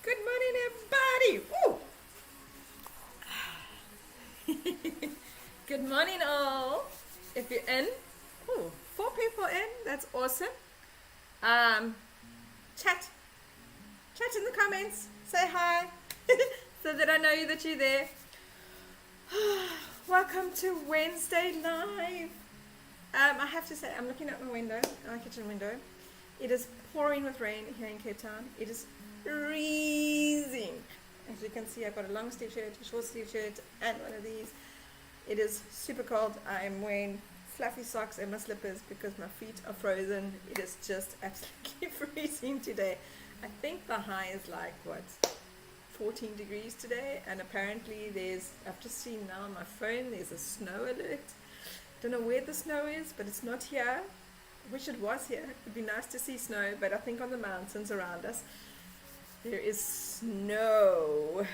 Good morning, everybody. Woo! Good morning, all. If you're in, 4 people in. That's awesome. Chat in the comments. Say hi, so that I know that you're there. Welcome to Wednesday Live. I have to say, I'm looking out my window, my kitchen window. It is pouring with rain here in Cape Town. It is freezing. As you can see, I've got a long sleeve shirt, a short sleeve shirt, and one of these. It is super cold. I'm wearing fluffy socks and my slippers because my feet are frozen. It is just absolutely freezing today. I think the high is like, 14 degrees today, and apparently I've just seen now on my phone, there's a snow alert. Don't know where the snow is, but it's not here. Wish it was here. It'd be nice to see snow, but I think on the mountains around us there is snow.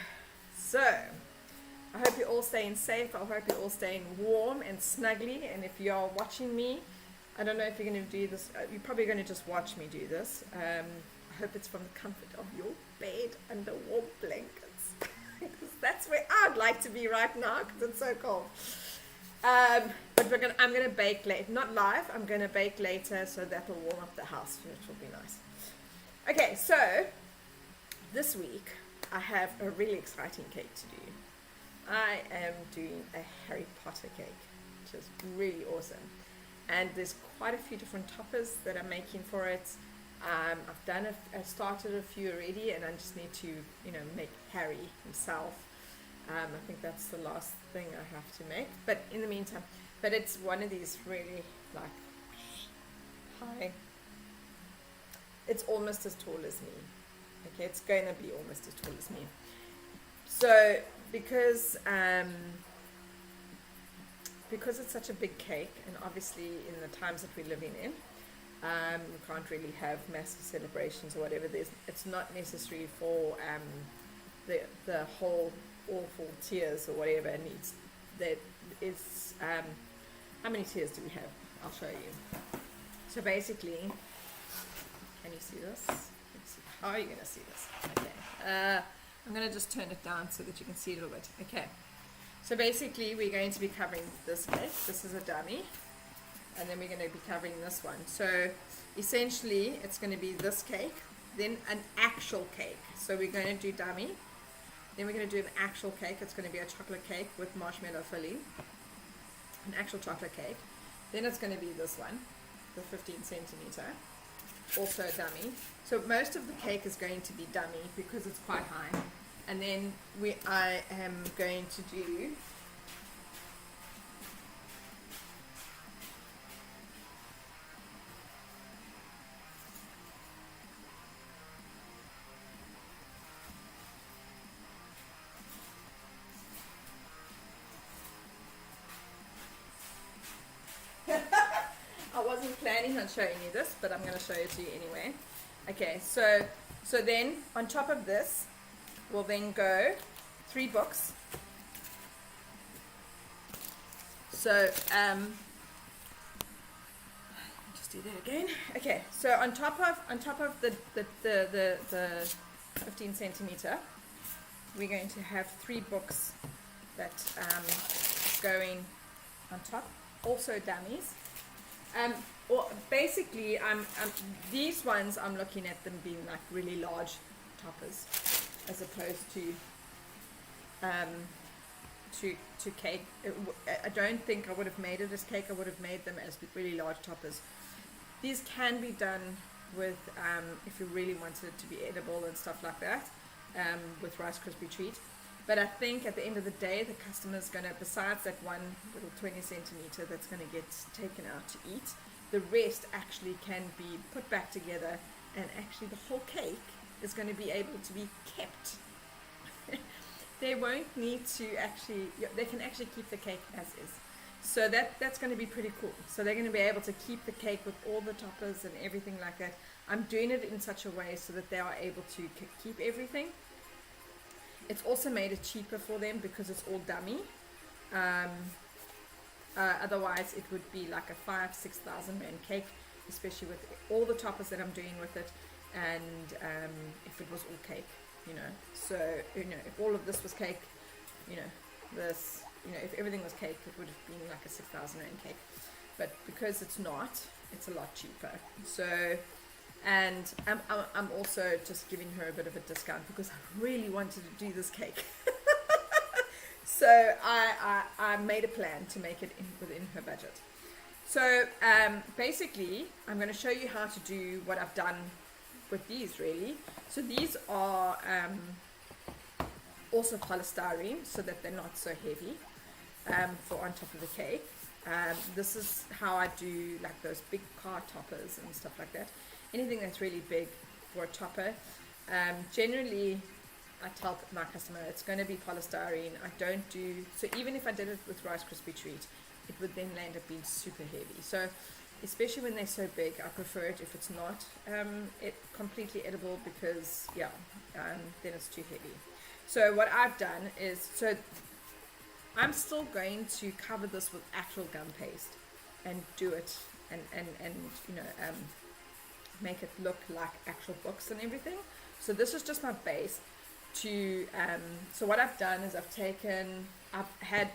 So I hope you're all staying safe. I hope you're all staying warm and snuggly. And if you're watching me, I don't know if you're going to do this. You're probably going to just watch me do this. I hope it's from the comfort of your bed under warm blankets, because that's where I'd like to be right now, because it's so cold. But I'm gonna bake late, not live. I'm gonna bake later, so that will warm up the house, which will be nice. Okay, so this week I have a really exciting cake to do. I am doing a Harry Potter cake, which is really awesome. And there's quite a few different toppers that I'm making for it. I've started a few already, and I just need to, make Harry himself. I think that's the last thing I have to make. But in the meantime, it's one of these really high. It's almost as tall as me. Okay, it's going to be almost as tall as me. So because it's such a big cake, and obviously in the times that we're living in, we can't really have massive celebrations or whatever. It's not necessary for the whole awful tiers or whatever it needs. That is, how many tiers do we have? I'll show you. So basically, can you see this? How are you going to see this? Okay. I'm going to just turn it down so that you can see it a little bit. Okay. So basically, we're going to be covering this cake. This is a dummy. And then we're going to be covering this one. So essentially, it's going to be this cake, then an actual cake. So we're going to do dummy. Then we're going to do an actual cake. It's going to be a chocolate cake with marshmallow filling. An actual chocolate cake. Then it's going to be this one, the 15 centimeter. Also a dummy. So most of the cake is going to be dummy because it's quite high. And then I am going to do planning on showing you this, but I'm going to show it to you anyway. Okay, so then on top of this will then go 3 books. So just do that again. Okay, so on top of the 15 centimeter, we're going to have 3 books that going on top, also dummies. Or basically, these ones I'm looking at them being like really large toppers, as opposed to cake. I don't think I would have made it as cake. I would have made them as really large toppers. These can be done with if you really wanted it to be edible and stuff like that, with Rice Krispie treat. But I think at the end of the day, the customer's going to, besides that one little 20 centimeter that's going to get taken out to eat, the rest actually can be put back together, and actually the whole cake is going to be able to be kept. They won't need to actually, they can actually keep the cake as is. So that's going to be pretty cool. So they're going to be able to keep the cake with all the toppers and everything like that. I'm doing it in such a way so that they are able to keep everything. It's also made it cheaper for them because it's all dummy. Otherwise it would be like a 5,000-6,000 rand cake, especially with all the toppers that I'm doing with it, and if it was all cake, you know. So, you know, if all of this was cake, you know, this, you know, if everything was cake, it would have been like a 6,000 rand cake. But because it's not, it's a lot cheaper. So, and I'm also just giving her a bit of a discount because I really wanted to do this cake. So I made a plan to make it within her budget. So basically, I'm going to show you how to do what I've done with these, really. So these are also polystyrene, so that they're not so heavy for on top of the cake. This is how I do like those big car toppers and stuff like that. Anything that's really big for a topper. Generally, I tell my customer it's going to be polystyrene. I don't do, so even if I did it with Rice Krispie treat, it would then land up being super heavy. So especially when they're so big, I prefer it if it's not completely edible, because yeah, then it's too heavy. So what I've done is, so I'm still going to cover this with actual gum paste and do it and you know, make it look like actual books and everything. So this is just my base to so what I've done is I've had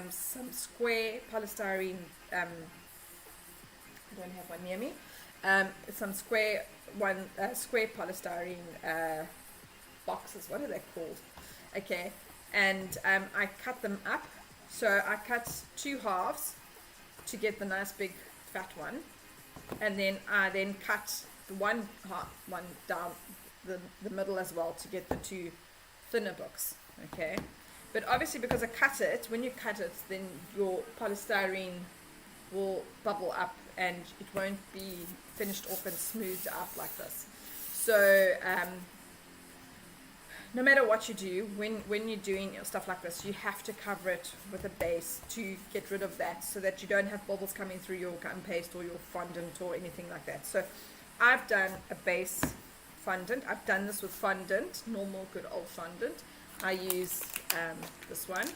some square polystyrene, I don't have one near me, some square polystyrene boxes, what are they called? Okay, and I cut them up. So I cut 2 halves to get the nice big fat one, and then I cut the one down the middle as well to get the 2 thinner books. Okay, but obviously because I cut it, when you cut it, then your polystyrene will bubble up and it won't be finished off and smoothed out like this. So no matter what you do, when you're doing stuff like this, you have to cover it with a base to get rid of that, so that you don't have bubbles coming through your gum paste or your fondant or anything like that. So I've done a base fondant. I've done this with fondant, normal good old fondant. I use this one.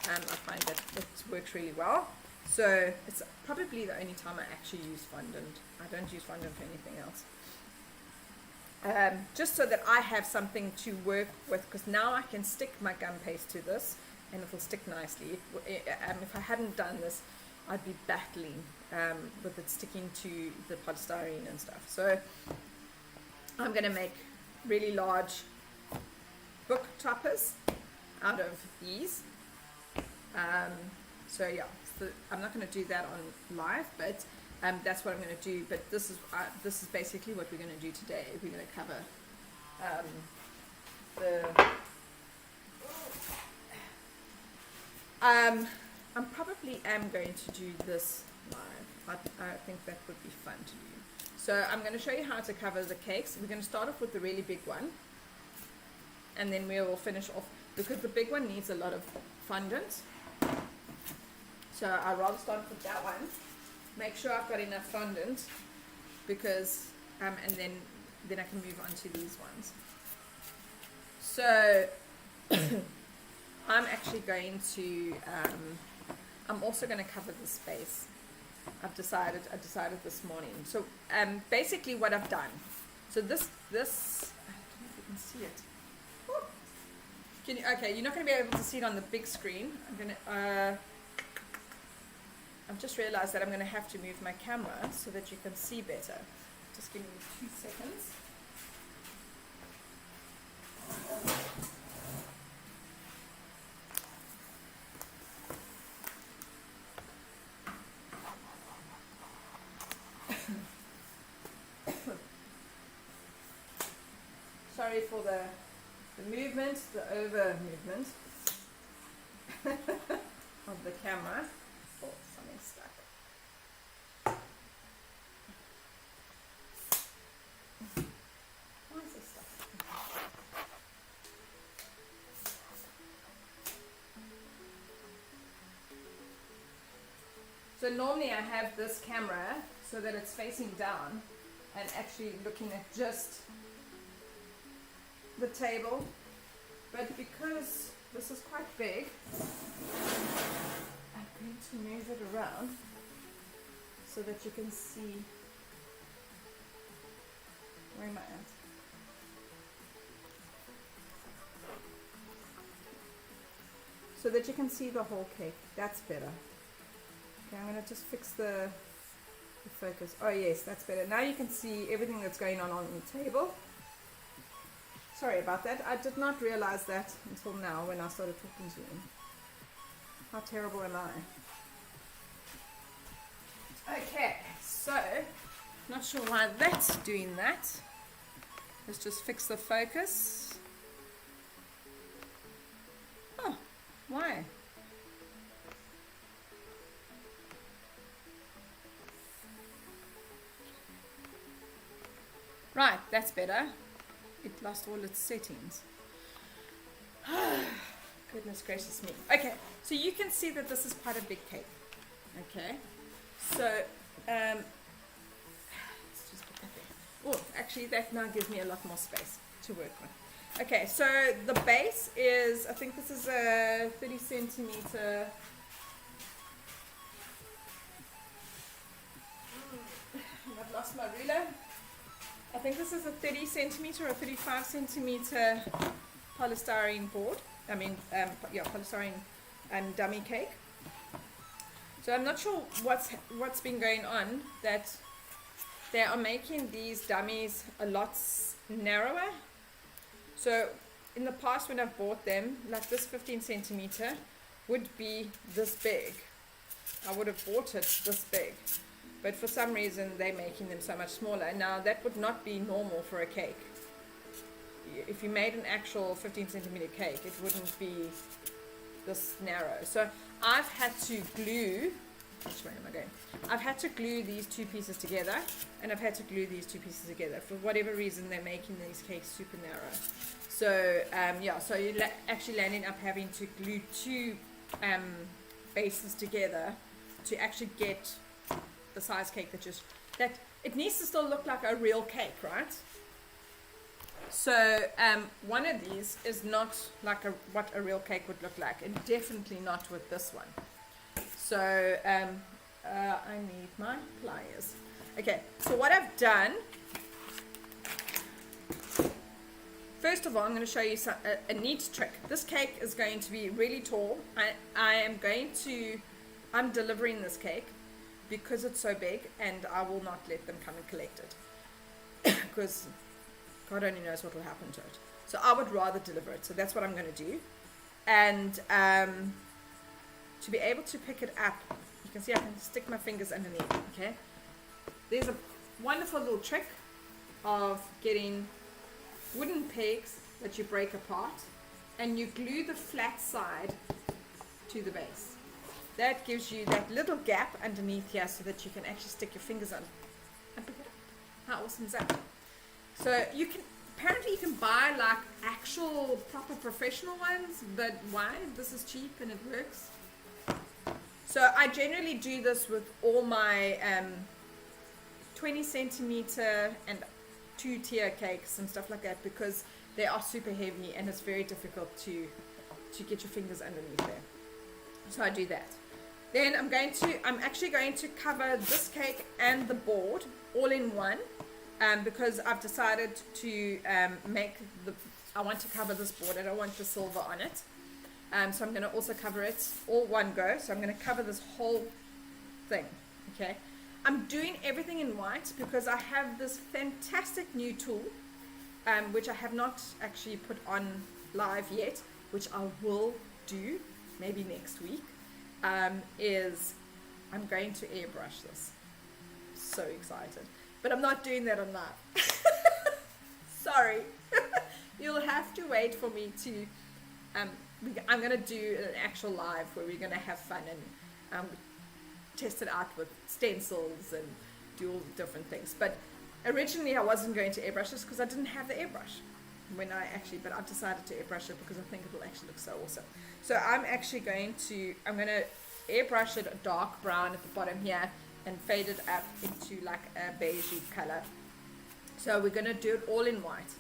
I find that it works really well. So it's probably the only time I actually use fondant. I don't use fondant for anything else. Just so that I have something to work with, because now I can stick my gum paste to this and it will stick nicely. If I hadn't done this, I'd be battling with it sticking to the polystyrene and stuff. So I'm going to make really large book toppers out of these. So yeah, so I'm not going to do that on live, but that's what I'm going to do. But this is basically what we're going to do today. We're going to cover I probably am going to do this live. I think that would be fun to do. So I'm going to show you how to cover the cakes. We're going to start off with the really big one, and then we will finish off, because the big one needs a lot of fondant. So I'd rather start with that one. Make sure I've got enough fondant, because and then I can move on to these ones. So I'm actually going to I'm also going to cover the space. I decided this morning. So basically what I've done, so this I don't know if you can see it. Okay, you're not going to be able to see it on the big screen. I've just realized that I'm going to have to move my camera so that you can see better. Just give me 2 seconds. Sorry for the movement, the over movement of the camera. Oh, something stuck. Why is this stuck? So normally I have this camera so that it's facing down and actually looking at just the table, but because this is quite big, I'm going to move it around so that you can see where am I at. So that you can see the whole cake. That's better. Okay, I'm going to just fix the focus. Oh yes, that's better. Now you can see everything that's going on the table. Sorry about that. I did not realize that until now when I started talking to you. How terrible am I? Okay, so not sure why that's doing that. Let's just fix the focus. Oh, why? Right, that's better. It lost all its settings. Goodness gracious me. Okay, so you can see that this is quite a big cake. Okay, so let's just put that there. Oh, actually that now gives me a lot more space to work with. Okay, so the base is, I think this is a 30 centimeter. I've lost my ruler. I think this is a 30 centimeter or 35 centimeter polystyrene board. Polystyrene and dummy cake. So I'm not sure what's been going on, that they are making these dummies a lot narrower. So in the past when I've bought them, like this 15 centimeter would be this big. I would have bought it this big. But for some reason they're making them so much smaller. Now that would not be normal for a cake. If you made an actual 15 centimeter cake, it wouldn't be this narrow. So I've had to glue, which way am I going? I've had to glue these two pieces together, and I've had to glue these two pieces together. For whatever reason, they're making these cakes super narrow. So so you're actually landing up having to glue two bases together to actually get the size cake that it needs to still look like a real cake, right? So one of these is not like what a real cake would look like, and definitely not with this one. So I need my pliers. Okay, so what I've done, first of all, I'm going to show you a neat trick. This cake is going to be really tall. I'm delivering this cake because it's so big, and I will not let them come and collect it because God only knows what will happen to it. So I would rather deliver it. So that's what I'm going to do. And to be able to pick it up, you can see I can stick my fingers underneath. Okay, there's a wonderful little trick of getting wooden pegs that you break apart, and you glue the flat side to the base. That gives you that little gap underneath here so that you can actually stick your fingers on and pick it up. How awesome is that? So apparently you can buy like actual proper professional ones, but why? This is cheap and it works. So I generally do this with all my 20 centimeter and 2-tier cakes and stuff like that, because they are super heavy and it's very difficult to get your fingers underneath there. So I do that. Then I'm actually going to cover this cake and the board all in one, because I've decided to make I want to cover this board. I don't want the silver on it. So I'm going to also cover it all one go. So I'm going to cover this whole thing. Okay. I'm doing everything in white because I have this fantastic new tool, which I have not actually put on live yet, which I will do maybe next week, is I'm going to airbrush this. So excited. But I'm not doing that on live. Sorry. You'll have to wait for me to... I'm going to do an actual live where we're going to have fun and test it out with stencils and do all the different things. But originally I wasn't going to airbrush this because I didn't have the airbrush but I've decided to airbrush it because I think it will actually look so awesome. So I'm going to airbrush it a dark brown at the bottom here and fade it up into like a beigey color. So we're going to do it all in white.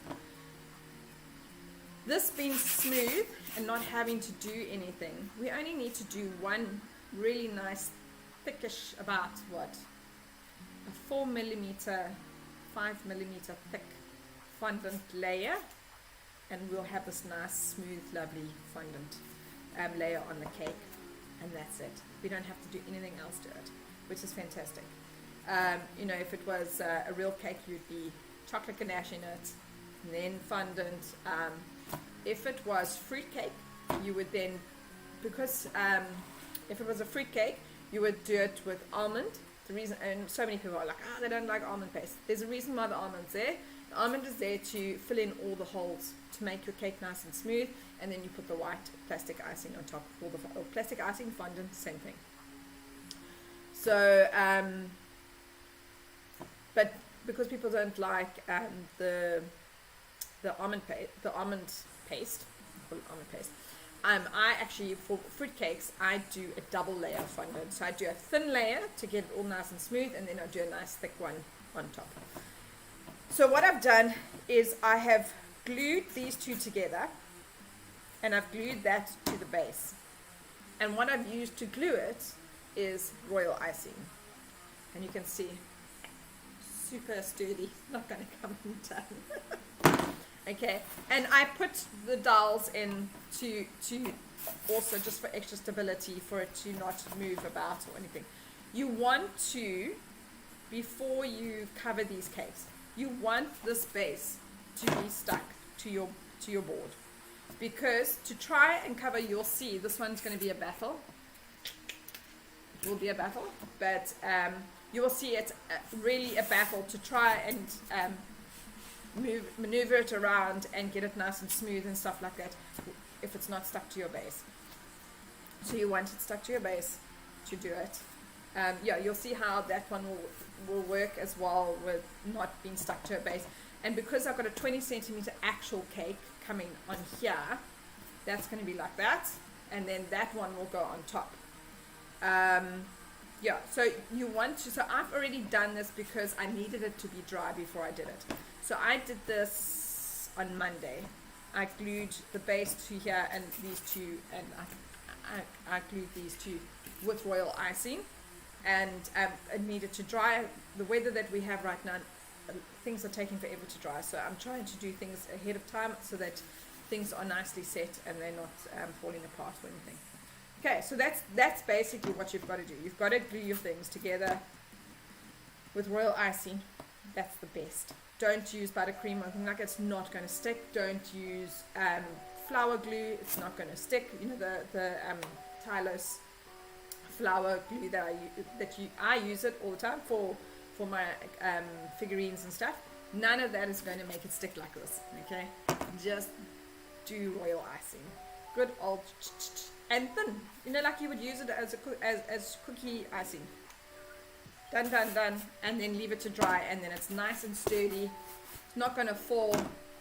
This being smooth and not having to do anything, we only need to do one really nice thickish, about what, a 4mm, 5mm thick fondant layer, and we'll have this nice smooth lovely fondant layer on the cake, and that's it. We don't have to do anything else to it, which is fantastic. You know, if it was a real cake, you'd be chocolate ganache in it, and then fondant. If it was fruit cake, you would then, because if it was a fruit cake, you would do it with almond. The reason, and so many people are like, they don't like almond paste. There's a reason why the almond's there. The almond is there to fill in all the holes to make your cake nice and smooth, and then you put the white plastic icing on top. All the plastic icing, fondant, same thing. So, but because people don't like the almond paste, I actually, for fruit cakes, I do a double layer of fondant. So I do a thin layer to get it all nice and smooth, and then I do a nice thick one on top. So what I've done is I have glued these two together, and I've glued that to the base. And what I've used to glue it is royal icing. And you can see, super sturdy, not going to come undone. Okay, and I put the dowels in to also just for extra stability, for it to not move about or anything. You want to, before you cover these cakes, you want this base to be stuck to your board, because to try and cover, you'll see this one's going to be a battle. It will be a battle, but you will see it's really a battle to try and maneuver it around and get it nice and smooth and stuff like that if it's not stuck to your base. So you want it stuck to your base to do it. Yeah, you'll see how that one will work as well with not being stuck to a base. And because I've got a 20 centimeter actual cake coming on here, that's going to be like that, and then that one will go on top. Yeah, so you want to, so I've already done this because I needed it to be dry before I did it. So I did this on Monday. I glued the base to here and these two, and I glued these two with royal icing, and it needed to dry. The weather that we have right now, things are taking forever to dry, so I'm trying to do things ahead of time so that things are nicely set and they're not falling apart or anything. Okay, so that's basically what you've got to do. You've got to glue your things together with royal icing. That's the best. Don't use buttercream or anything like that. It's not going to stick. Don't use flour glue. It's not going to stick. You know, the Tylose flour glue that I use it all the time for my figurines and stuff. None of that is going to make it stick like this. Okay, just do royal icing. Good old and thin. You know, like you would use it as cookie icing. Done, and then leave it to dry, and then it's nice and sturdy. It's not going to fall.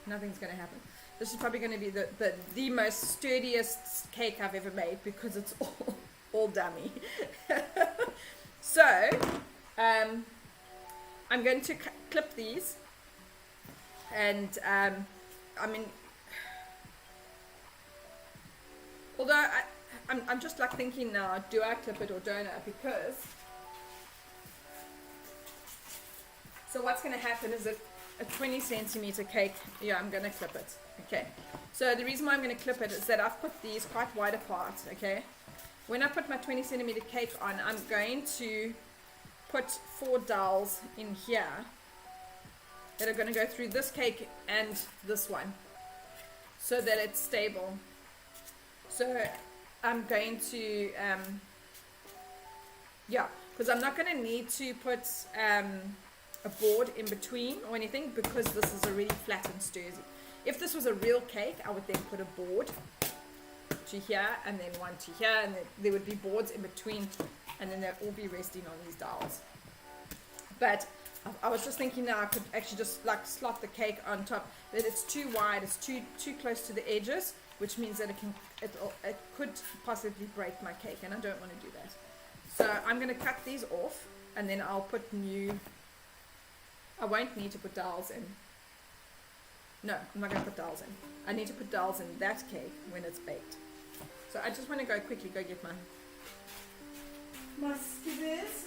Nothing's going to happen. This is probably going to be the most sturdiest cake I've ever made because it's all dummy. So I'm going to clip these, and I mean, although I'm just like thinking now, do I clip it or don't I? Because so what's going to happen is it a 20 centimeter cake, yeah, I'm going to clip it. Okay, so the reason why I'm going to clip it is that I've put these quite wide apart. Okay, when I put my 20 centimeter cake on, I'm going to put 4 dowels in here that are going to go through this cake and this one so that it's stable. So I'm going to yeah, because I'm not going to need to put a board in between or anything, because this is already flat and sturdy. If this was a real cake, I would then put a board to here and then one to here, and then there would be boards in between, and then they'll all be resting on these dowels. But I was just thinking now I could actually just like slot the cake on top, but it's too wide, it's too close to the edges, which means that it could possibly break my cake, and I don't want to do that. So I'm going to cut these off, and then I'll put I won't need to put dowels in. No, I'm not going to put dowels in. I need to put dowels in that cake when it's baked. So I just want to go quickly get my skivvies.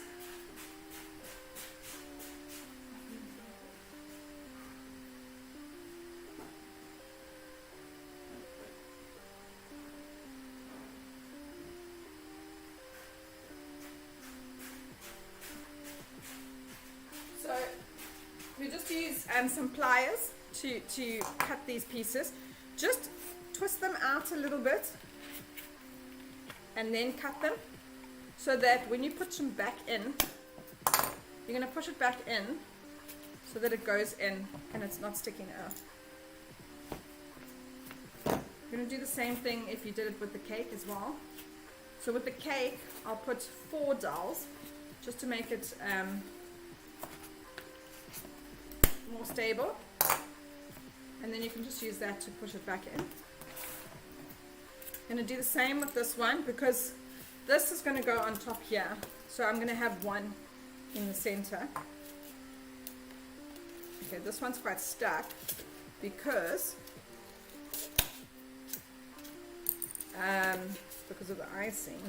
So we just use some pliers to cut these pieces. Just twist them out a little bit and then cut them, so that when you put them back in, you're going to push it back in so that it goes in and it's not sticking out. You're going to do the same thing if you did it with the cake as well. So with the cake, I'll put 4 dowels just to make it more stable, and then you can just use that to push it back in. I'm going to do the same with this one, because this is going to go on top here, so I'm going to have one in the center. Okay, this one's quite stuck because of the icing.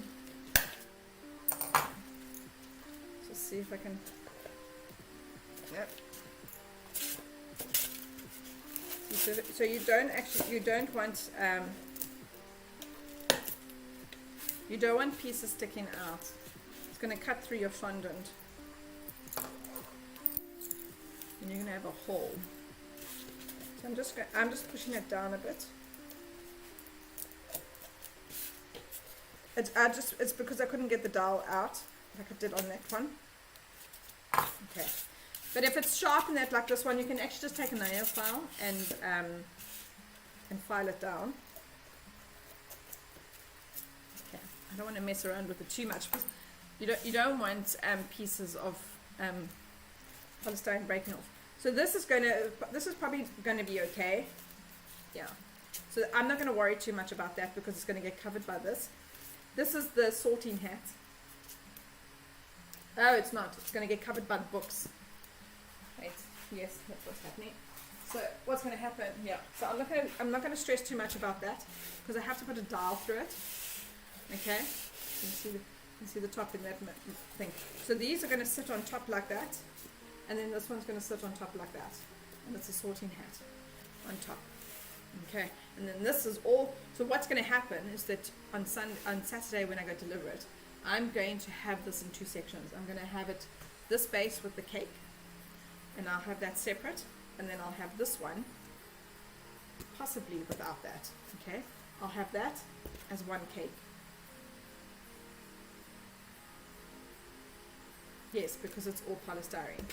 Just see if I can. Yep. So you don't want pieces sticking out. It's going to cut through your fondant, and you're going to have a hole. So I'm just pushing it down a bit. It's because I couldn't get the dowel out like I did on that one. Okay. But if it's sharp and that, like this one, you can actually just take a nail file and file it down. Okay, I don't want to mess around with it too much, because you don't want pieces of polystyrene breaking off. So this is probably going to be okay. Yeah. So I'm not going to worry too much about that, because it's going to get covered by this. This is the sorting hat. Oh, it's not. It's going to get covered by the books. Wait, yes, that's what's happening. So what's going to happen here? So I'm not going to stress too much about that, because I have to put a dowel through it. Okay, you can see the top in that thing. So these are going to sit on top like that, and then this one's going to sit on top like that, and it's a sorting hat on top. Okay, and then this is all. So what's going to happen is that on Saturday when I go deliver it, I'm going to have this in 2 sections. I'm going to have it this base with the cake, and I'll have that separate, and then I'll have this one possibly without that. Okay, I'll have that as one cake. Yes, because it's all polystyrene.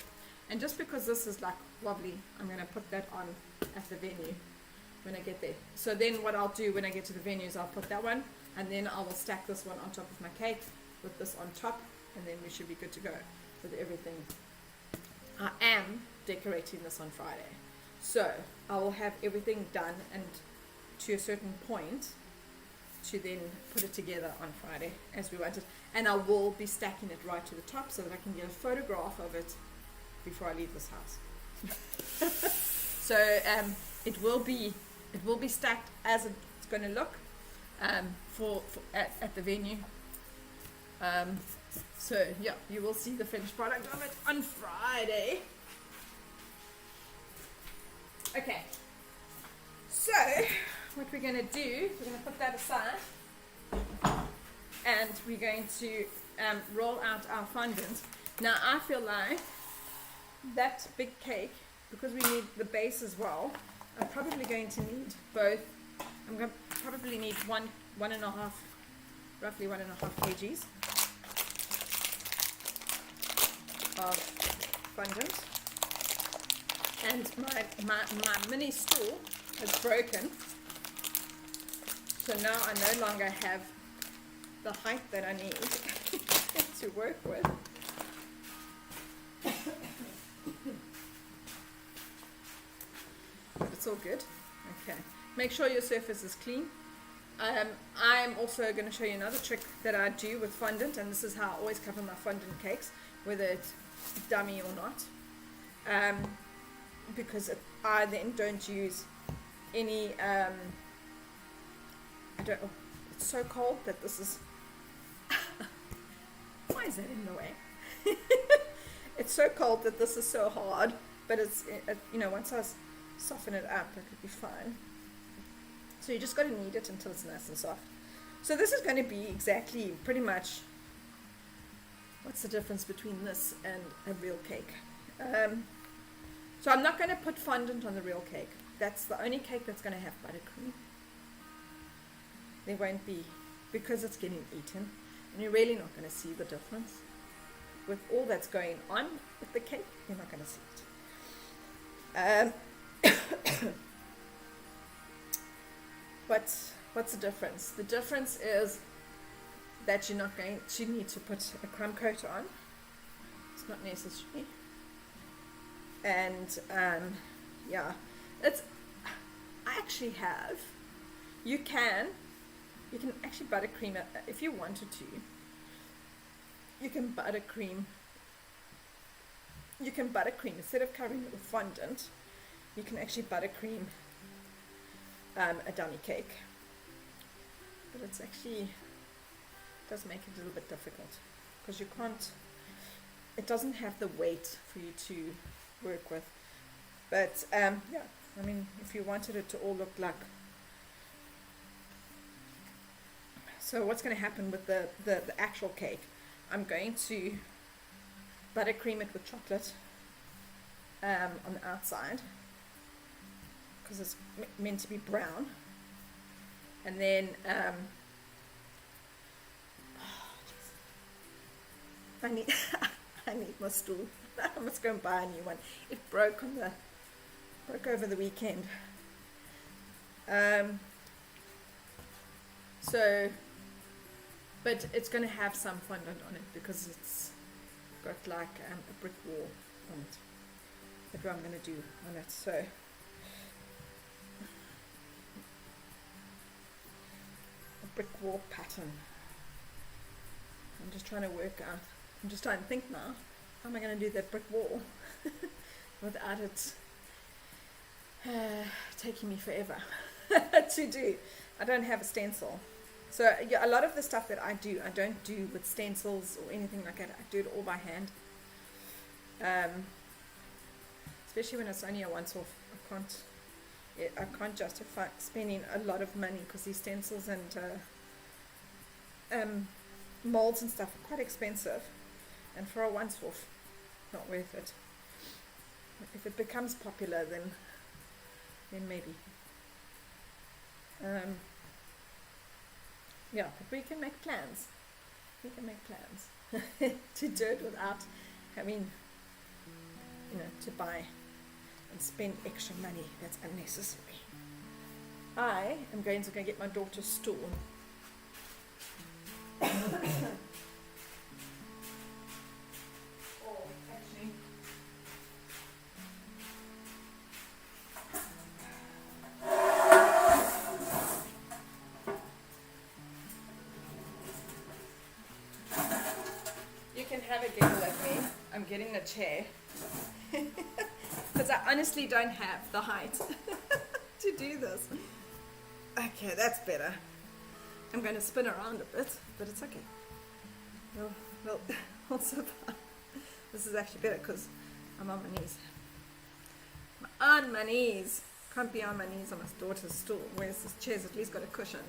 And just because this is like wobbly, I'm going to put that on at the venue when I get there. So then what I'll do when I get to the venue is I'll put that one, and then I will stack this one on top of my cake with this on top, and then we should be good to go with everything. I am decorating this on Friday, so I will have everything done and to a certain point to then put it together on Friday as we want it, and I will be stacking it right to the top so that I can get a photograph of it before I leave this house. So it will be stacked as it's going to look at the venue. So yeah, you will see the finished product of it on Friday. Okay, so what we're going to do, we're going to put that aside, and we're going to roll out our fondant. Now I feel like that big cake, because we need the base as well, I'm probably going to need both. I'm going to probably need roughly 1.5 kgs of fondant. And my mini stool has broken, so now I no longer have the height that I need to work with. But it's all good. Okay, make sure your surface is clean. I'm also going to show you another trick that I do with fondant, and this is how I always cover my fondant cakes, whether it's dummy or not. Because I then don't use any, it's so cold that this is, why is that in the way? It's so cold that this is so hard, but it's, once I soften it up, it could be fine. So you just got to knead it until it's nice and soft. So this is going to be exactly, pretty much, what's the difference between this and a real cake? So I'm not going to put fondant on the real cake. That's the only cake that's going to have buttercream. There won't be, because it's getting eaten, and you're really not going to see the difference. With all that's going on with the cake, you're not going to see it. What's the difference? The difference is that you're not going to need to put a crumb coat on. It's not necessary. And yeah, I actually have, you can actually buttercream it if you wanted to. You can buttercream instead of covering it with fondant. You can actually buttercream a dummy cake, but it's actually does make it a little bit difficult because you can't. It doesn't have the weight for you to work with. But yeah, I mean, if you wanted it to all look like. So what's going to happen with the actual cake? I'm going to buttercream it with chocolate on the outside because it's meant to be brown, and then I need my stool. I must go and buy a new one. It broke over the weekend. But it's going to have some fondant on it because it's got like a brick wall on it. That's what I'm going to do on it. So a brick wall pattern. I'm just trying to work out. I'm just trying to think now. How am I going to do that brick wall without it taking me forever to do? I don't have a stencil. So yeah, a lot of the stuff that I don't do with stencils or anything like that. I do it all by hand. Especially when it's only a once-off. I can't justify spending a lot of money because these stencils and molds and stuff are quite expensive. And for a once-off, not worth it. If it becomes popular, then maybe. Yeah, but we can make plans. We can make plans to do it without having, to buy and spend extra money that's unnecessary. I am going to go get my daughter's stool. Have a giggle at me. I'm getting a chair because I honestly don't have the height to do this. Okay, that's better. I'm going to spin around a bit, but it's okay. Well, also this is actually better because I'm on my knees. On my knees. Can't be on my knees on my daughter's stool. Where's this chair's at least got a cushion.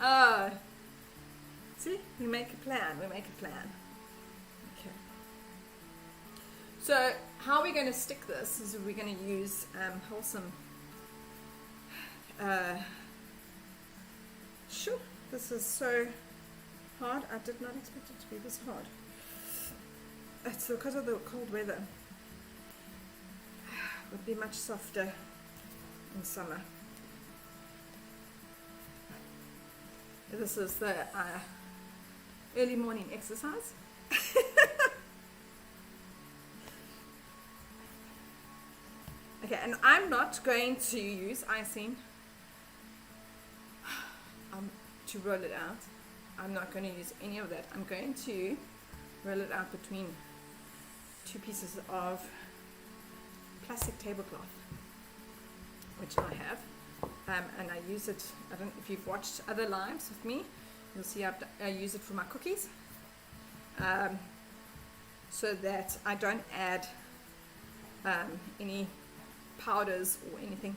Oh, see, we make a plan. We make a plan. Okay. So how we're going to stick this is we're going to use wholesome. Sure, this is so hard. I did not expect it to be this hard. It's because of the cold weather. It would be much softer in summer. This is the early morning exercise. Okay, and I'm not going to use icing to roll it out. I'm not going to use any of that. I'm going to roll it out between two pieces of plastic tablecloth, which I have. And I use it, I don't know if you've watched other lives with me, you'll see I use it for my cookies, so that I don't add any powders or anything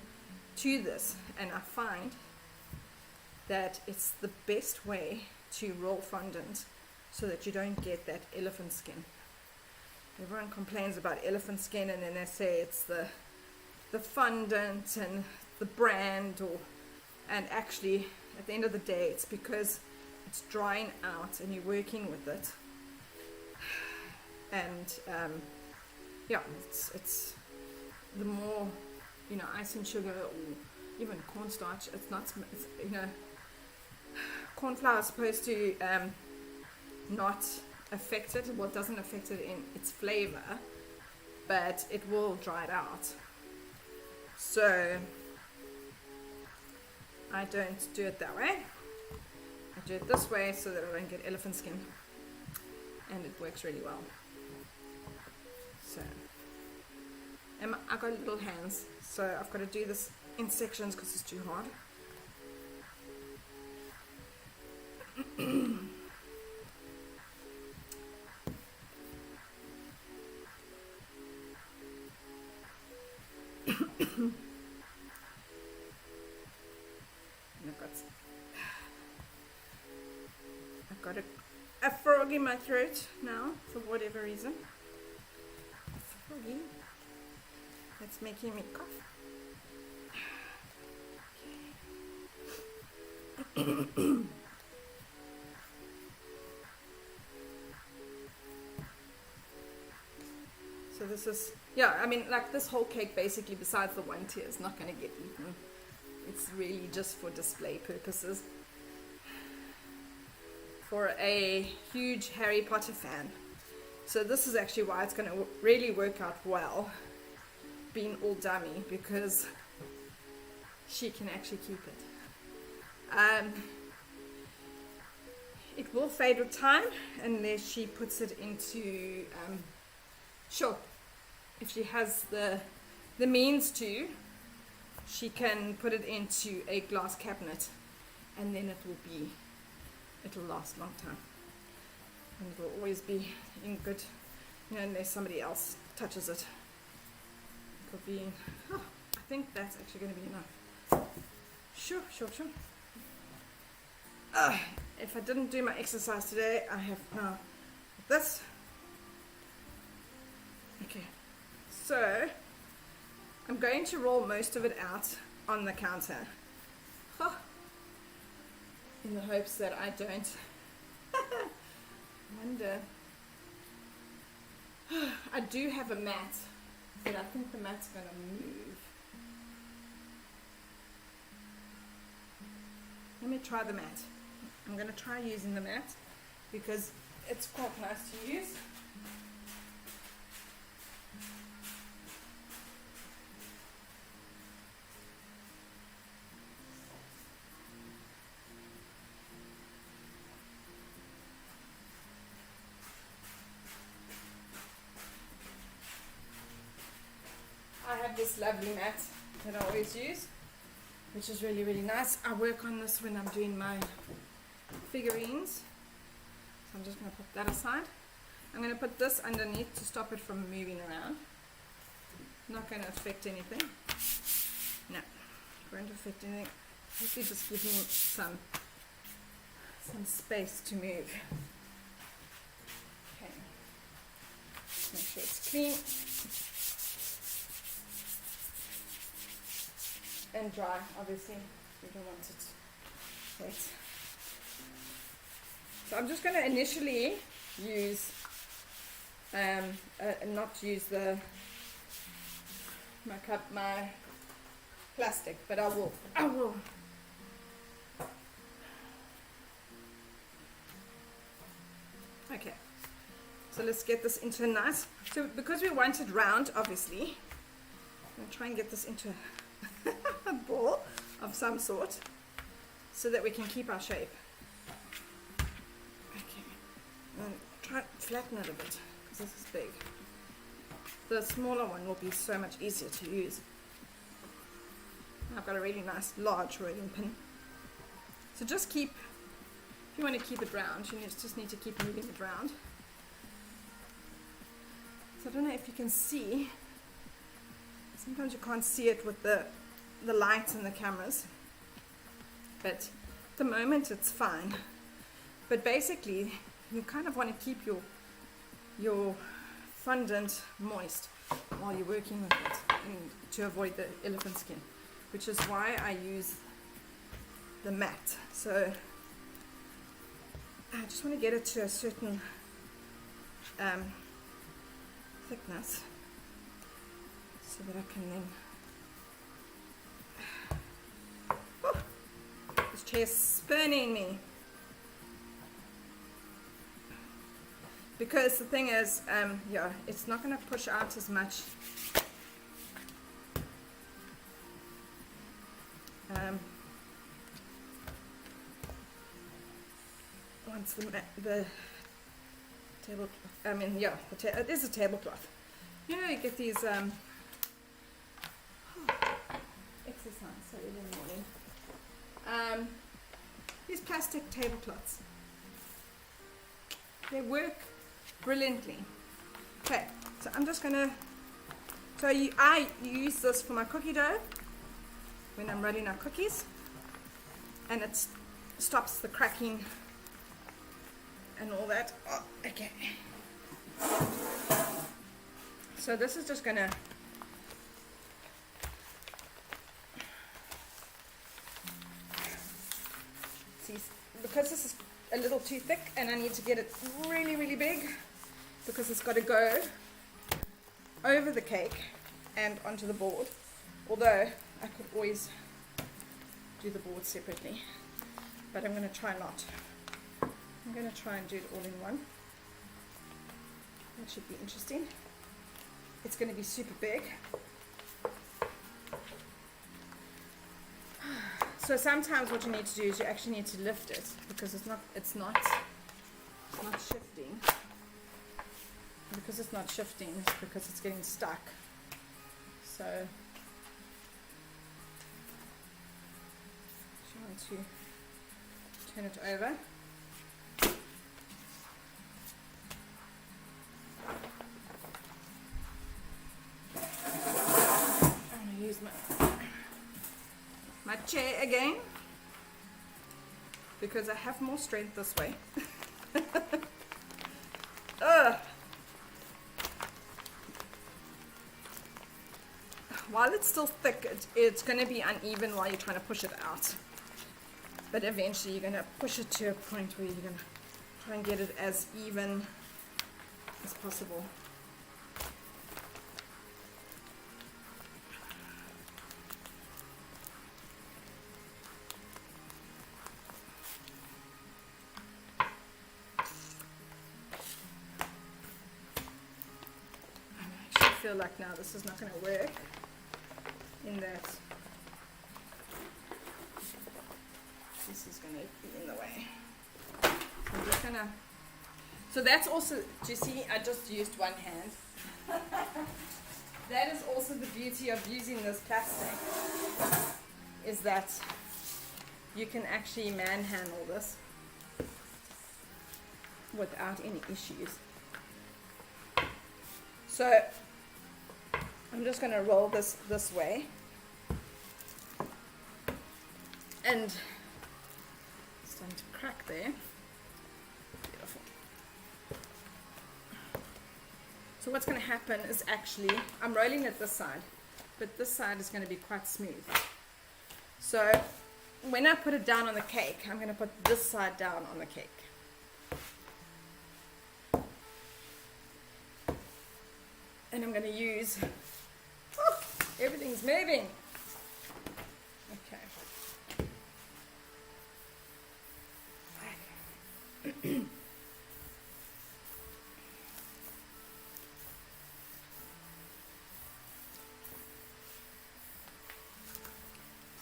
to this. And I find that it's the best way to roll fondant so that you don't get that elephant skin. Everyone complains about elephant skin, and then they say it's the fondant and the brand, and actually at the end of the day it's because it's drying out and you're working with it, and yeah, it's the more, you know, icing sugar or even cornstarch, it's not, it's, you know, corn flour is supposed to not affect it. Well, it doesn't affect it in its flavor, but it will dry it out. So I don't do it that way. I do it this way so that I don't get elephant skin, and it works really well. So, and I've got little hands, so I've got to do this in sections because it's too hard. I've got a frog in my throat now for whatever reason. A froggy. That's making me cough. So this is, yeah, I mean, like this whole cake basically, besides the one tier, is not going to get eaten. It's really just for display purposes. For a huge Harry Potter fan. So this is actually why it's going to really work out well, being all dummy, because she can actually keep it. It will fade with time unless she puts it into, sure, if she has the means to, she can put it into a glass cabinet, and then it'll last a long time, and it will always be in good, you know, unless somebody else touches it. It could be, oh, I think that's actually going to be enough. Sure. If I didn't do my exercise today, I have now this. Okay, so I'm going to roll most of it out on the counter, in the hopes that I don't wonder. I do have a mat, but I think the mat's going to move. Let me try the mat. I'm going to try using the mat because it's quite nice to use. I have this lovely mat that I always use, which is really, really nice. I work on this when I'm doing my figurines. So I'm just going to put that aside. I'm going to put this underneath to stop it from moving around. not going to affect anything. No, won't affect anything. Hopefully just give me some space to move. Okay, make sure it's clean and dry. Obviously, we don't want it wet. So I'm just going to initially use, not use my plastic, but I will. Okay, so let's get this into a nice, so because we want it round, obviously, I'm going to try and get this into a ball of some sort so that we can keep our shape. Okay, and try and flatten it a bit because this is big. The smaller one will be so much easier to use. I've got a really nice large rolling pin. So just keep, if you want to keep it round, you just need to keep moving it round. So I don't know if you can see, sometimes you can't see it with the lights and the cameras, but at the moment it's fine. But basically you kind of want to keep your fondant moist while you're working with it, and to avoid the elephant skin, which is why I use the mat. So I just want to get it to a certain thickness so that I can then, this chair's spinning me. Because the thing is, yeah, it's not going to push out as much. Once the tablecloth, I mean, yeah, it is a tablecloth. You know, you get these exercise, so early in the morning. These plastic tablecloths. They work brilliantly. Okay, so I'm just gonna, I use this for my cookie dough when I'm rolling our cookies, and it stops the cracking and all that. Oh, okay. So this is just gonna, see, because this is a little too thick and I need to get it really, really big, because it's got to go over the cake and onto the board, although I could always do the board separately, but I'm going to try not. I'm going to try and do it all in one. That should be interesting. It's going to be super big. So sometimes what you need to do is you actually need to lift it, because it's not shifting. Because it's not shifting, it's because it's getting stuck. So you want to turn it over. I'm going to use my chair again, because I have more strength this way. While it's still thick, it's going to be uneven while you're trying to push it out, but eventually you're going to push it to a point where you're going to try and get it as even as possible. I feel like now this is not going to work in that this is going to be in the way. I'm just going to, so that's also, do you see, I just used one hand. That is also the beauty of using this plastic, is that you can actually manhandle this without any issues. So I'm just going to roll this way. And it's starting to crack there. Beautiful. So what's going to happen is actually, I'm rolling it this side, but this side is going to be quite smooth. So when I put it down on the cake, I'm going to put this side down on the cake. And I'm going to use, everything's moving. Okay.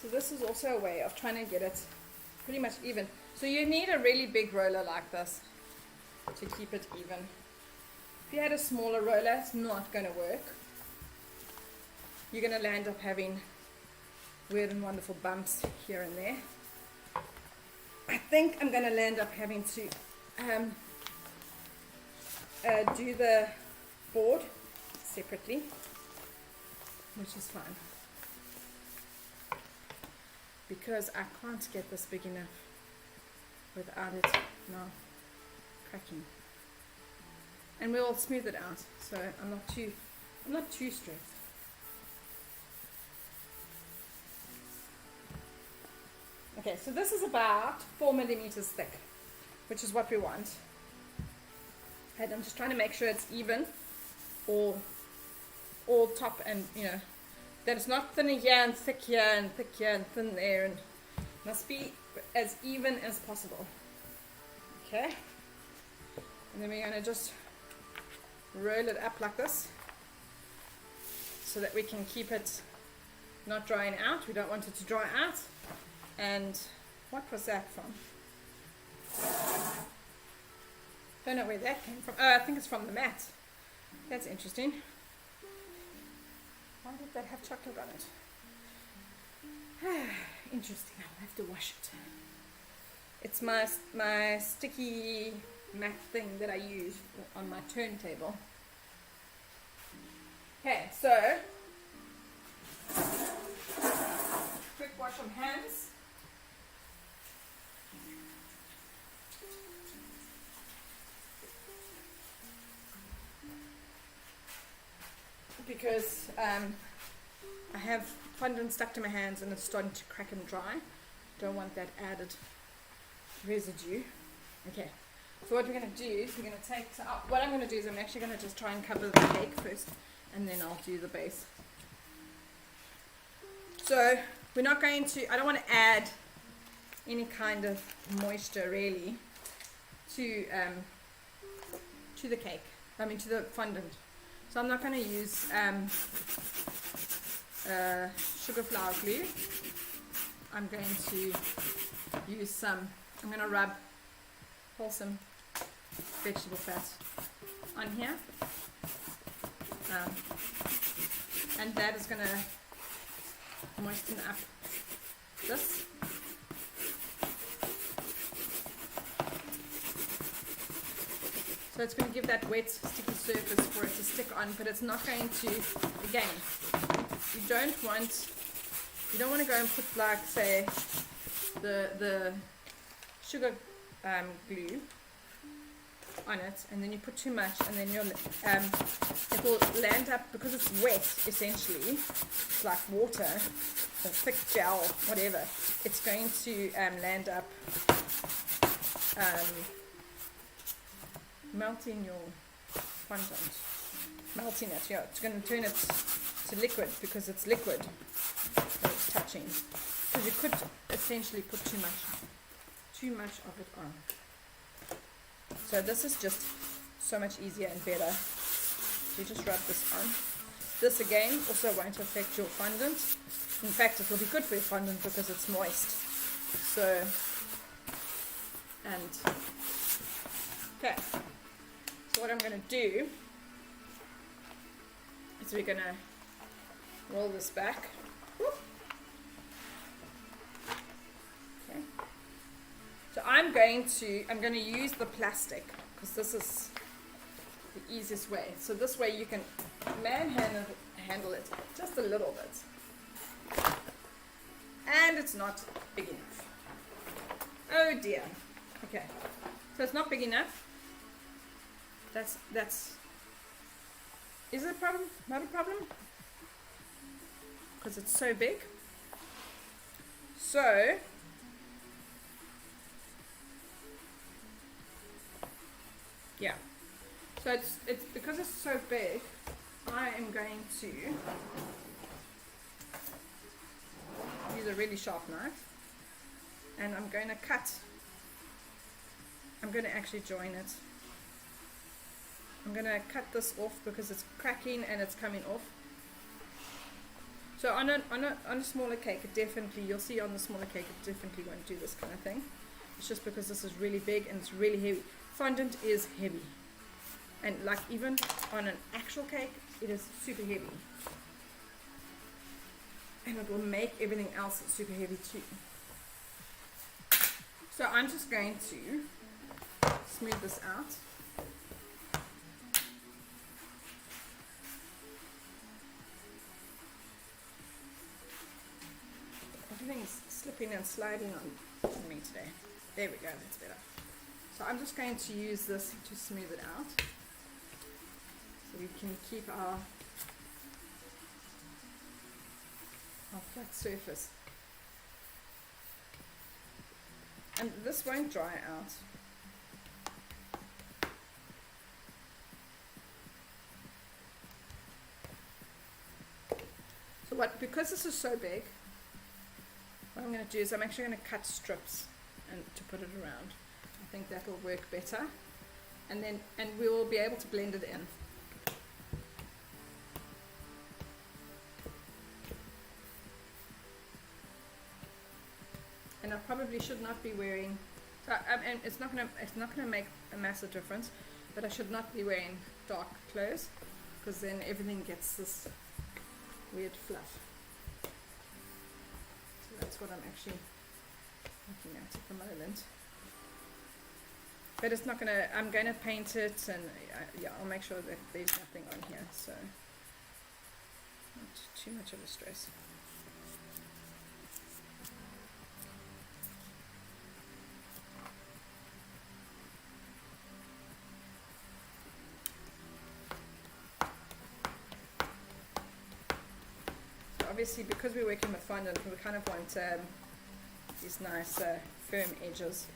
So this is also a way of trying to get it pretty much even. So you need a really big roller like this to keep it even. If you had a smaller roller, it's not going to work. You're going to land up having weird and wonderful bumps here and there. I think I'm going to land up having to do the board separately, which is fine, because I can't get this big enough without it now cracking. And we'll smooth it out, so I'm not too stressed. Okay, so this is about 4 millimeters thick, which is what we want. And I'm just trying to make sure it's even, all top, and that it's not thinner here and thick here and thick here and thin there, and must be as even as possible. Okay, and then we're going to just roll it up like this so that we can keep it not drying out. We don't want it to dry out. And what was that from? Don't know where that came from. Oh, I think it's from the mat. That's interesting. Why did that have chocolate on it? Interesting. I'll have to wash it. It's my sticky mat thing that I use on my turntable. Okay, so quick wash of hands. Because I have fondant stuck to my hands and it's starting to crack and dry. Don't want that added residue. Okay, so what we're going to do is we're going to take, what I'm going to do is I'm actually going to just try and cover the cake first, and then I'll do the base. So we're not going to, I don't want to add any kind of moisture really to the cake, to the fondant. So I'm not going to use sugar flour glue. I'm going to use I'm going to rub wholesome vegetable fat on here. And that is going to moisten up this. So it's going to give that wet, sticky surface for it to stick on, but it's not going to, again, you don't want to go and put, like, say, the sugar glue on it, and then you put too much, and then it will land up, because it's wet, essentially, it's like water, a thick gel, whatever, it's going to land up melting your fondant, melting it. Yeah, it's going to turn it to liquid because it's liquid when it's touching. Because you could essentially put too much of it on. So this is just so much easier and better. So you just rub this on. This again also won't affect your fondant. In fact, it will be good for your fondant because it's moist. So, and okay. So what I'm going to do is we're going to roll this back. Okay. So I'm going to use the plastic because this is the easiest way. So this way you can handle it just a little bit. And it's not big enough. Oh dear. Okay. So it's not big enough. That's is it a problem? Not a problem? Because it's so big. So yeah. So it's because it's so big, I am going to use a really sharp knife, and I'm going to actually join it. I'm going to cut this off because it's cracking and it's coming off. So on a smaller cake, it definitely, you'll see on the smaller cake, it definitely won't do this kind of thing. It's just because this is really big and it's really heavy. Fondant is heavy. And like even on an actual cake, it is super heavy. And it will make everything else super heavy too. So I'm just going to smooth this out. Everything's slipping and sliding on me today. There we go, that's better. So I'm just going to use this to smooth it out. So we can keep our flat surface. And this won't dry out. So because this is so big, what I'm going to do is I'm actually going to cut strips and to put it around. I think that will work better. And we will be able to blend it in. And I probably should not be wearing, and it's not gonna make a massive difference, but I should not be wearing dark clothes because then everything gets this weird fluff. So that's what I'm actually looking at the moment. But it's not gonna. I'm gonna paint it, and yeah, I'll make sure that there's nothing on here, so not too much of a stress. Obviously, because we're working with fondant, we kind of want these nice firm edges.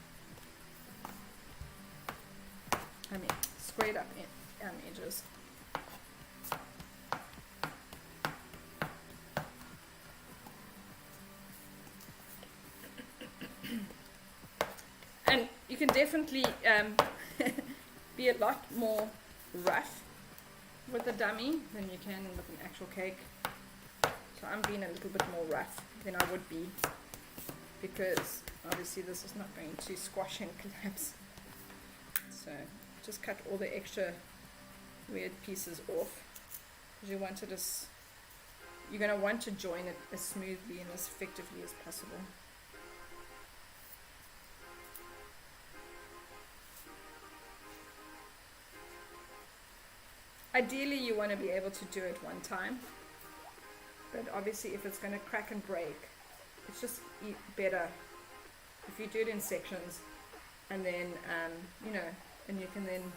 I mean, squared up edges. And you can definitely be a lot more rough with the dummy than you can with an actual cake. So I'm being a little bit more rough than I would be, because obviously this is not going to squash and collapse. So just cut all the extra weird pieces off, because you're going to want to join it as smoothly and as effectively as possible. Ideally you want to be able to do it one time. But obviously if it's going to crack and break, it's just better if you do it in sections, and then and you can then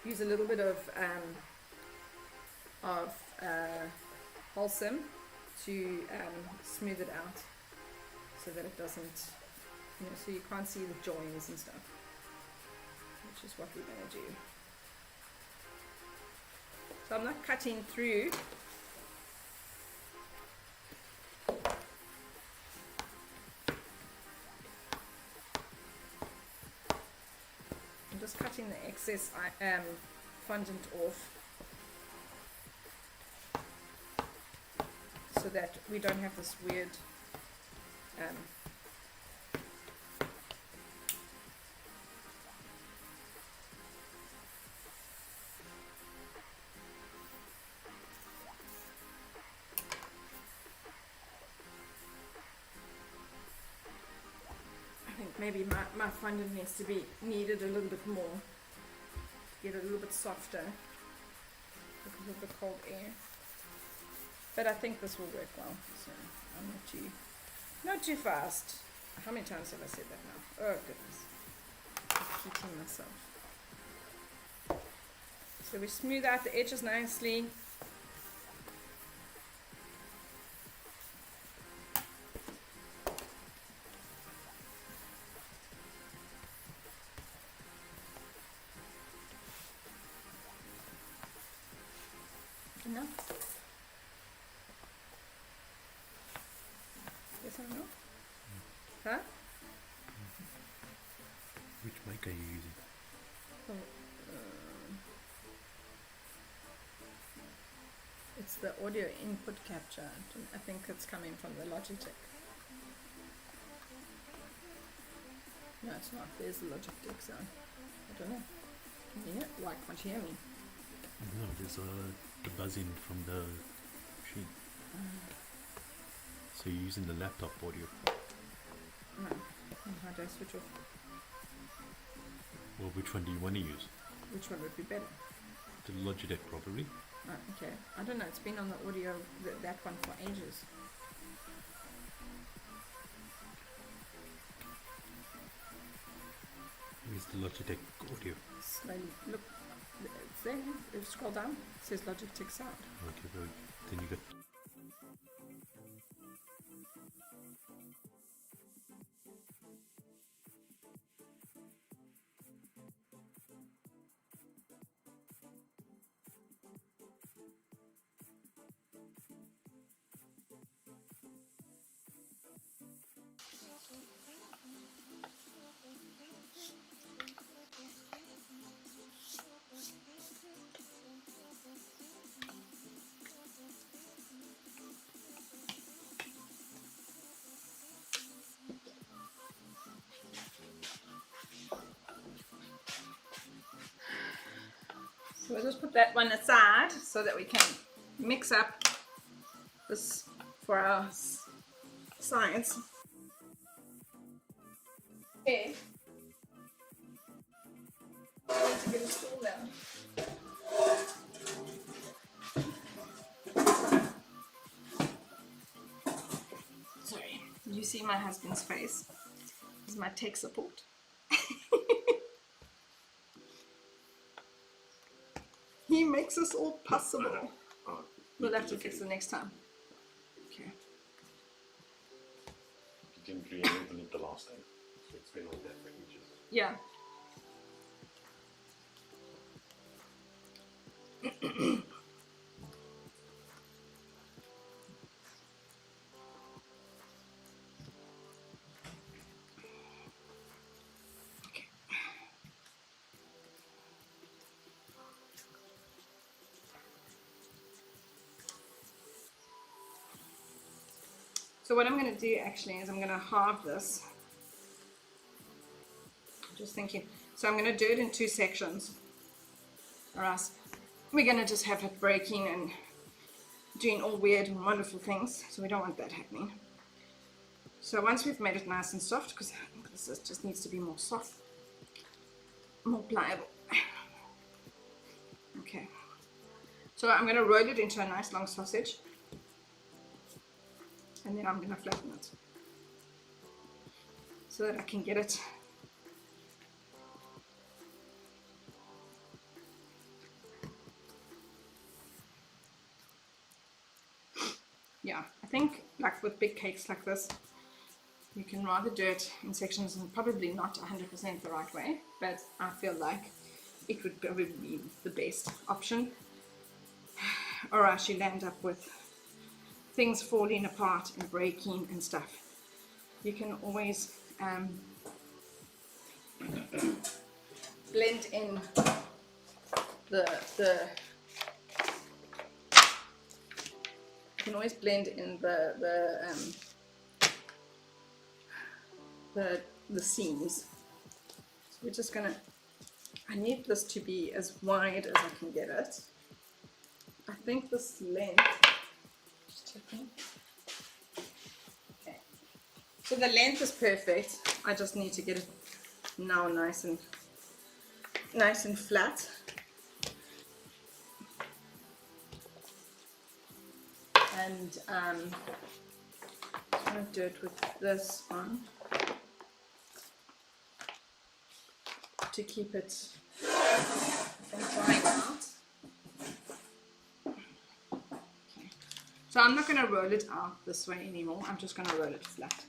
use a little bit of wholesome to smooth it out, so that it doesn't, so you can't see the joins and stuff, which is what we're going to do. So I'm not cutting through. Just cutting the excess fondant off, so that we don't have this weird maybe my fondant needs to be kneaded a little bit more. get it a little bit softer because of the cold air. But I think this will work well, so I'm not too fast. How many times have I said that now? Oh goodness, I'm repeating myself. So we smooth out the edges nicely. Enough? Yes or no? Huh? Which mic are you using? Oh, it's the audio input capture. I think it's coming from the Logitech. No, it's not. There's the Logitech sound. I don't know. Can you hear it? Why can't you hear me? No, there's the buzzing from the machine. So you're using the laptop audio. No. How do I switch off? Well, which one do you want to use? Which one would be better? The Logitech, probably. Oh, okay. I don't know. It's been on the audio, that one for ages. It's the Logitech audio. Slowly. Look. It's there. If you scroll down, it says Logitech sound. Okay, well, then you got. So we'll just put that one aside so that we can mix up this for our sides. Okay. I need to get a stool down. Sorry, you see my husband's face. This is my tech support. He makes us all possible. We'll have to fix it next time. Okay. You didn't really open it the last time, so it's been on there for ages. Yeah. So what I'm going to do actually is I'm going to halve this. Just thinking. So I'm going to do it in 2 sections. Or else we're going to just have it breaking and doing all weird and wonderful things. So we don't want that happening. So once we've made it nice and soft, because this just needs to be more soft, more pliable. Okay. So I'm going to roll it into a nice long sausage. And then I'm going to flatten it so that I can get it yeah, I think like with big cakes like this you can rather do it in sections, and probably not 100% the right way, but I feel like it would probably be the best option, or else you end up with things falling apart and breaking and stuff. You can always blend in the you can always blend in the seams. So we're just gonna, I need this to be as wide as I can get it. I think this length, okay, so the length is perfect. I just need to get it now nice and flat. and I'm going to do it with this one to keep it from drying out. Okay. So I'm not going to roll it out this way anymore, I'm just going to roll it flat.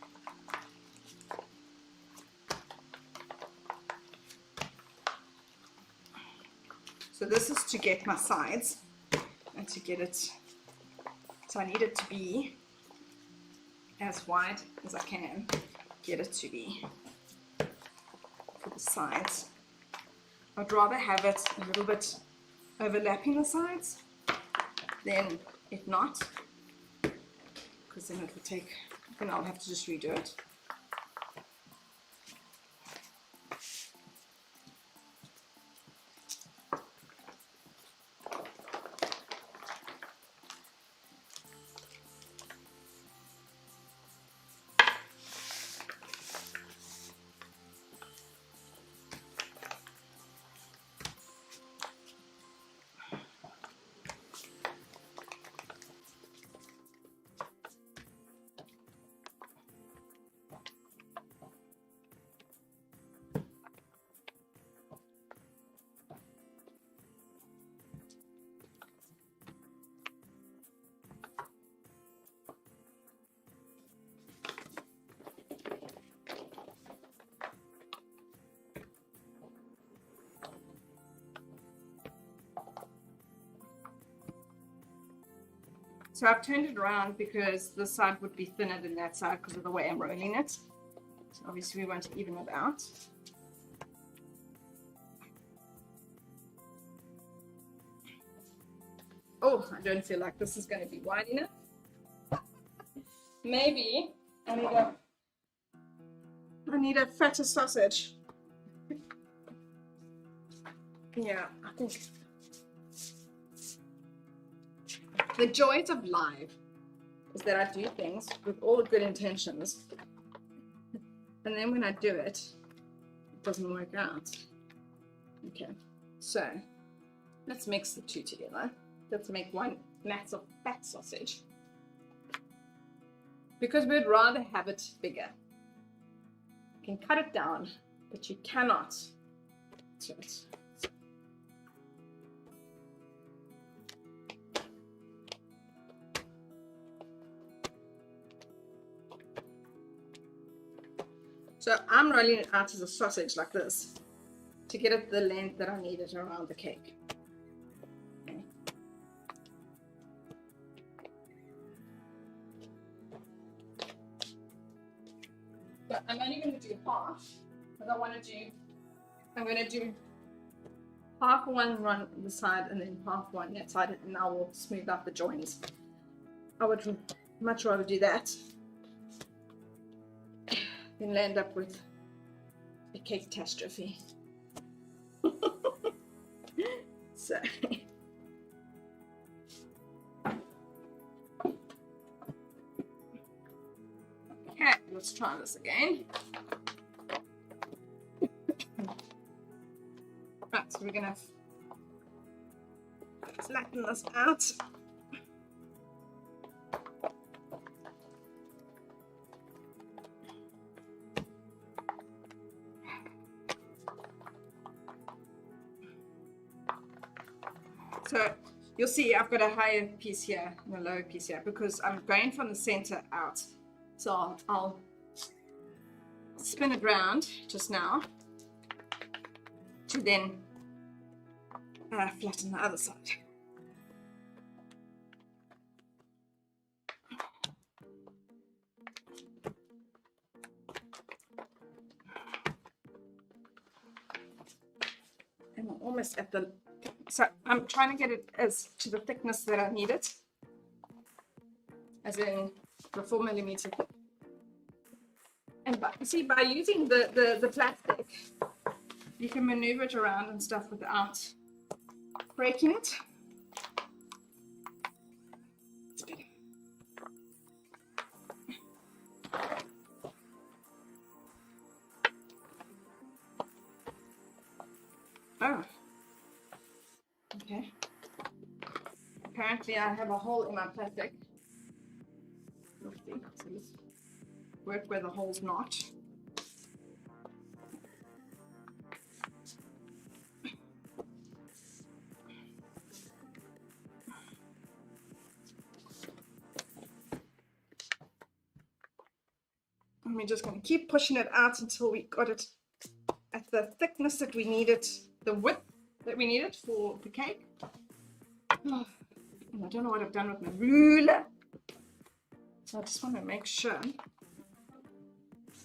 So this is to get my sides and to get it, so I need it to be as wide as I can, get it to be for the sides. I'd rather have it a little bit overlapping the sides than if not, because then it will take, then I'll have to just redo it. So I've turned it around because this side would be thinner than that side because of the way I'm rolling it. So obviously we want to even it out. Oh, I don't feel like this is going to be wide enough. Maybe I need a fatter sausage. Yeah, I think. The joys of life is that I do things with all good intentions, and then when I do it, it doesn't work out. Okay, so let's mix the two together. Let's make one massive fat sausage, because we'd rather have it bigger. You can cut it down, but you cannot do it. So I'm rolling it out as a sausage like this to get it the length that I need it around the cake. Okay. But I'm only going to do half because I'm going to do half one run on the side and then half one that side, and I will smooth out the joints. I would much rather do that than land up with a cake catastrophe. So okay, let's try this again. Right, so we're gonna flatten this out. So you'll see I've got a higher piece here and a lower piece here because I'm going from the center out. So I'll spin it round just now to then flatten the other side. And I'm almost at the, so I'm trying to get it as to the thickness that I need it, as in the 4 millimeter thick. And see, by using the plastic, you can maneuver it around and stuff without breaking it. It's better. Oh, okay. Apparently I have a hole in my plastic. 50. So let's work where the hole's not. And we're just going to keep pushing it out until we got it at the thickness that we needed, the width that we needed for the cake. Oh, and I don't know what I've done with my ruler. So I just want to make sure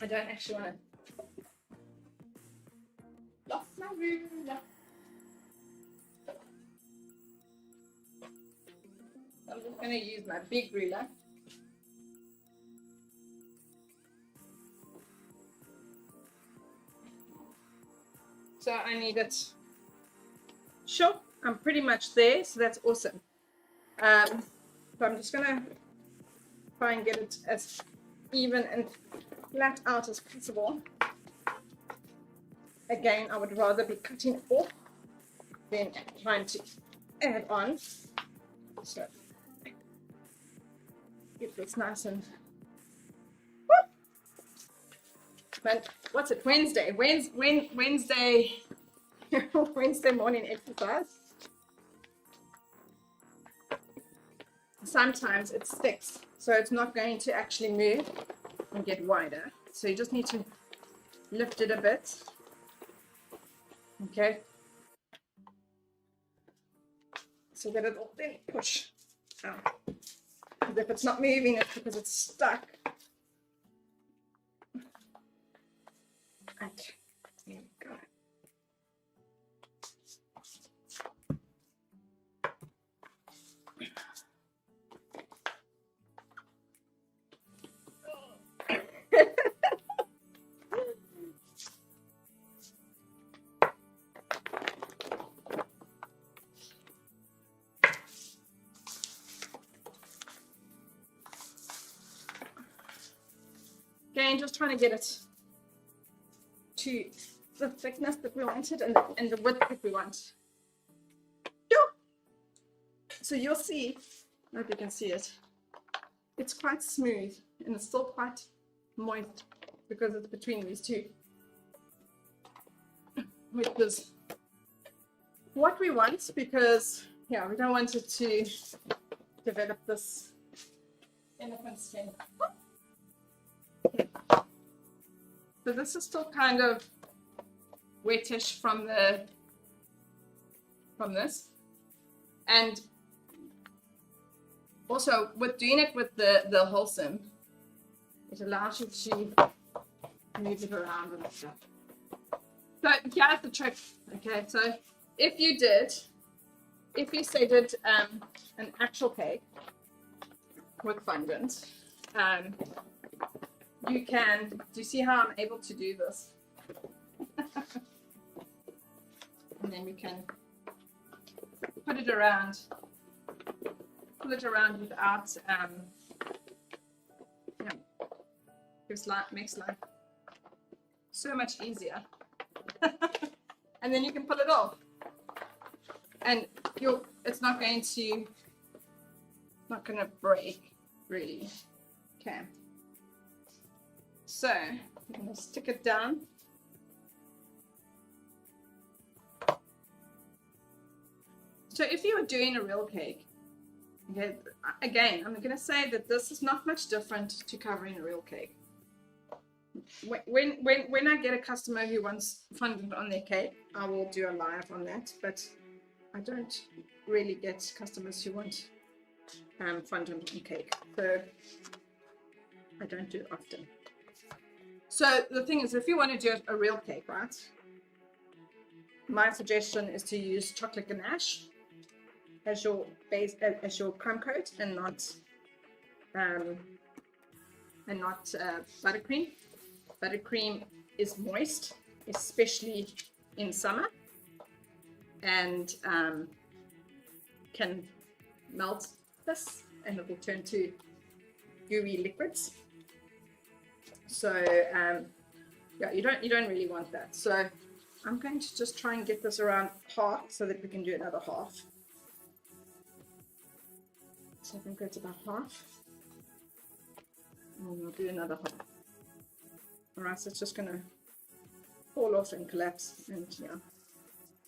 I don't actually want to lost my ruler. I'm just going to use my big ruler. So I need it. Sure, I'm pretty much there, so that's awesome. So I'm just gonna try and get it as even and flat out as possible. Again, I would rather be cutting off than trying to add on. So get this nice and. But what's it? Wednesday. Wednesday. Wednesday morning exercise. Sometimes it sticks, so it's not going to actually move and get wider. So you just need to lift it a bit. Okay. So that it'll then push out. Because if it's not moving, it's because it's stuck. Okay, here we go. Again, just trying to get it to the thickness that we wanted and the width that we want. So you'll see, I hope you can see it, it's quite smooth and it's still quite moist because it's between these two, which is what we want, because yeah, we don't want it to develop this elephant skin. So this is still kind of wettish from this, and also with doing it with the wholesome, it allows you to move it around and stuff. So here's the trick. Okay, so if you say did an actual cake with fondant, you can, do you see how I'm able to do this? And then we can put it around without, makes life so much easier. And then you can pull it off. And it's not going to break, really. Okay. So I'm going to stick it down. So if you were doing a real cake, okay, again, I'm going to say that this is not much different to covering a real cake. When I get a customer who wants fondant on their cake, I will do a live on that, but I don't really get customers who want fondant on cake, so I don't do it often. So the thing is, if you want to do a real cake, right, my suggestion is to use chocolate ganache as your base, as your crumb coat, and not buttercream. Buttercream is moist, especially in summer, and can melt this, and it will turn to gooey liquids. So yeah, you don't really want that. So I'm going to just try and get this around half so that we can do another half. So I think that's about half. And we'll do another hop. Alright, so it's just going to fall off and collapse. And yeah.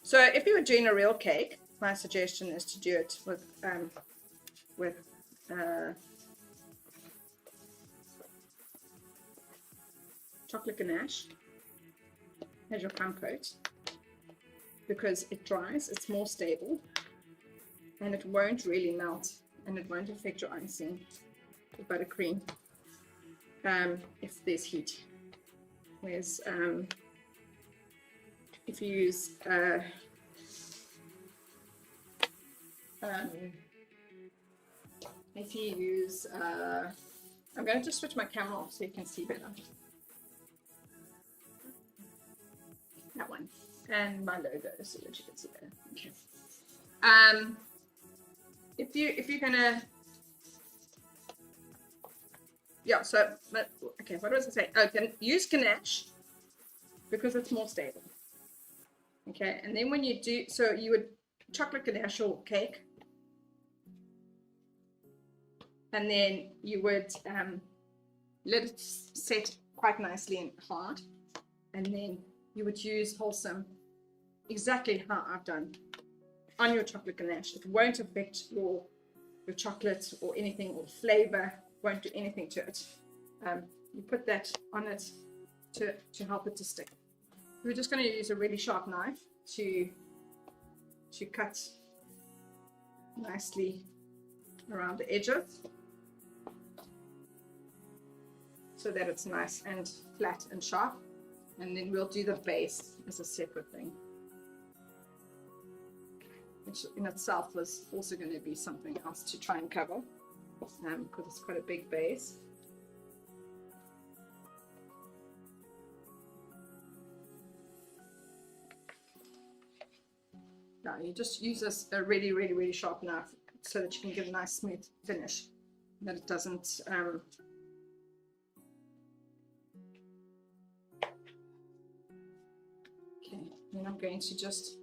So if you were doing a real cake, my suggestion is to do it with chocolate ganache as your crumb coat, because it dries, it's more stable, and it won't really melt, and it won't affect your icing or buttercream if there's heat. Whereas if you use I'm going to just switch my camera off so you can see better. That one. And my logo so that you can see better. Okay. If you're gonna, yeah, so okay, what was I saying? Oh, can use ganache because it's more stable. Okay, and then when you do, so you would chocolate ganache your cake, and then you would let it set quite nicely and hard, and then you would use wholesome exactly how I've done on your chocolate ganache. It won't affect your chocolate or anything, or flavor, won't do anything to it. You put that on it to help it to stick. We're just going to use a really sharp knife to cut nicely around the edges so that it's nice and flat and sharp, and then we'll do the base as a separate thing, which in itself was also going to be something else to try and cover because it's quite a big base. Now you just use a really sharp knife so that you can get a nice smooth finish, that it doesn't okay, then I'm going to just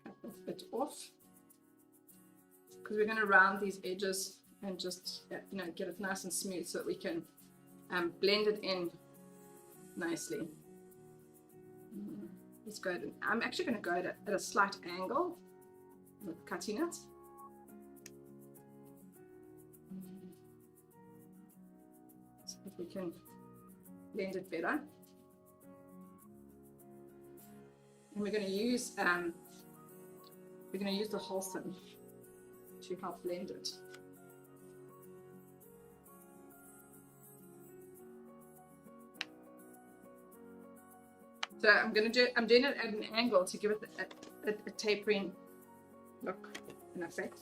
cut a bit off because we're going to round these edges and just get it nice and smooth so that we can blend it in nicely. Let's go ahead and, I'm actually going to go at a slight angle with cutting it. So that we can blend it better. And we're going to use the wholesome to help blend it. So I'm doing it at an angle to give it a tapering look and effect.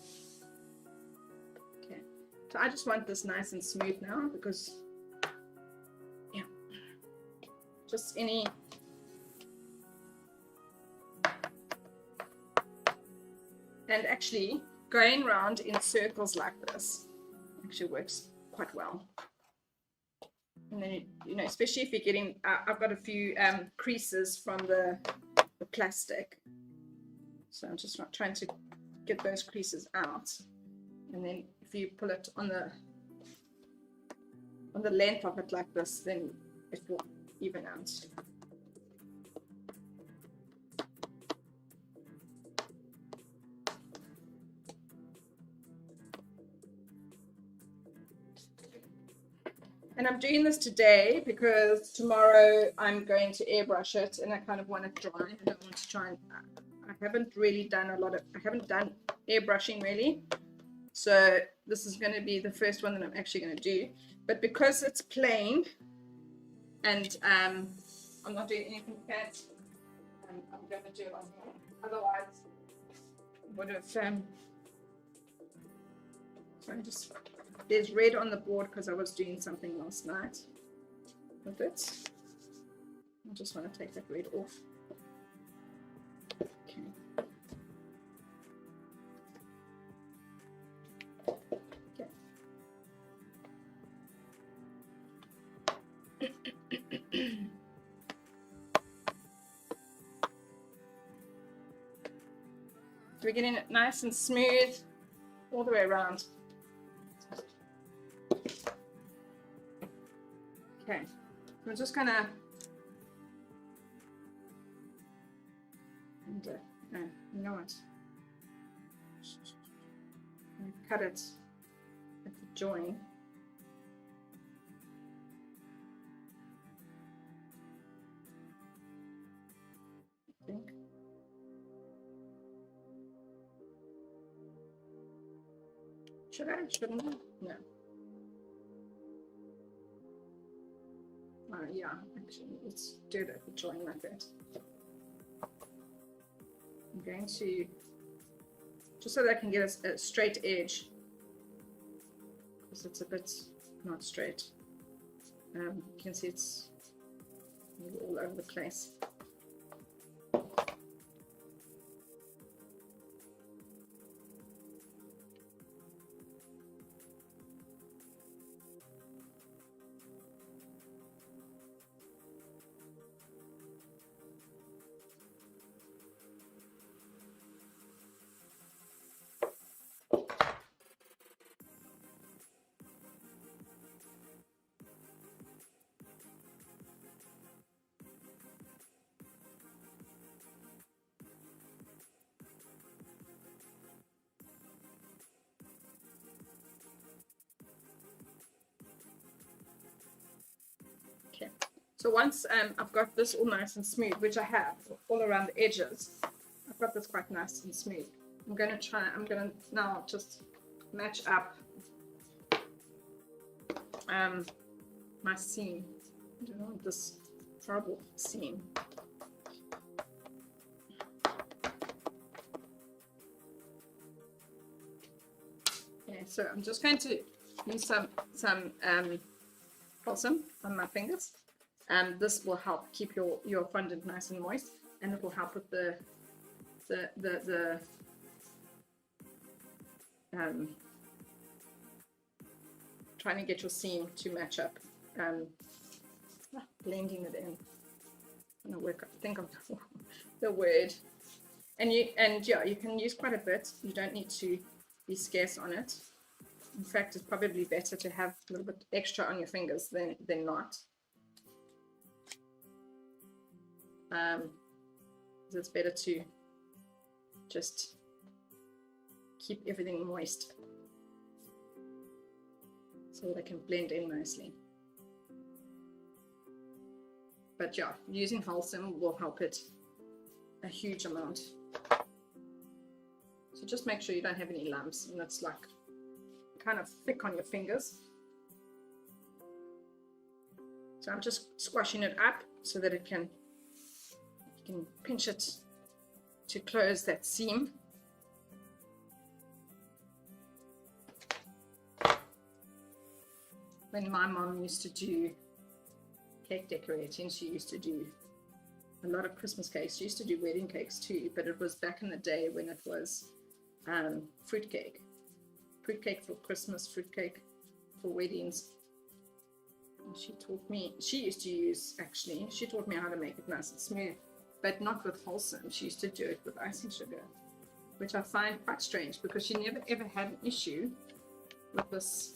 Okay, so I just want this nice and smooth now because, yeah, just any and actually going around in circles like this actually works quite well. And then, especially if you're getting, I've got a few creases from the plastic. So I'm just trying to get those creases out. And then if you pull it on the length of it like this, then it will even out. And I'm doing this today because tomorrow I'm going to airbrush it, and I kind of want it dry. I don't want to try and, I haven't done airbrushing really. So this is going to be the first one that I'm actually going to do. But because it's plain and I'm not doing anything fancy, I'm going to do it on here. Otherwise, I would have, there's red on the board because I was doing something last night with it. I just want to take that red off. Okay. So we're getting it nice and smooth all the way around. Okay, I'm just gonna you know what? Cut it at the join. I think. Should I? Shouldn't I? No. Yeah, actually, let's do it at the join like that. I'm going to, just so that I can get a straight edge, because it's a bit not straight. You can see it's all over the place. Okay, so once I've got this all nice and smooth, which I have all around the edges, I've got this quite nice and smooth. I'm going to now just match up my seam. I don't want this horrible seam. Okay, so I'm just going to use some balsam on my fingers, and this will help keep your fondant nice and moist, and it will help with the trying to get your seam to match up, blending it in. I'm gonna think of the word, and yeah, you can use quite a bit. You don't need to be scarce on it. In fact, it's probably better to have a little bit extra on your fingers than not. It's better to just keep everything moist so they can blend in nicely. But yeah, using wholesome will help it a huge amount. So just make sure you don't have any lumps, and it's like kind of thick on your fingers. So I'm just squashing it up so that you can pinch it to close that seam. When my mom used to do cake decorating, she used to do a lot of Christmas cakes. She used to do wedding cakes too, but it was back in the day when it was fruit cake for Christmas, fruit cake for weddings. And she taught me, she taught me how to make it nice and smooth, but not with wholesome. She used to do it with icing sugar, which I find quite strange because she never ever had an issue with this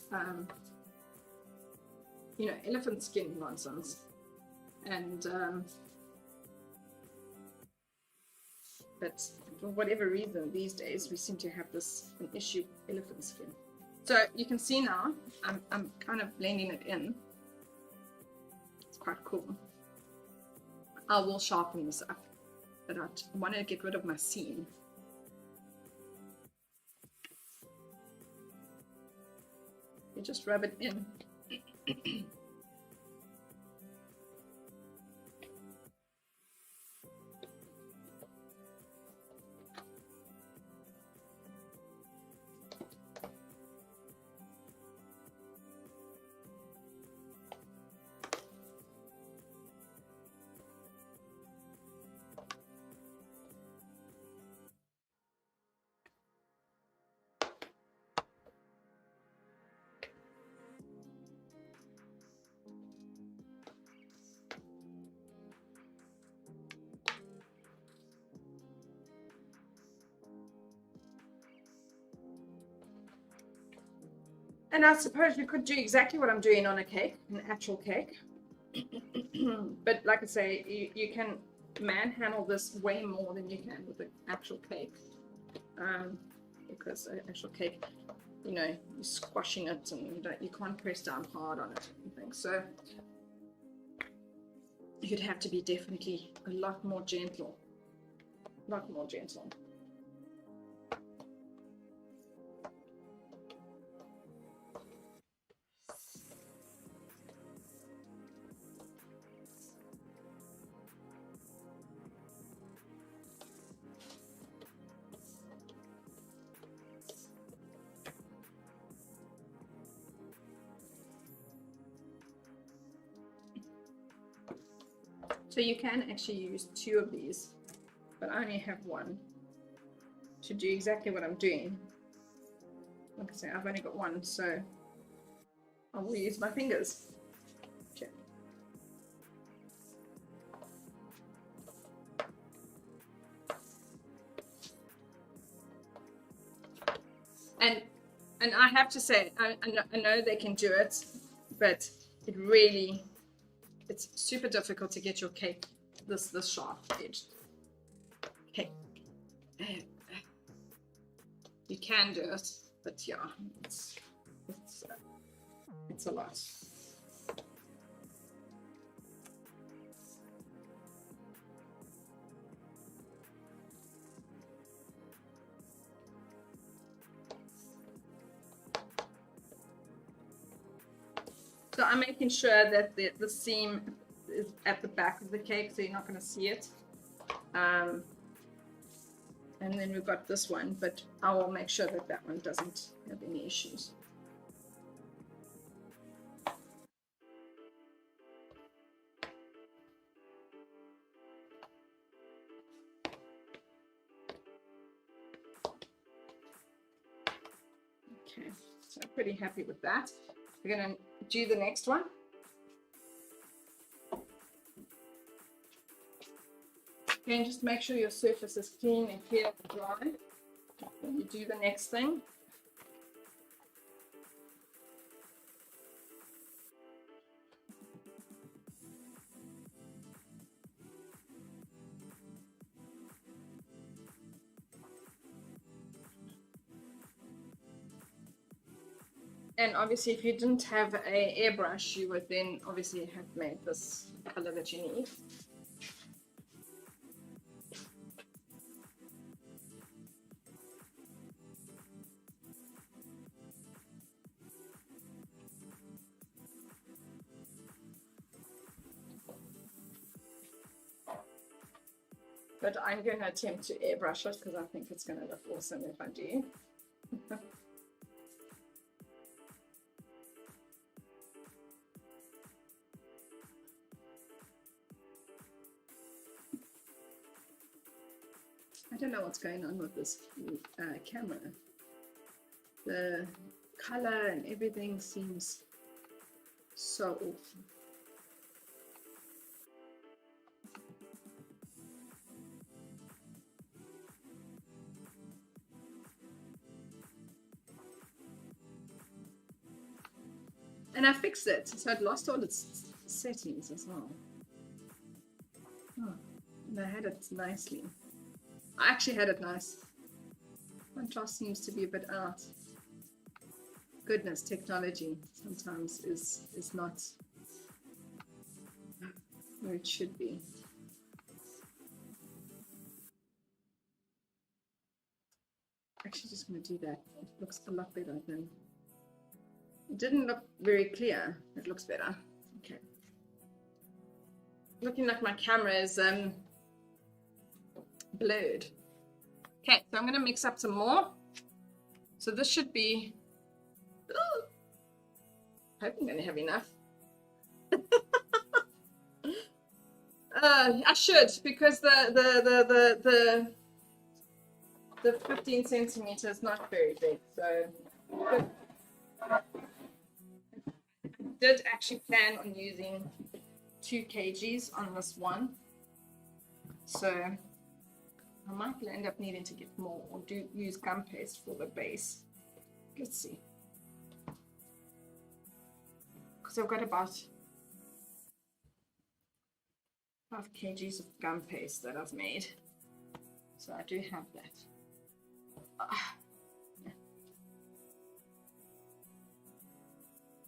elephant skin nonsense. And but for whatever reason these days we seem to have an issue with elephant skin. So you can see now I'm kind of blending it in. It's quite cool. I will sharpen this up, but I want to get rid of my seam. You just rub it in. And I suppose you could do exactly what I'm doing on a cake, an actual cake. But like I say, you can manhandle this way more than you can with the actual cake, because the actual cake, you know, you're squashing it and you can't press down hard on it or anything. So you'd have to be definitely a lot more gentle. A lot more gentle. So you can actually use 2 of these, but I only have 1 to do exactly what I'm doing. Like I say, I've only got 1, so I will use my fingers. Okay. And I have to say, I know they can do it, but it really, it's super difficult to get your cake this sharp edge. Okay. You can do it, but yeah, it's a lot. So I'm making sure that the seam is at the back of the cake, so you're not going to see it. And then we've got this one, but I will make sure that that one doesn't have any issues. Okay, so I'm pretty happy with that. We're going to do the next one. Again, just make sure your surface is clean and clear and dry when you do the next thing. And obviously, if you didn't have an airbrush, you would then obviously have made this color that you need. But I'm going to attempt to airbrush it because I think it's going to look awesome if I do. I don't know what's going on with this camera. The color and everything seems so off. And I fixed it, so it lost all its settings as well. Oh, and I had it nicely. I actually had it nice. Contrast seems to be a bit out. Goodness, technology sometimes is not where it should be. Actually, just going to do that. It looks a lot better than. It didn't look very clear. It looks better. Okay. Looking like my camera is blurred. Okay, so I'm going to mix up some more. So this should be. I hope I'm going to have enough. I should, because the 15 centimeter is not very big. So I did actually plan on using 2 kgs on this one. So I might end up needing to get more or use gum paste for the base. Let's see. Because I've got about half kgs of gum paste that I've made. So I do have that.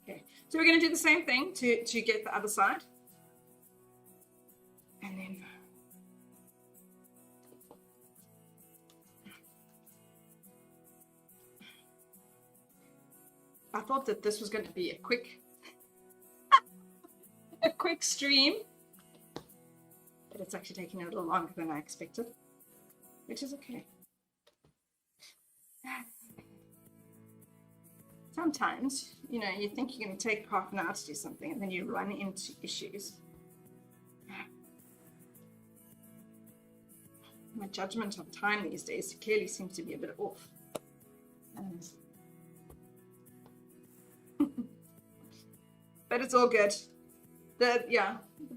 Okay, so we're going to do the same thing to get the other side. And then I thought that this was going to be a quick stream, but it's actually taking a little longer than I expected, which is okay. Sometimes, you know, you think you're going to take half an hour to do something and then you run into issues. My judgment of time these days clearly seems to be a bit off. But it's all good. The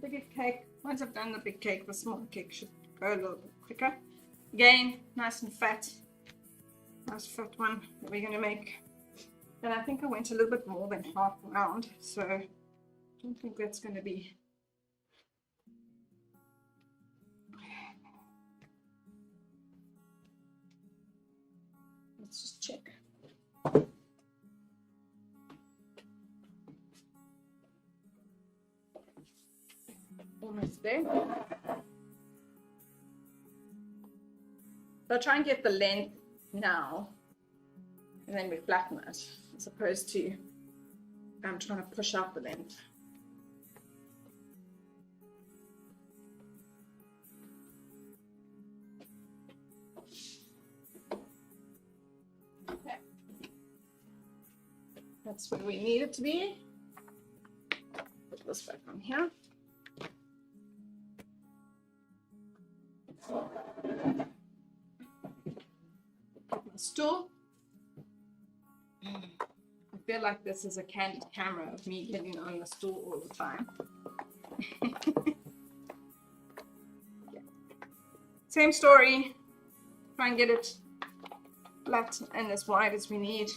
bigger cake, once I've done the big cake, the smaller cake should go a little bit quicker. Again, nice and fat. Nice fat one that we're going to make. And I think I went a little bit more than half round, so I don't think that's going to be... Let's just check. Almost there. So I'll try and get the length now, and then we flatten it, as opposed to trying to push out the length. Okay. That's where we need it to be. Put this back on here. Stool. I feel like this is a candid camera of me getting on the stool all the time. Yeah. Same story. Try and get it flat and as wide as we need.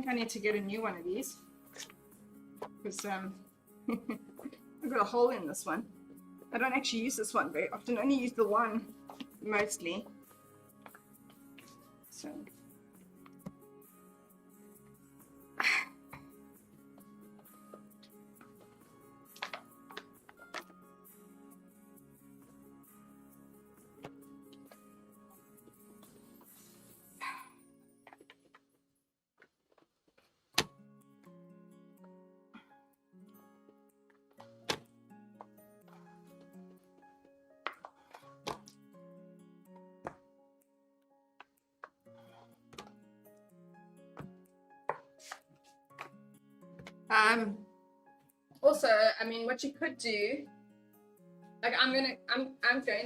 I need to get a new one of these because I've got a hole in this one. I don't actually use this one very often. I only use the one mostly. So also, I mean, what you could do, like I'm going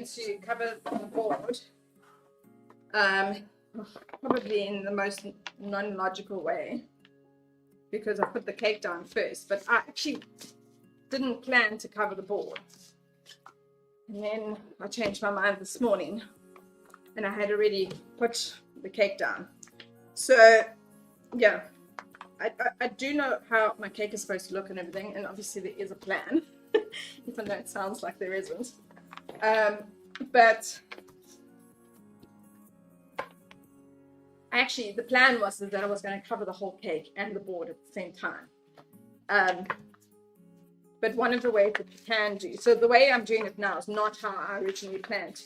to cover the board, probably in the most non-logical way, because I put the cake down first, but I actually didn't plan to cover the board, and then I changed my mind this morning, and I had already put the cake down. So, yeah. I do know how my cake is supposed to look and everything, and obviously there is a plan, even though it sounds like there isn't. But actually, the plan was that I was going to cover the whole cake and the board at the same time. But one of the ways that you can do, so the way I'm doing it now is not how I originally planned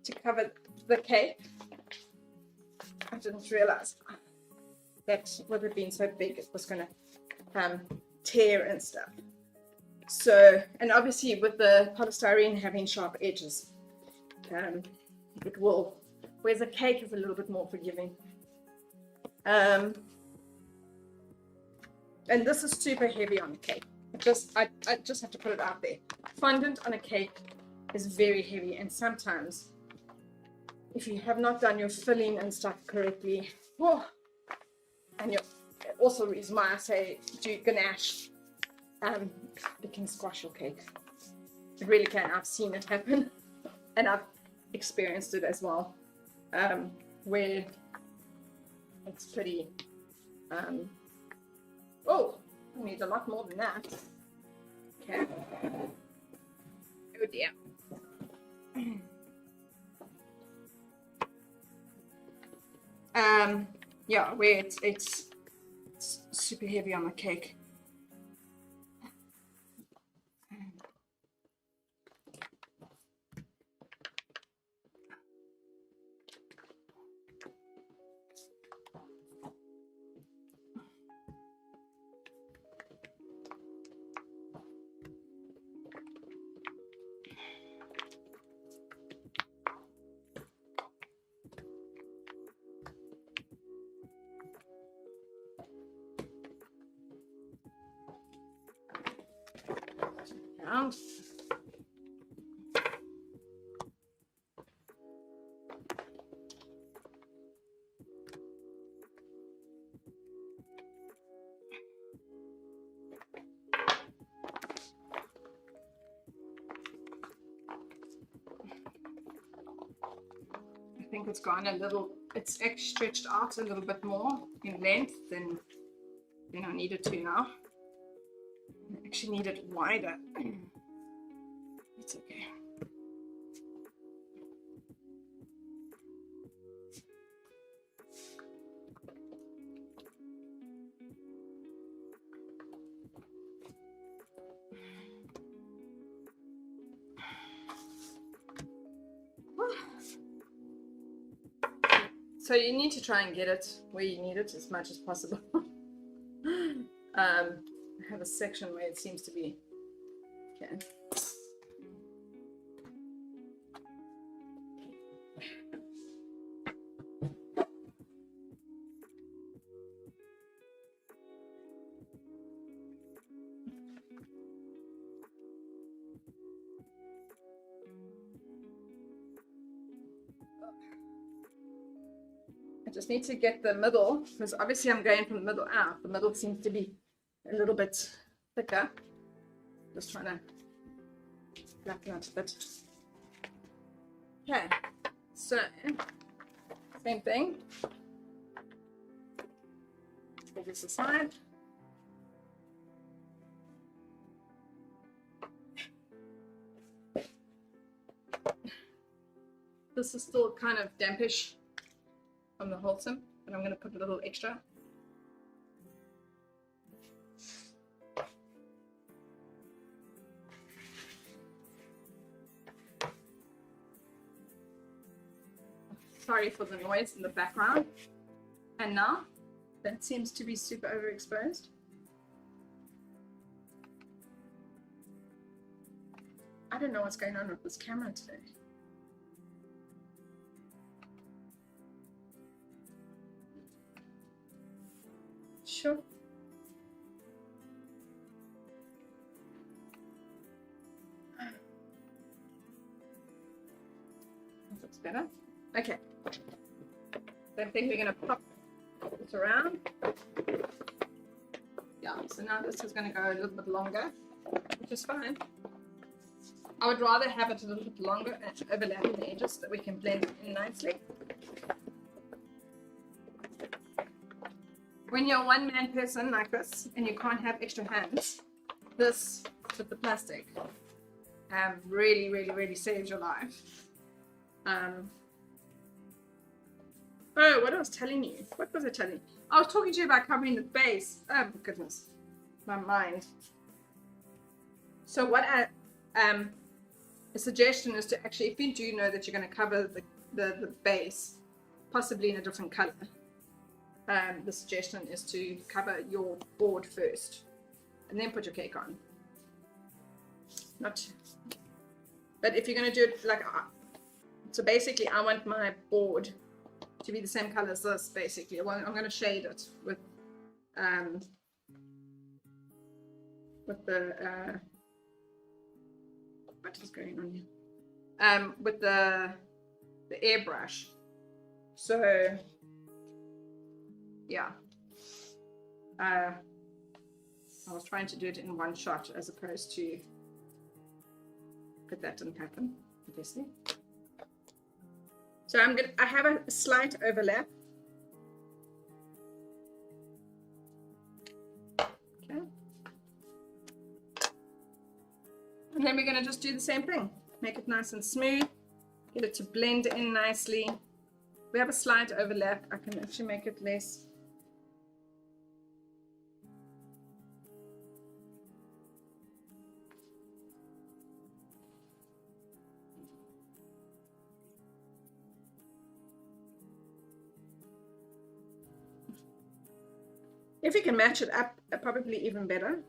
to cover the cake. I didn't realize that with it being so big, it was going to tear and stuff. So, and obviously with the polystyrene having sharp edges, it will, whereas a cake is a little bit more forgiving. And this is super heavy on the cake. I just have to put it out there. Fondant on a cake is very heavy, and sometimes if you have not done your filling and stuff correctly, whoa, and you're also the reason why I say do ganache, it can squash your cake. It really can. I've seen it happen, and I've experienced it as well, where it's pretty. Oh, I need a lot more than that. Okay. Oh dear. Yeah, where it's super heavy on the cake. Yeah. I think it's gone a little, it's stretched out a little bit more in length than I needed to now. I actually need it wider. It's okay. So you need to try and get it where you need it as much as possible. I have a section where it seems to be okay. I just need to get the middle, because obviously I'm going from the middle out. The middle seems to be a little bit thicker. Just trying to flatten it a bit. Okay, so same thing. Pull this aside. This is still kind of dampish from the wholesome, but I'm going to put a little extra. Sorry for the noise in the background. And now that seems to be super overexposed. I don't know what's going on with this camera today. Sure. That looks better. Okay. Same thing, we're going to pop it around. Yeah, so now this is going to go a little bit longer, which is fine. I would rather have it a little bit longer and overlapping the edges so that we can blend it in nicely. When you're a one-man person like this and you can't have extra hands, this with the plastic really saves your life. Oh, what I was telling you. What was I telling you? I was talking to you about covering the base. Oh my goodness, my mind. So what a suggestion is to actually, if you do know that you're going to cover the base, possibly in a different color, the suggestion is to cover your board first and then put your cake on. But if you're going to do it like, so basically I want my board to be the same color as this, basically. Well, I'm going to shade it with with the what is going on here? With the airbrush. So yeah, I was trying to do it in one shot as opposed to, but that didn't happen, obviously. So I have a slight overlap. Okay. And then we're going to just do the same thing. Make it nice and smooth. Get it to blend in nicely. We have a slight overlap. I can actually make it less. If you can match it up, probably even better.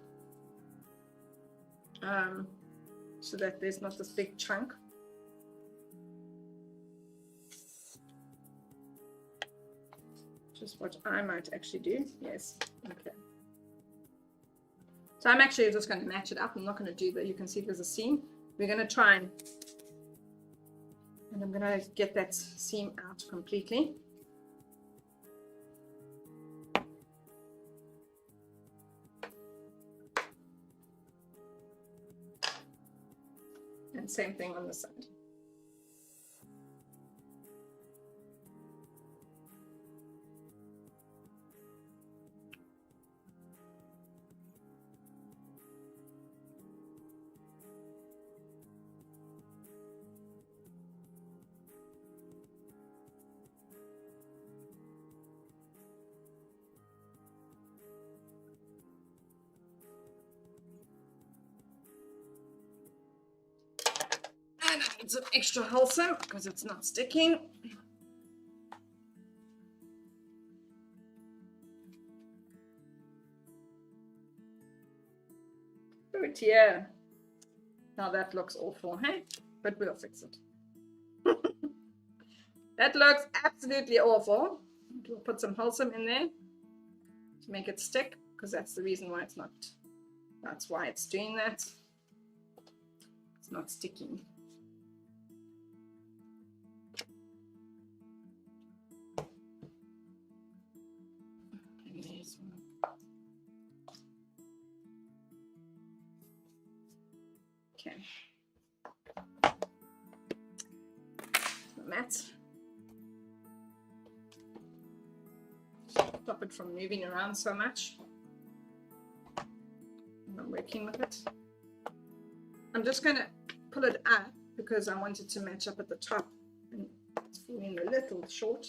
So that there's not this big chunk. Just what I might actually do. Yes. Okay. So I'm actually just going to match it up. I'm not going to do that. You can see there's a seam. We're going to try and I'm going to get that seam out completely. And same thing on the side. And I need some extra wholesome because it's not sticking. Oh dear. Now that looks awful, hey? But we'll fix it. That looks absolutely awful. We'll put some wholesome in there to make it stick, because that's the reason why it's not. That's why it's doing that. It's not sticking. Okay. Mat. Stop it from moving around so much. I'm working with it. I'm just going to pull it up because I want it to match up at the top, and it's feeling a little short.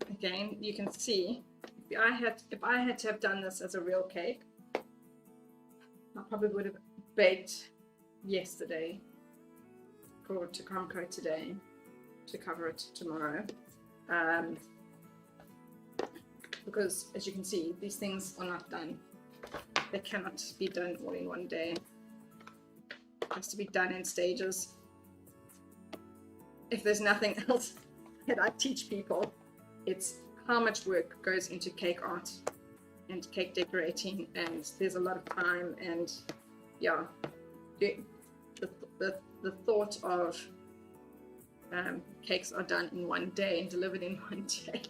Again, you can see if I had to have done this as a real cake, I probably would have baked yesterday to crumb coat today to cover it tomorrow, because as you can see, these things are not done. They cannot be done all in one day. It has to be done in stages. If there's nothing else that I teach people, it's how much work goes into cake art and cake decorating, and there's a lot of time, and yeah, the thought of cakes are done in one day and delivered in one day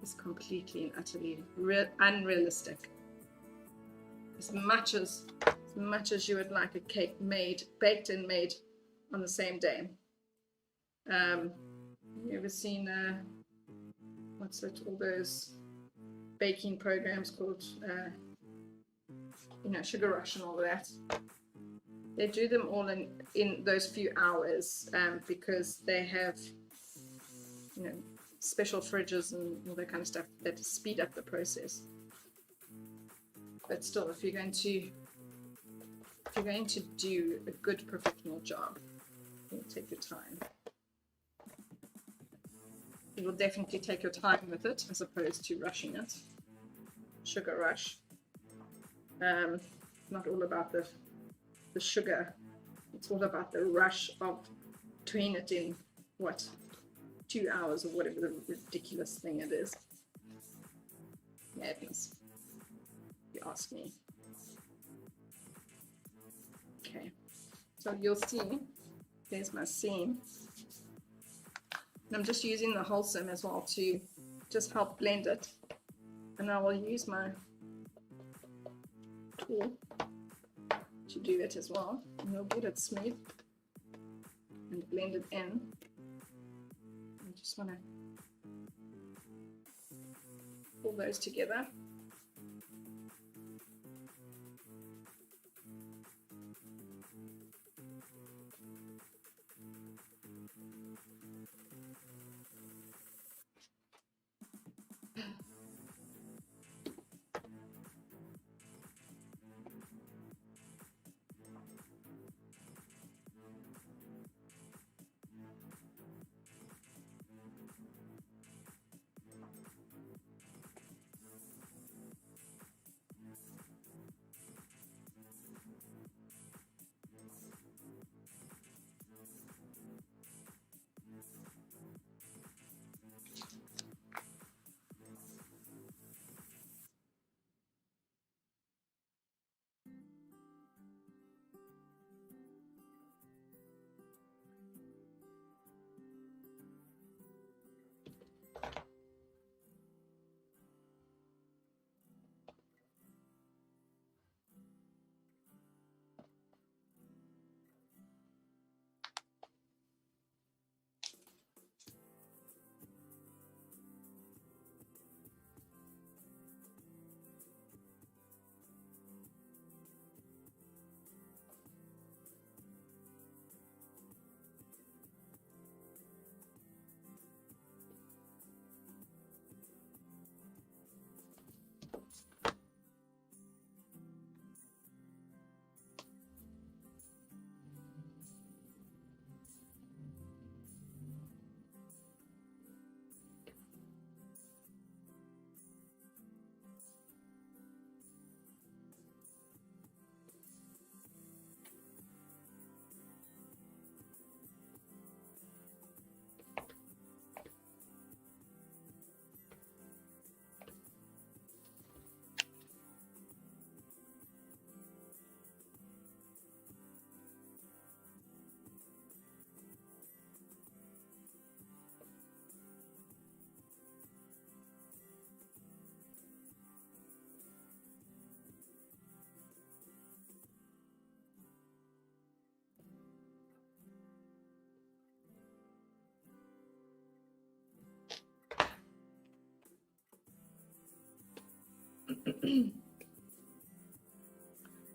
is completely and utterly unrealistic. As much as you would like a cake baked and made on the same day. You ever seen what's it, all those baking programs called Sugar Rush and all of that? They do them all in those few hours, because they have special fridges and all that kind of stuff that speed up the process. But still, if you're going to if you're going to do a good professional job, you'll take your time. You will definitely take your time with it as opposed to rushing it. Sugar rush. Not all about the sugar. It's all about the rush of doing it in, what, 2 hours or whatever the ridiculous thing it is. Madness, if you ask me. Okay, so you'll see, there's my seam. And I'm just using the wholesome as well to just help blend it. And I will use my tool to do it as well. And you'll get it smooth and blend it in. I just want to pull those together.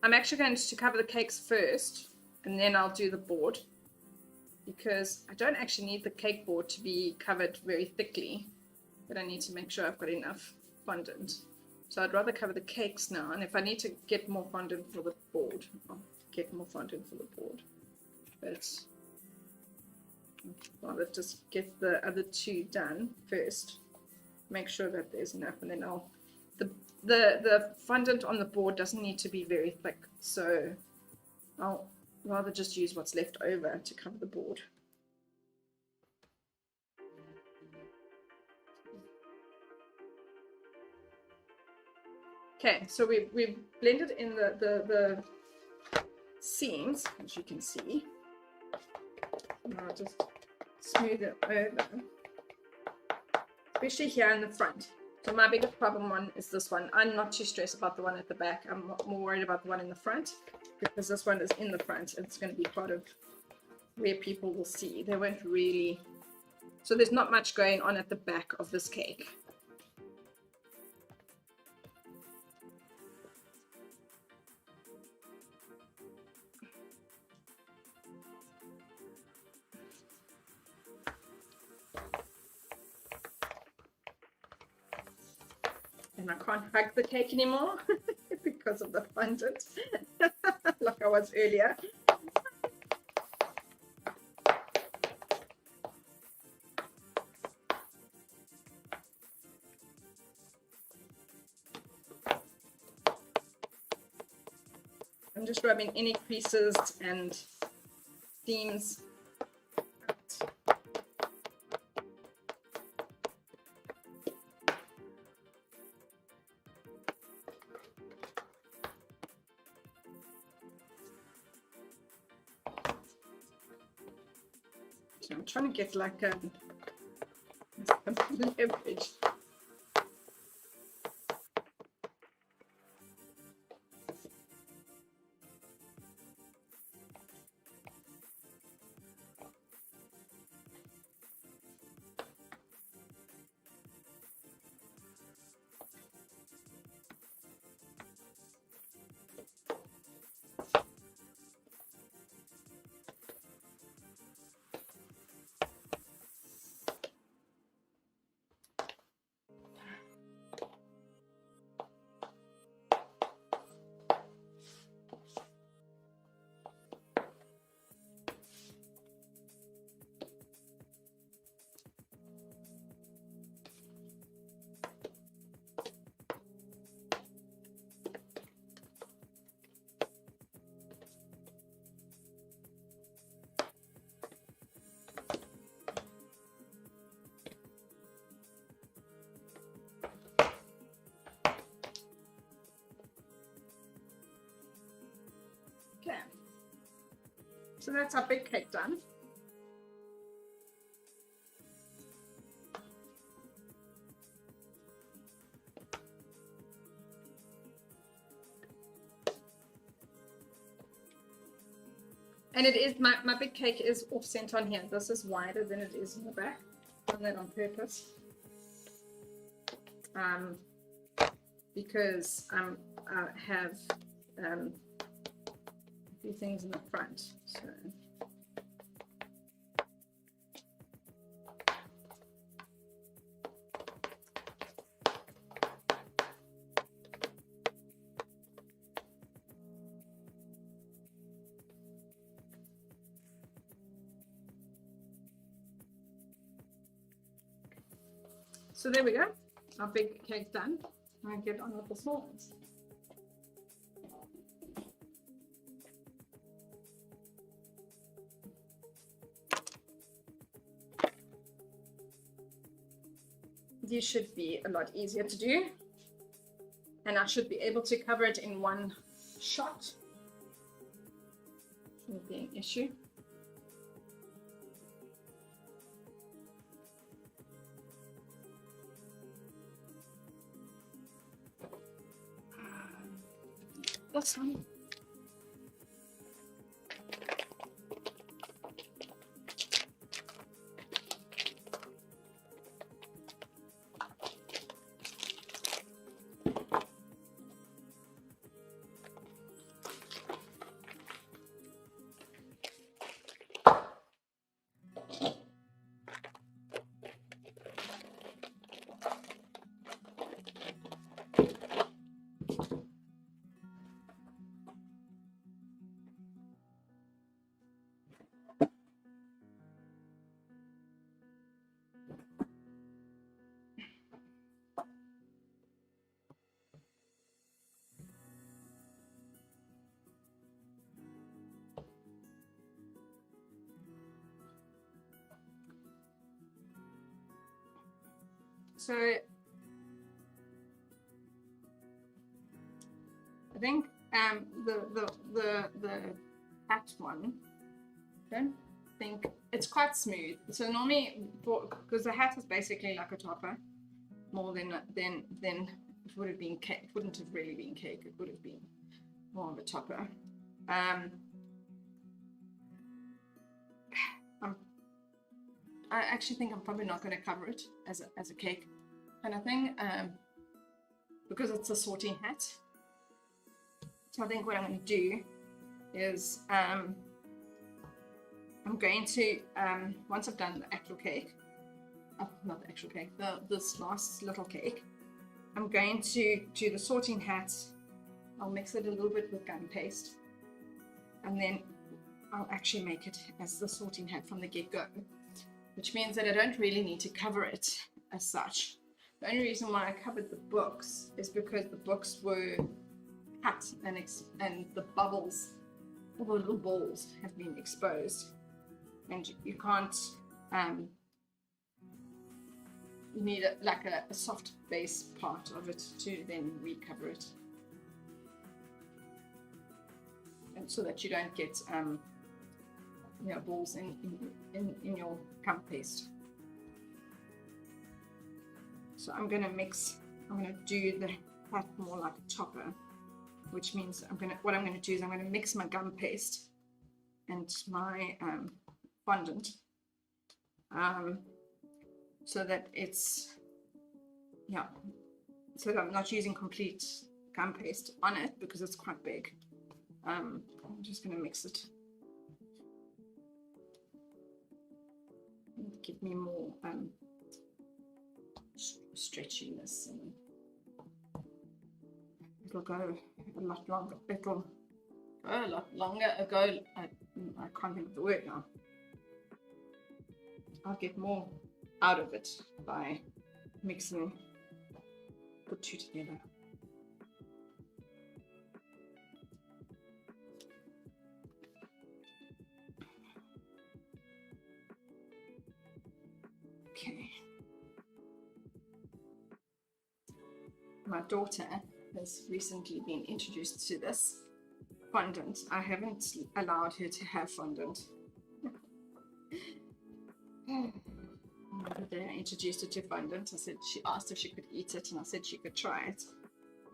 I'm actually going to cover the cakes first and then I'll do the board, because I don't actually need the cake board to be covered very thickly, but I need to make sure I've got enough fondant. So I'd rather cover the cakes now, and if I need to get more fondant for the board, I'll get more fondant for the board. But I'd rather just get the other two done first, make sure that there's enough, and then I'll the fondant on the board doesn't need to be very thick, so I'll rather just use what's left over to cover the board. Okay, so we've blended in the seams, as you can see. And I'll just smooth it over, especially here in the front. So my biggest problem one is this one. I'm not too stressed about the one at the back. I'm more worried about the one in the front, because this one is in the front and it's going to be part of where people will see. They won't really, so there's not much going on at the back of this cake. And I can't hug the cake anymore because of the fondant. like I was earlier. I'm just rubbing any creases and seams out. So I'm trying to get like a leverage. Okay, so that's our big cake done. And it is, my big cake is off center on here. This is wider than it is in the back. I've done that on purpose. Because I have a few things in the front. So So there we go, our big cake done. I'll get on with the small ones. These should be a lot easier to do, and I should be able to cover it in one shot. Shouldn't be an issue. This one. So I think the hat one, I don't think it's quite smooth. So normally, because the hat is basically like a topper, more than it would have been cake. It wouldn't have really been cake. It would have been more of a topper. I actually think I'm probably not going to cover it as a cake kind of thing, because it's a sorting hat. So I think what I'm going to do is I'm going to, once I've done the actual cake, not the actual cake, this last little cake, I'm going to do the sorting hat. I'll mix it a little bit with gum paste, and then I'll actually make it as the sorting hat from the get-go, which means that I don't really need to cover it as such. The only reason why I covered the books is because the books were cut and the bubbles, all the little balls have been exposed, and you can't, you need a soft base part of it to then recover it, and so that you don't get balls in your gum paste. So I'm going to do the hat more like a topper, which means what I'm going to do is I'm going to mix my gum paste and my fondant, so that it's, so that I'm not using complete gum paste on it because it's quite big. I'm just going to mix it. Give me more stretchiness, and it'll go a lot longer. It'll go a lot longer. I can't think of the word now. I'll get more out of it by mixing the two together. Okay. My daughter has recently been introduced to this fondant. I haven't allowed her to have fondant. The other day I introduced her to fondant. She asked if she could eat it, and I said she could try it.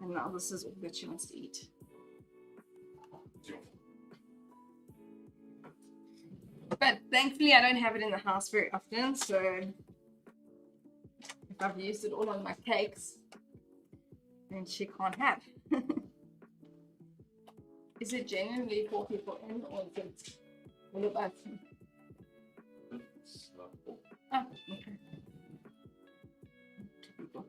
And now this is all that she wants to eat. But thankfully I don't have it in the house very often, so if I've used it all on my cakes, then she can't have. Is it genuinely 4 people in, or is it all of us? It's not full. Oh, okay. 2 people.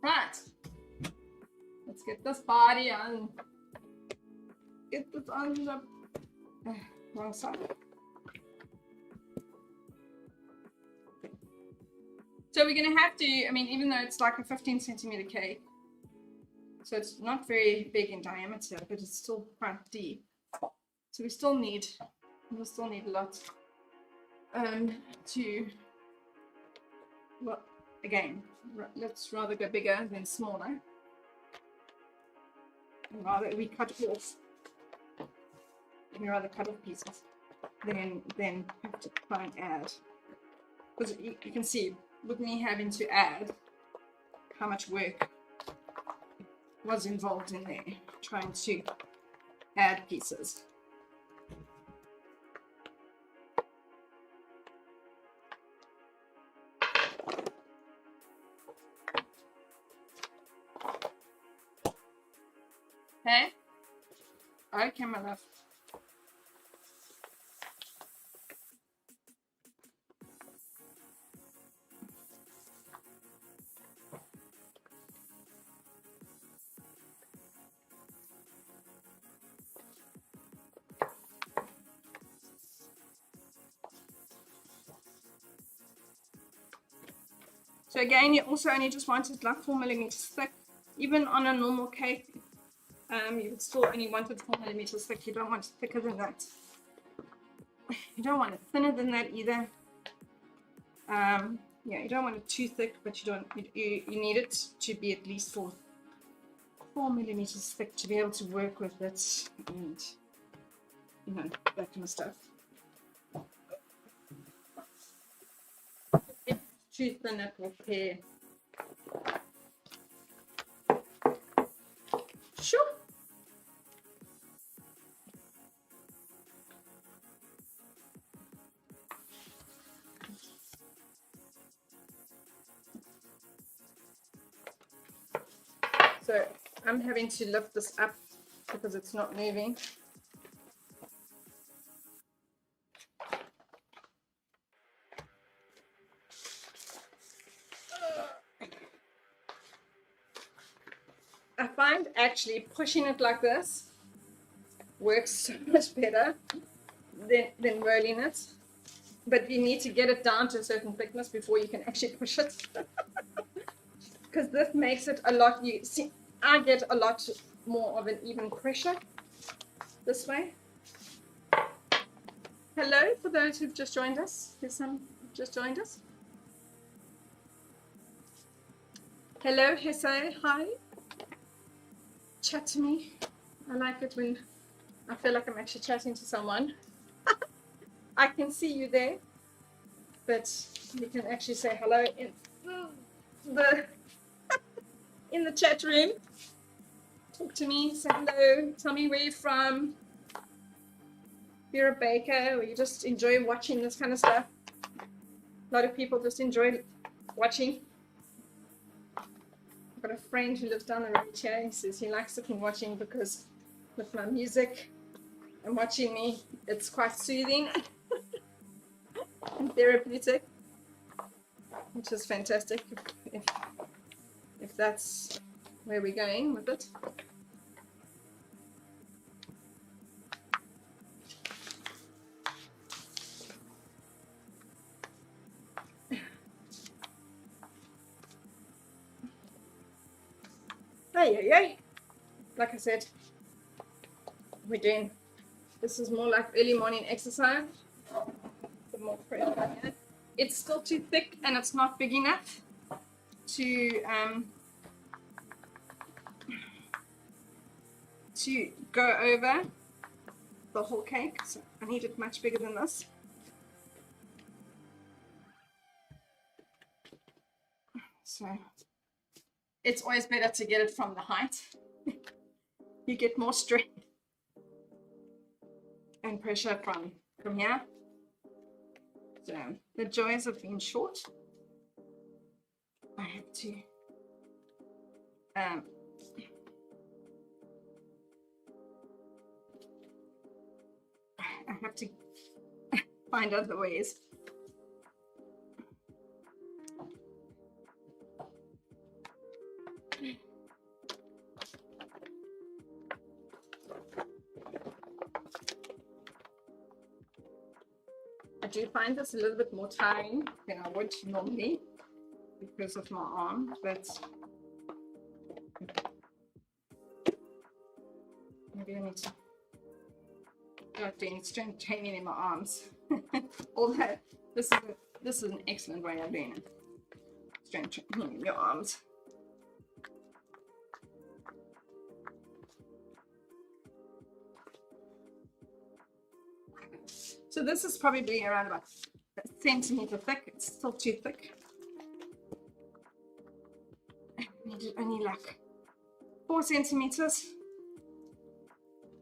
Right. Let's get this body on. Get this on the wrong side. So we're going to have to, even though it's like a 15 centimeter cake, so it's not very big in diameter, but it's still quite deep. So we'll still need a lot well, again, let's rather go bigger than smaller. And rather we cut off, we rather cut off pieces than have to try and add. Because you can see, with me having to add, how much work was involved in there, trying to add pieces. Okay? Okay, my love. So again, you also only just want it like 4 millimeters thick. Even on a normal cake, you would still only want it 4 millimeters thick. You don't want it thicker than that. You don't want it thinner than that either. Yeah, you don't want it too thick, but you need it to be at least 4 millimeters thick to be able to work with it, and that kind of stuff. If it's too thin, it will tear. Sure. So I'm having to lift this up because it's not moving. find actually pushing it like this works so much better than rolling it. But you need to get it down to a certain thickness before you can actually push it. Because this makes it a lot, you see, I get a lot more of an even pressure this way. Hello, for those who've just joined us. There's some just joined us. Hello, Hesse, hi. Chat to me. I like it when I feel like I'm actually chatting to someone. I can see you there, but you can actually say hello in the in the chat room. Talk to me, say hello, tell me where you're from. If you're a baker or you just enjoy watching this kind of stuff. A lot of people just enjoy watching. I've got a friend who lives down the road here. He says he likes sitting watching because with my music and watching me, it's quite soothing and therapeutic, which is fantastic if that's where we're going with it. Hey. Like I said, we're doing, this is more like early morning exercise. Put more pressure on here. It's still too thick and it's not big enough to go over the whole cake, so I need it much bigger than this. So it's always better to get it from the height. You get more strength and pressure from here. So the joys of being short, I have to find other ways. I do find this a little bit more tiring than I would normally because of my arm, but maybe I need to start doing strength training in my arms. Although this is an excellent way of doing it. Strength training in your arms. So this is probably around about a centimeter thick. It's still too thick. I needed only like 4 centimeters.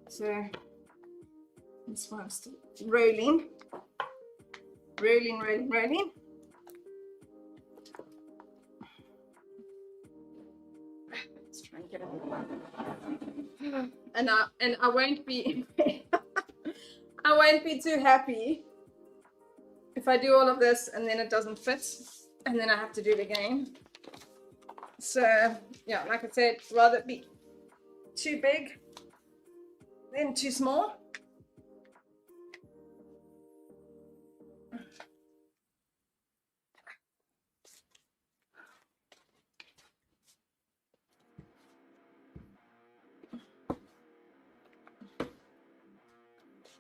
So this one I'm still rolling. Let's try and get it. And I won't be I won't be too happy if I do all of this and then it doesn't fit and then I have to do it again. So yeah, like I said, rather it be too big than too small.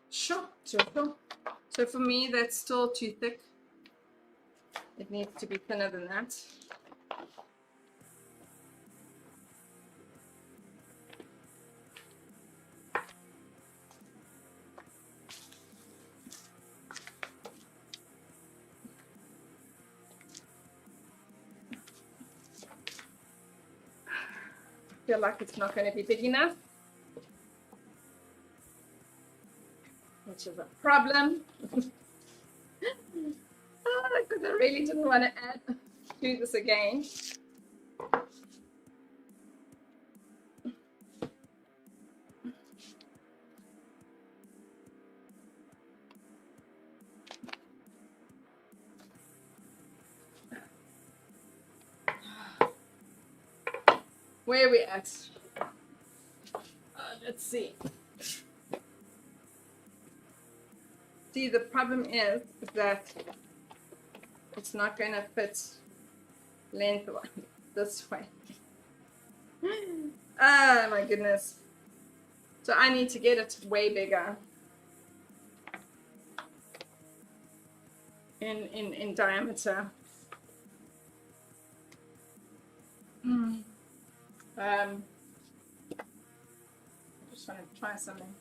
Sure. So for me, that's still too thick. It needs to be thinner than that. I feel like it's not going to be big enough, which is a problem. Because I really didn't want to do this again. Where are we at? let's see. See, the problem is that it's not going to fit lengthwise this way. Oh my goodness. So I need to get it way bigger in diameter. I just want to try something.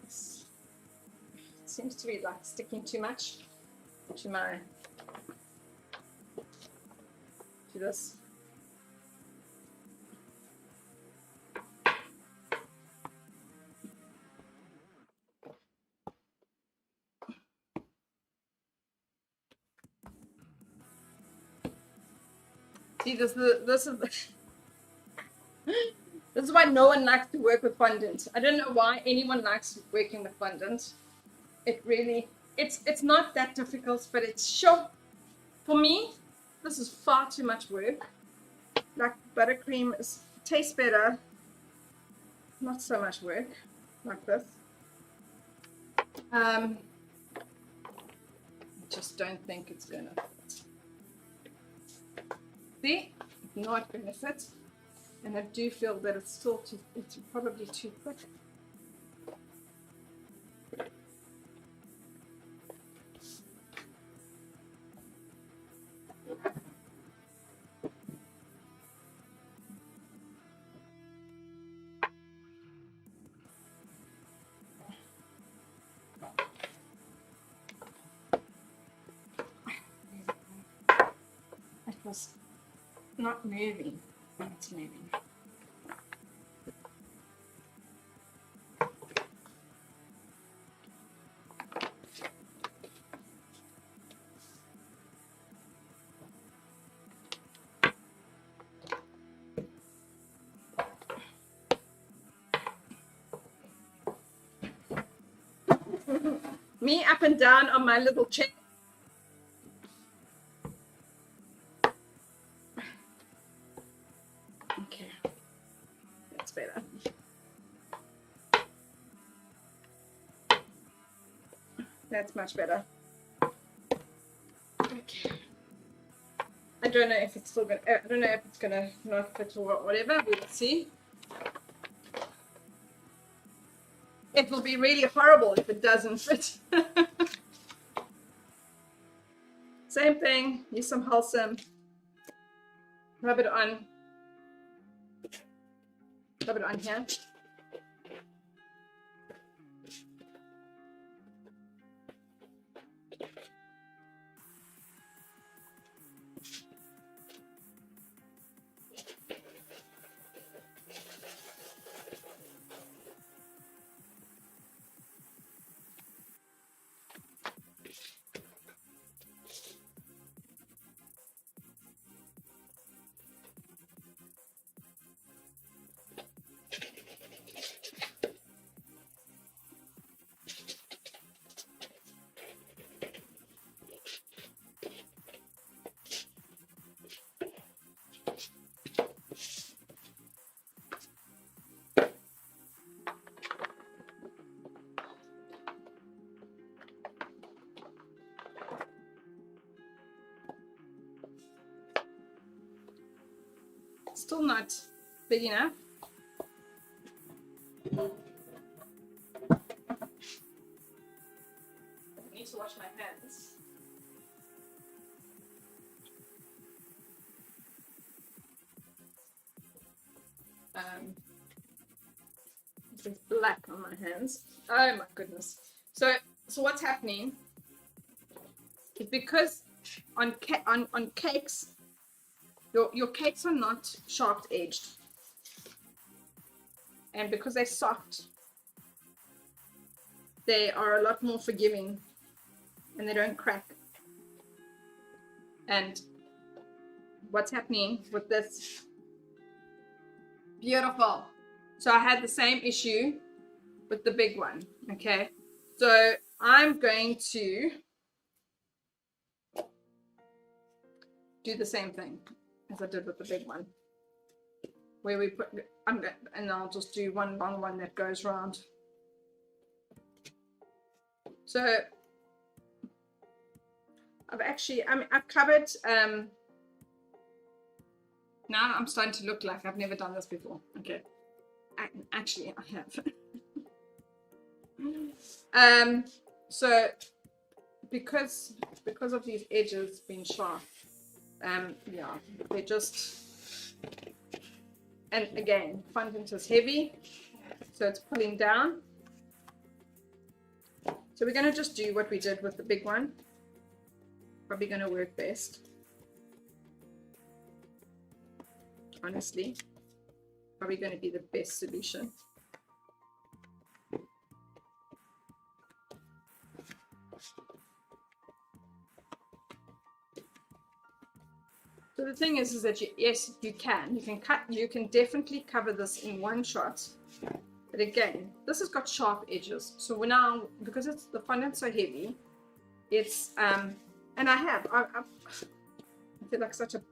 It seems to be like sticking too much to this. See, this is why no one likes to work with fondant. I don't know why anyone likes working with fondant. It really, it's not that difficult, but it's sure. For me, this is far too much work. Like buttercream tastes better. Not so much work like this. I just don't think it's gonna fit. See, it's not gonna fit, and I do feel that it's still it's probably too thick. It was not moving. It's moving. Me up and down on my little chair. Okay, that's better. That's much better. Okay. I don't know if it's still gonna. I don't know if it's gonna not fit or whatever. We will see. It will be really horrible if it doesn't fit. Same thing. Use some wholesome. Rub it on. Rub it on here. Still not big enough. I need to wash my hands. It's black on my hands. Oh my goodness. So what's happening is because on cakes, your cakes are not sharp edged, and because they're soft, they are a lot more forgiving and they don't crack. And what's happening with this? Beautiful. So I had the same issue with the big one. Okay, so I'm going to do the same thing as I did with the big one. where we put, and I'll just do one long one that goes round. So I've covered, now I'm starting to look like I've never done this before. Okay, actually I have. So because of these edges being sharp, yeah, they're just, and again, fondant is heavy, so it's pulling down. So we're going to just do what we did with the big one. Probably going to work best. Honestly, probably going to be the best solution. So the thing is that yes, you can definitely cover this in one shot. But again, this has got sharp edges. So we're now, because it's the fondant's so heavy, it's and I feel like such a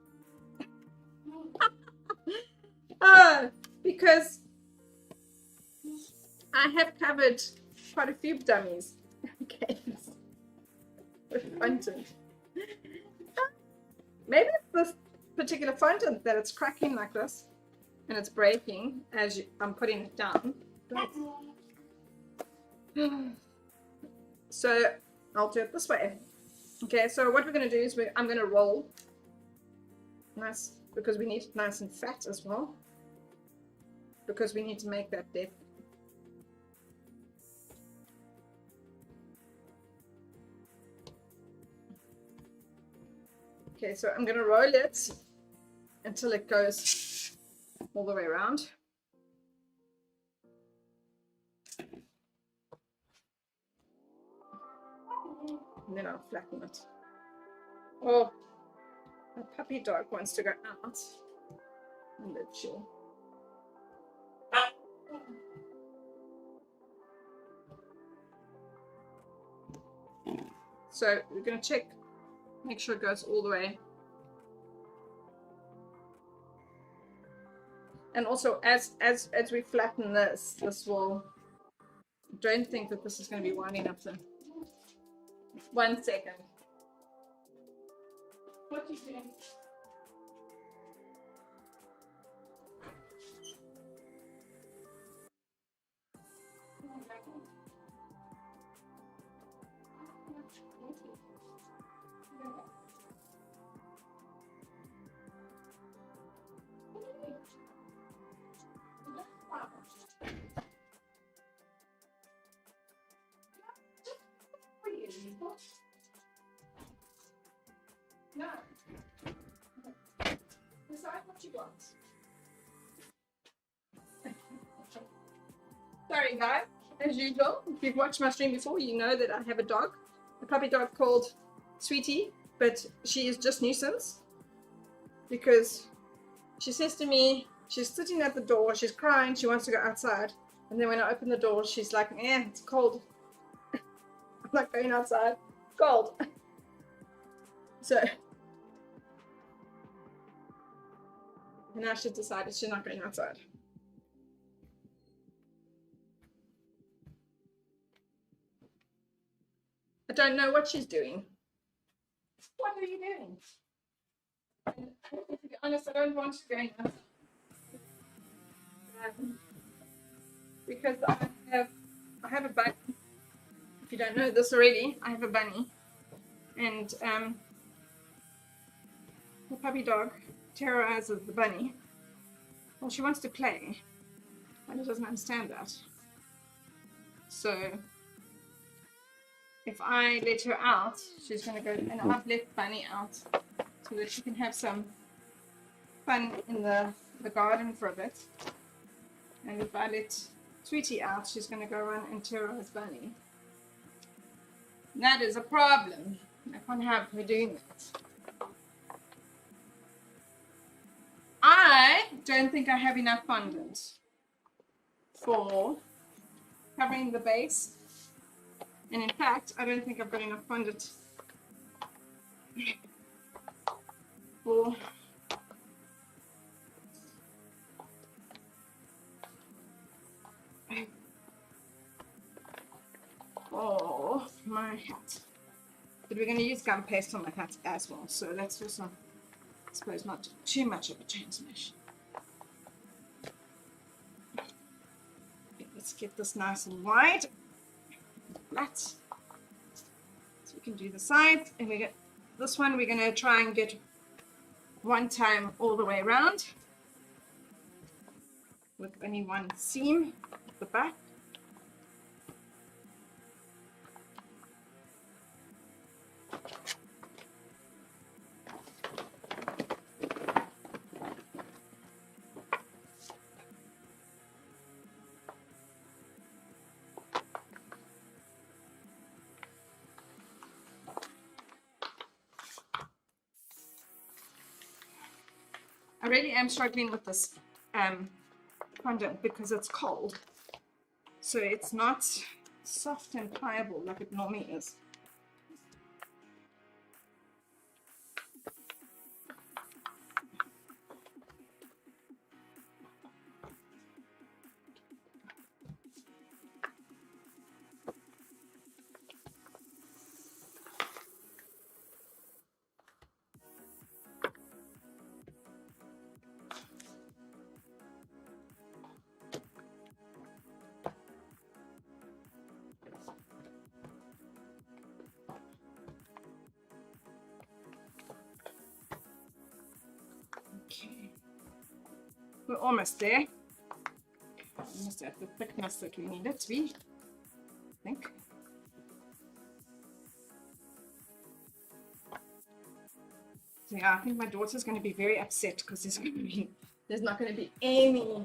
because I have covered quite a few dummies. Okay, with fondant. Maybe it's this particular fondant that it's cracking like this, and it's breaking as I'm putting it down. So I'll do it this way. Okay, so what we're going to do is I'm going to roll nice, because we need it nice and fat as well, because we need to make that depth. Okay, so I'm going to roll it until it goes all the way around. And then I'll flatten it. Oh, my puppy dog wants to go out. And let chill. So we're going to check, make sure it goes all the way. And also as we flatten this will, don't think that this is going to be winding up the 1 second. What do you think? No. Decide what you want. Sorry guys, as usual, if you've watched my stream before, you know that I have a dog, a puppy dog called Sweetie, but she is just nuisance because she says to me, she's sitting at the door, she's crying, she wants to go outside, and then when I open the door, she's like, it's cold. I'm not going outside, it's cold. So, and now she's decided she's not going outside. I don't know what she's doing. What are you doing? And to be honest, I don't want her going outside. Because I have a bunny. If you don't know this already, I have a bunny. And the puppy dog terrorizes the bunny. Well, she wants to play, and it doesn't understand that. So if I let her out, she's going to go, and I've let Bunny out so that she can have some fun in the garden for a bit. And if I let Sweetie out, she's going to go run and terrorize Bunny. And that is a problem. I can't have her doing that. I don't think I have enough fondant for covering the base. And in fact, I don't think I've got enough fondant for my hat. But we're going to use gum paste on my hat as well. So that's also, I suppose, not too much of a transmission. Okay, let's get this nice and wide. Flat. So we can do the sides. And we get this one, we're going to try and get one time all the way around with only one seam at the back. I really am struggling with this fondant because it's cold, so it's not soft and pliable like it normally is. Okay, we're almost there. Almost at the thickness that we need it to be, I think. So yeah, I think my daughter's going to be very upset because there's not going to be any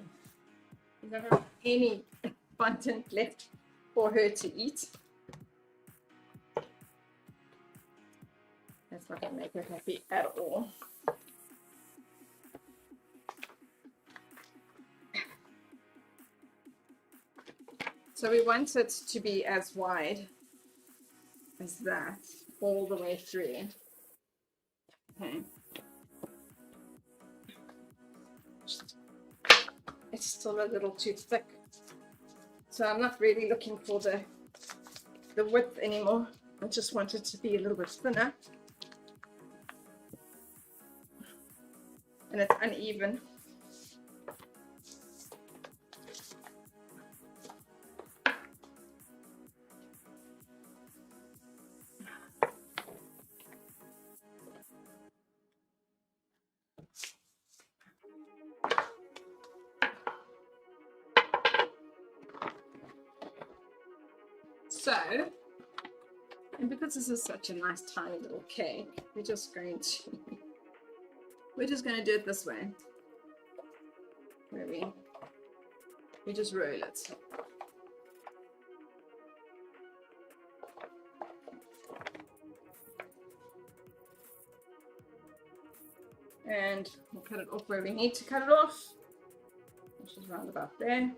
fondant left for her to eat. That's not going to make her happy at all. So we want it to be as wide as that all the way through. Okay. It's still a little too thick. So I'm not really looking for the width anymore. I just want it to be a little bit thinner. And it's uneven. So, and because this is such a nice tiny little cake, we're just going to do it this way, where we just roll it. And we'll cut it off where we need to cut it off, which is round about there.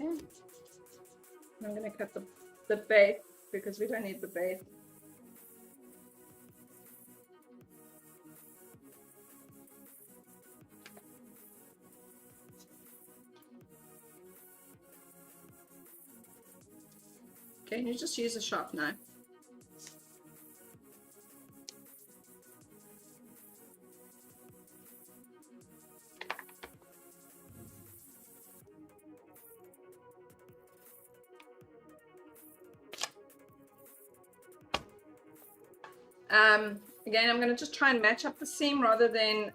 Okay. I'm going to cut the base because we don't need the base. Okay, you just use a sharp knife. Again, I'm going to just try and match up the seam rather than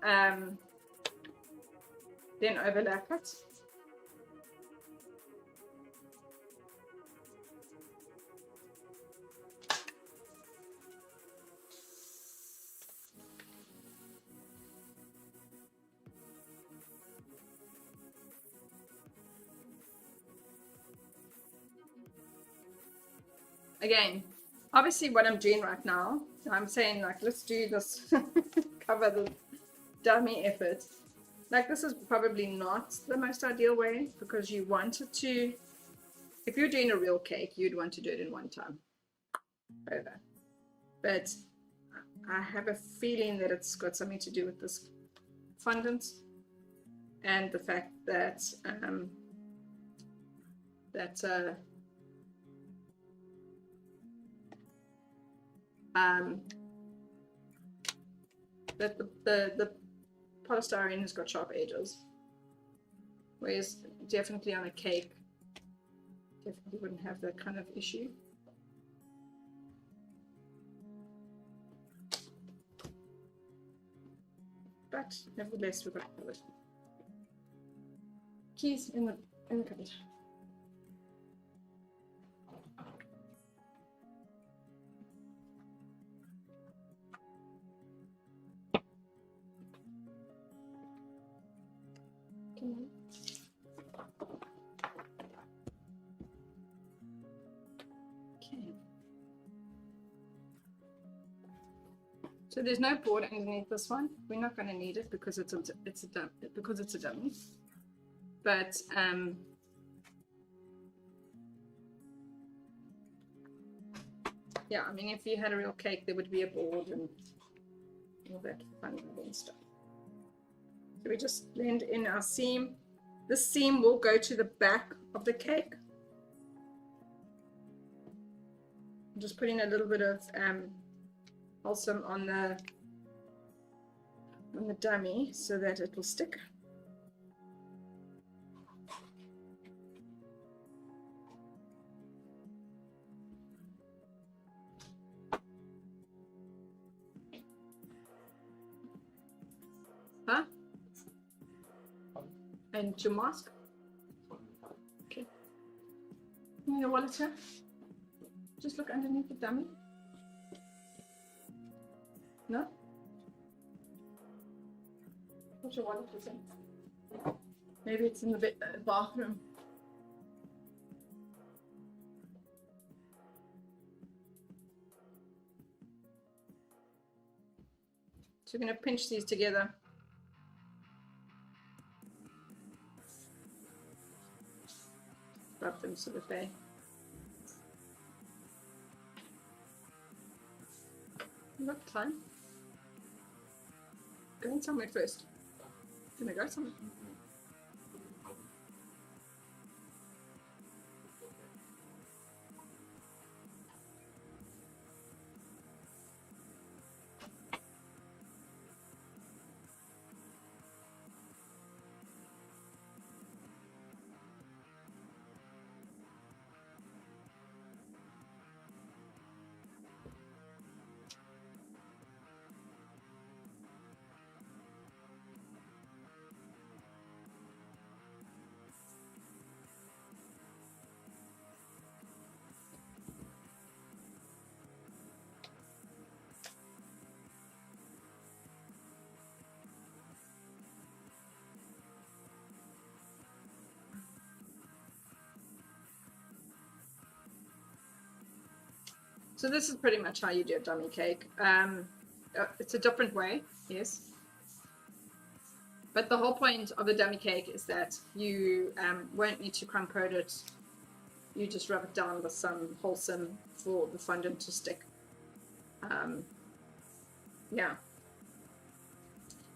overlap it. Again, obviously what I'm doing right now, I'm saying like, let's do this, cover the dummy effort. Like this is probably not the most ideal way because you want it to, if you're doing a real cake, you'd want to do it in one time over. But I have a feeling that it's got something to do with this fondant, and the fact that that the polystyrene has got sharp edges, whereas definitely on a cake definitely wouldn't have that kind of issue. But nevertheless, we've got covered. Keys in the cupboard. Okay. So there's no board underneath this one. We're not going to need it because it's a dummy. But yeah, I mean, if you had a real cake, there would be a board and all that fun and stuff. So we just blend in our seam. This seam will go to the back of the cake. I'm just putting a little bit of balsam on the dummy so that it will stick. Huh? And your mask? Okay. Your wallet here? Just look underneath the dummy. No? What's your wallet is in? Maybe it's in the bathroom. So we're going to pinch these together. Rub them so that they look fun. Going somewhere first. Gonna go somewhere. So this is pretty much how you do a dummy cake. It's a different way, yes. But the whole point of a dummy cake is that you won't need to crumb coat it. You just rub it down with some wholesome for the fondant to stick. Yeah.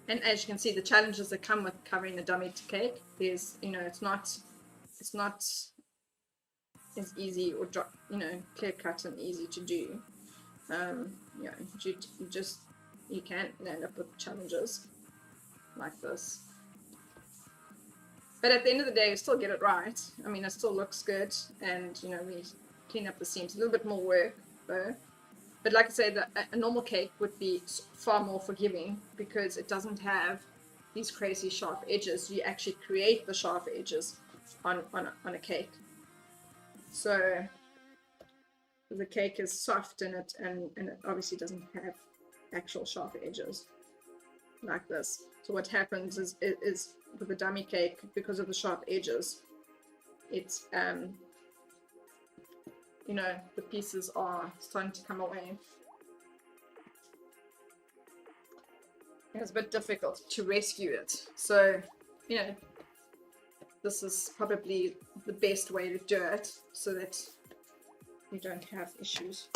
And as you can see, the challenges that come with covering a dummy cake is, you know, it's not as easy or clear cut and easy to do. You can end up with challenges like this, but at the end of the day you still get it right. I mean, it still looks good, and you know, we clean up the seams. A little bit more work though, but like I say, a normal cake would be far more forgiving because it doesn't have these crazy sharp edges. You actually create the sharp edges on a cake. So the cake is soft and it obviously doesn't have actual sharp edges like this. So what happens is with the dummy cake, because of the sharp edges, it's you know, the pieces are starting to come away. And it's a bit difficult to rescue it. So, you know, this is probably the best way to do it so that you don't have issues.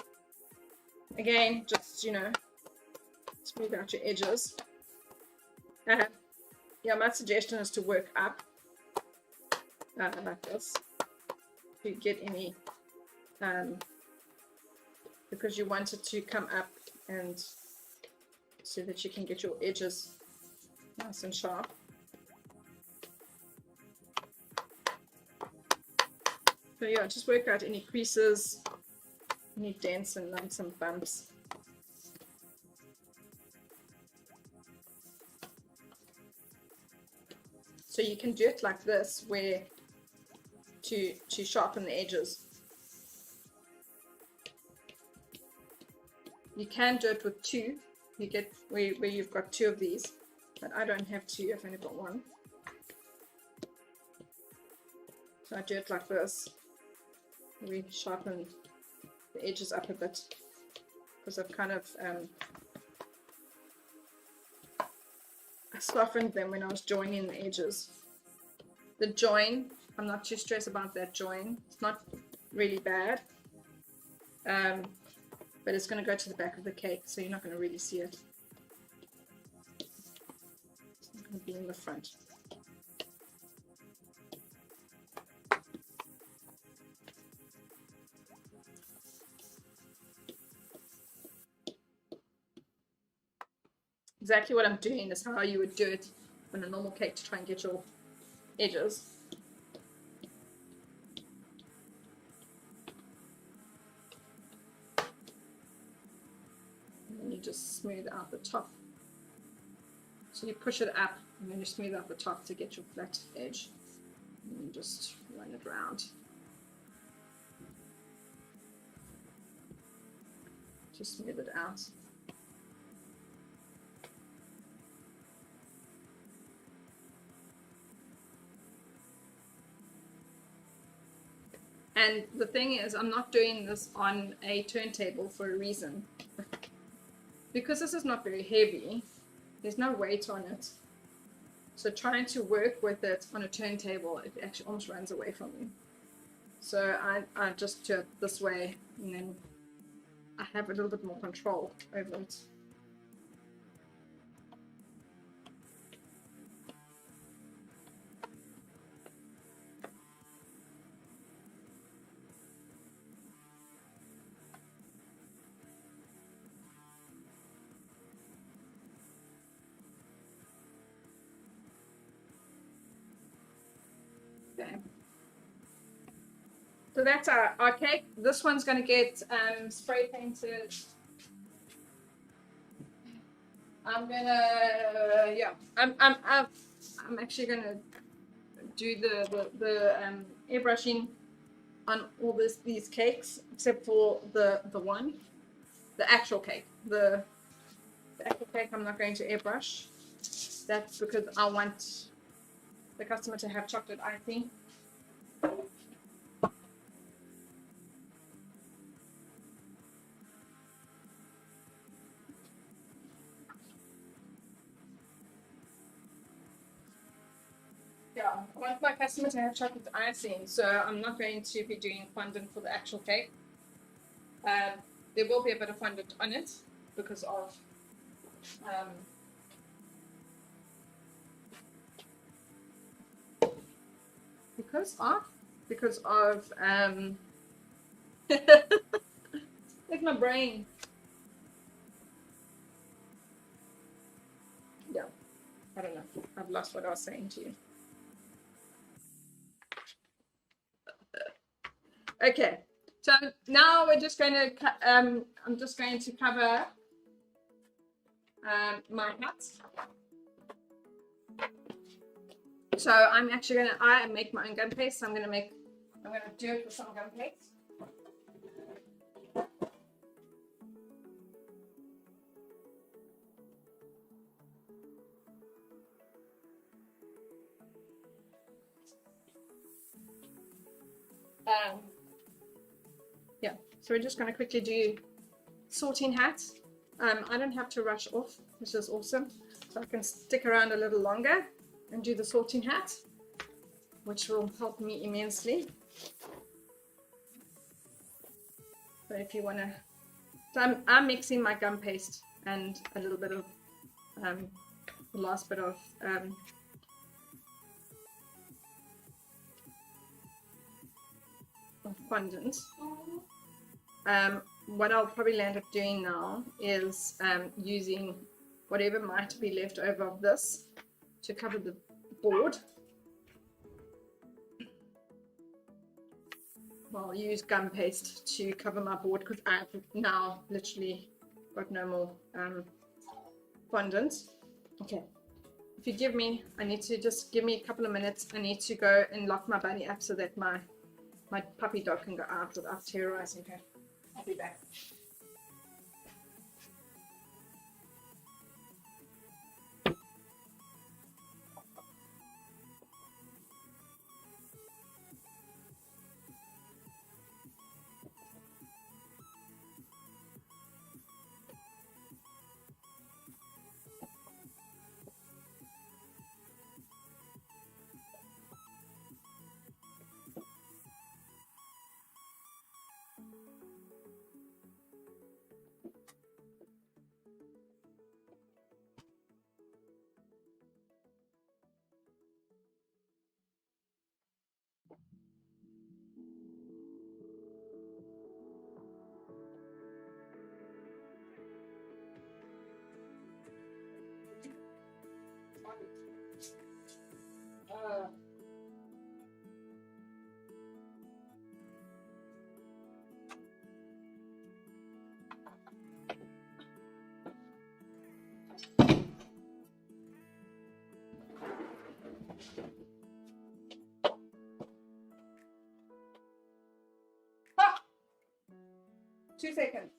Again, just, you know, smooth out your edges. yeah, my suggestion is to work up like this to get any, because you want it to come up and so that you can get your edges nice and sharp. So yeah, just work out any creases, any dents and lumps and bumps. So you can do it like this, where to sharpen the edges. You can do it with two. You get where you've got two of these, but I don't have two. I've only got one. So I do it like this. We sharpen the edges up a bit because I've kind of softened them when I was joining the edges. The join, I'm not too stressed about that join. It's not really bad, but it's going to go to the back of the cake, so you're not going to really see it. It's not going to be in the front. Exactly what I'm doing is how you would do it on a normal cake to try and get your edges. And then you just smooth out the top. So you push it up and then you smooth out the top to get your flat edge. And then just run it around. Just smooth it out. And the thing is, I'm not doing this on a turntable for a reason. Because this is not very heavy, there's no weight on it. So trying to work with it on a turntable, it actually almost runs away from me. So I just do it this way, and then I have a little bit more control over it. Okay. So that's our cake. This one's going to get spray painted. I'm gonna I'm actually gonna do the airbrushing on all these cakes except for the actual cake. The actual cake I'm not going to airbrush. That's because I want the customer to have chocolate icing. Yeah, I want my customer to have chocolate icing, so I'm not going to be doing fondant for the actual cake. There will be a bit of fondant on it because of it's my brain. Yeah, I don't know. I've lost what I was saying to you. Okay, so now we're just going to I'm just going to cover my hat. So I'm actually going to I make my own gum paste. So I'm going to do it with some gum paste. Yeah, so we're just going to quickly do sorting hats. I don't have to rush off, which is awesome. So I can stick around a little longer and do the sorting hat, which will help me immensely. So if you want to, so I'm mixing my gum paste and a little bit of the last bit of fondant. What I'll probably end up doing now is using whatever might be left over of this to cover the board. I'll use gum paste to cover my board because I've now literally got no more fondant. Okay, if you give me, I need to just give me a couple of minutes. I need to go and lock my bunny up so that my puppy dog can go out without terrorizing her. I'll be back. Ah! 2 seconds.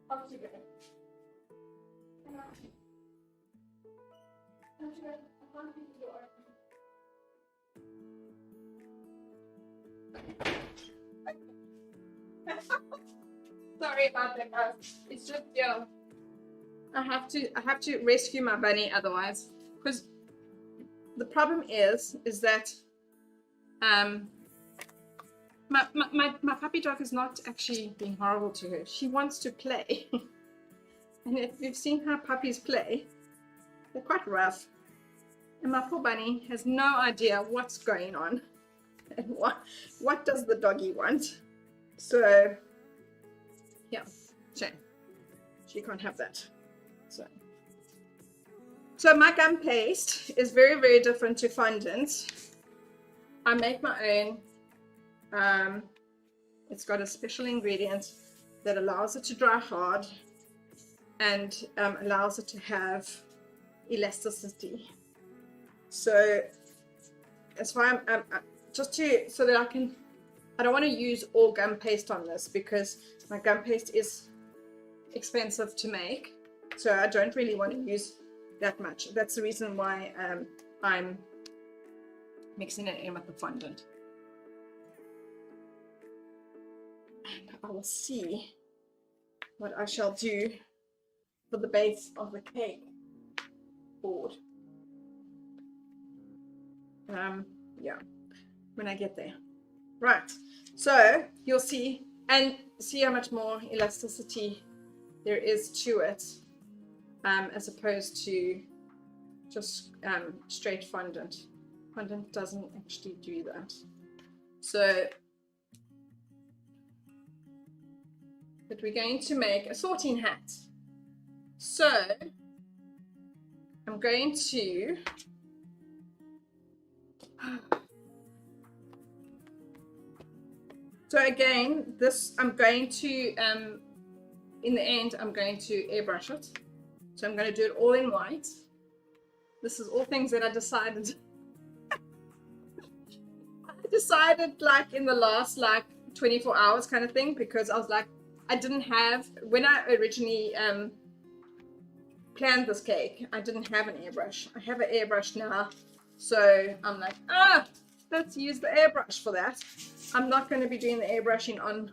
Up to go. Sorry about that, guys. It's just I have to rescue my bunny otherwise, because the problem is that my puppy dog is not actually being horrible to her. She wants to play. And if you've seen how puppies play, they're quite rough. And my poor bunny has no idea what's going on and what does the doggy want. So yeah, shame. She can't have that. So my gum paste is very, very different to fondant. I make my own. It's got a special ingredient that allows it to dry hard and allows it to have elasticity. So as far so that I don't want to use all gum paste on this because my gum paste is expensive to make, so I don't really want to use that much. That's the reason why I'm mixing it in with the fondant. And I will see what I shall do for the base of the cake board. Yeah, when I get there. Right, so you'll see how much more elasticity there is to it, as opposed to just straight fondant. Fondant doesn't actually do that. So, but we're going to make a sorting hat. So I'm going to again, this I'm going to in the end I'm going to airbrush it. So I'm going to do it all in white. This is all things that I decided like in the last 24 hours kind of thing, because I was like, I didn't have, when I originally planned this cake, I didn't have an airbrush. I have an airbrush now, so I'm like, let's use the airbrush for that. I'm not going to be doing the airbrushing on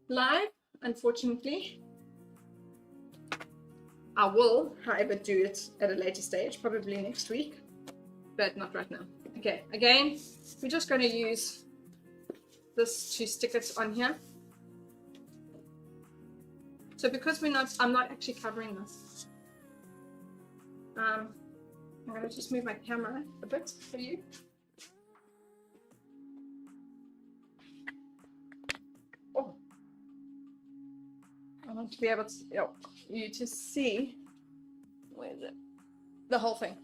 live, unfortunately. I will, however, do it at a later stage, probably next week, but not right now. Okay, again, we're just going to use this to stick it on here. So because I'm not actually covering this. I'm going to just move my camera a bit for you. want to be able to, you to see, where is it? The whole thing.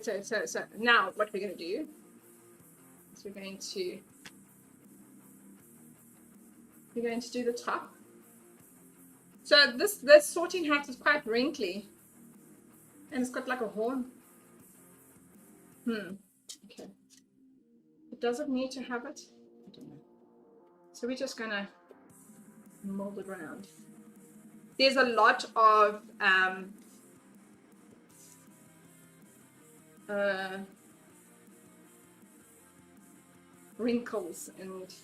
So now what we're going to do is we're going to do the top. So this sorting hat is quite wrinkly, and it's got like a horn. Okay. But does it need to have it? I don't know. So we're just gonna mold it around. There's a lot of wrinkles and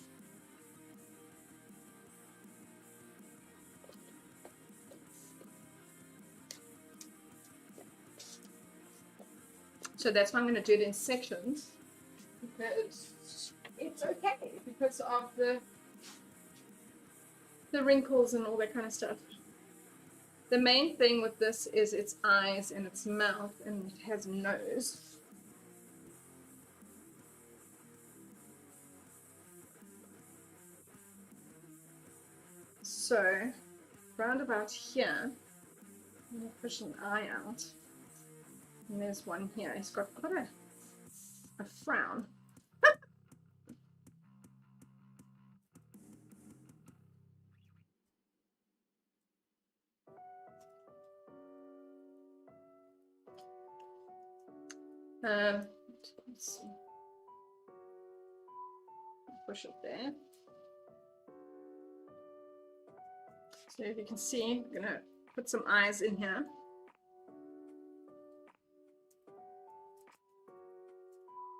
so that's why I'm going to do it in sections, because it's okay because of the wrinkles and all that kind of stuff. The main thing with this is its eyes and its mouth, and it has a nose. So, round about here, I'm going to push an eye out. And there's one here. It's got quite a frown. Let's see. Push it there. So if you can see, I'm gonna put some eyes in here.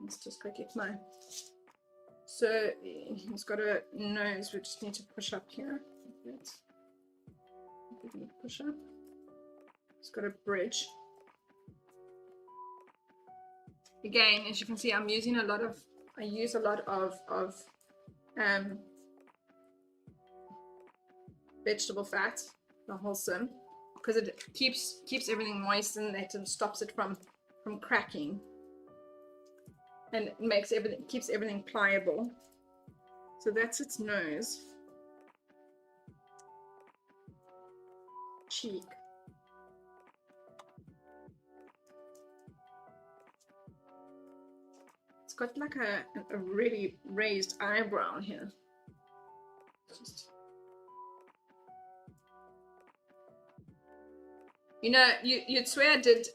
Let's just quickly mine. So he's got a nose. We just need to push up here. Push up. It's got a bridge. Again, as you can see, I'm using a lot of. I use a lot of vegetable fat, the wholesome, because it keeps everything moist and it stops it from cracking, and it makes everything keeps everything pliable. So that's its nose, cheek. It's got like a really raised eyebrow here. You know, you'd swear I did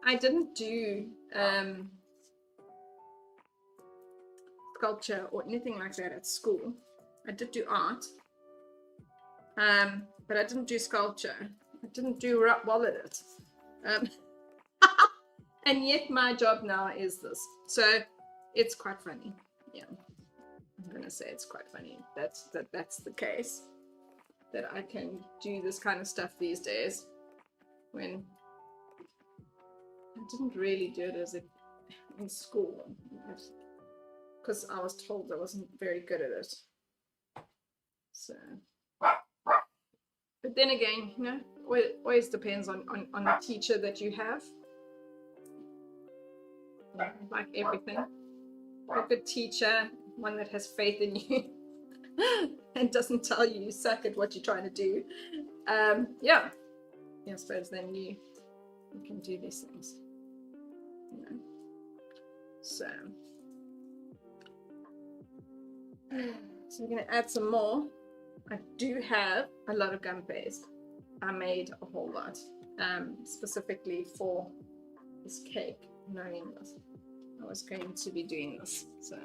I didn't do sculpture or anything like that at school. I did do art, but I didn't do sculpture. I didn't do well at it. And yet my job now is this. So it's quite funny. Yeah, I'm gonna say it's quite funny. That's the case, that I can do this kind of stuff these days, when I didn't really do it as in school, because I was told I wasn't very good at it. So, but then again, you know, it always depends on the teacher that you have. Like everything, a good teacher, one that has faith in you and doesn't tell you you suck at what you're trying to do. Yeah, I suppose then you can do these things. You know. So we're gonna add some more. I do have a lot of gum paste. I made a whole lot, specifically for this cake. Knowing this, I was going to be doing this, so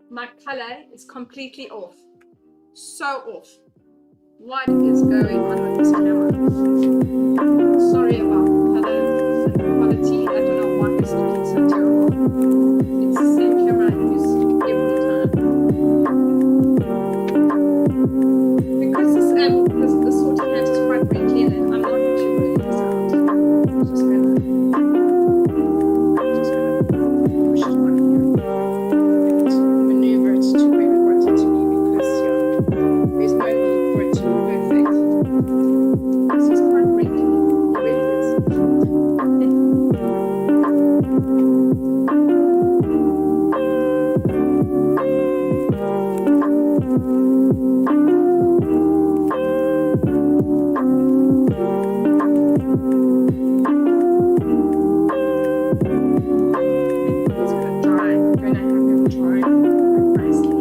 my color is completely off, so off. What is going on with this camera? Sorry about color and quality. I don't know what is looking so terrible. It's the same camera I use every time. Because this sorting hat is quite wrinkly and I'm not too good at the sound. I'm just gonna push it on here. Maneuver it to where we want it to be because there's no need for it to be perfect. This is quite wrinkly. It really is. It's gonna dry. I'm gonna have him dry quite nicely.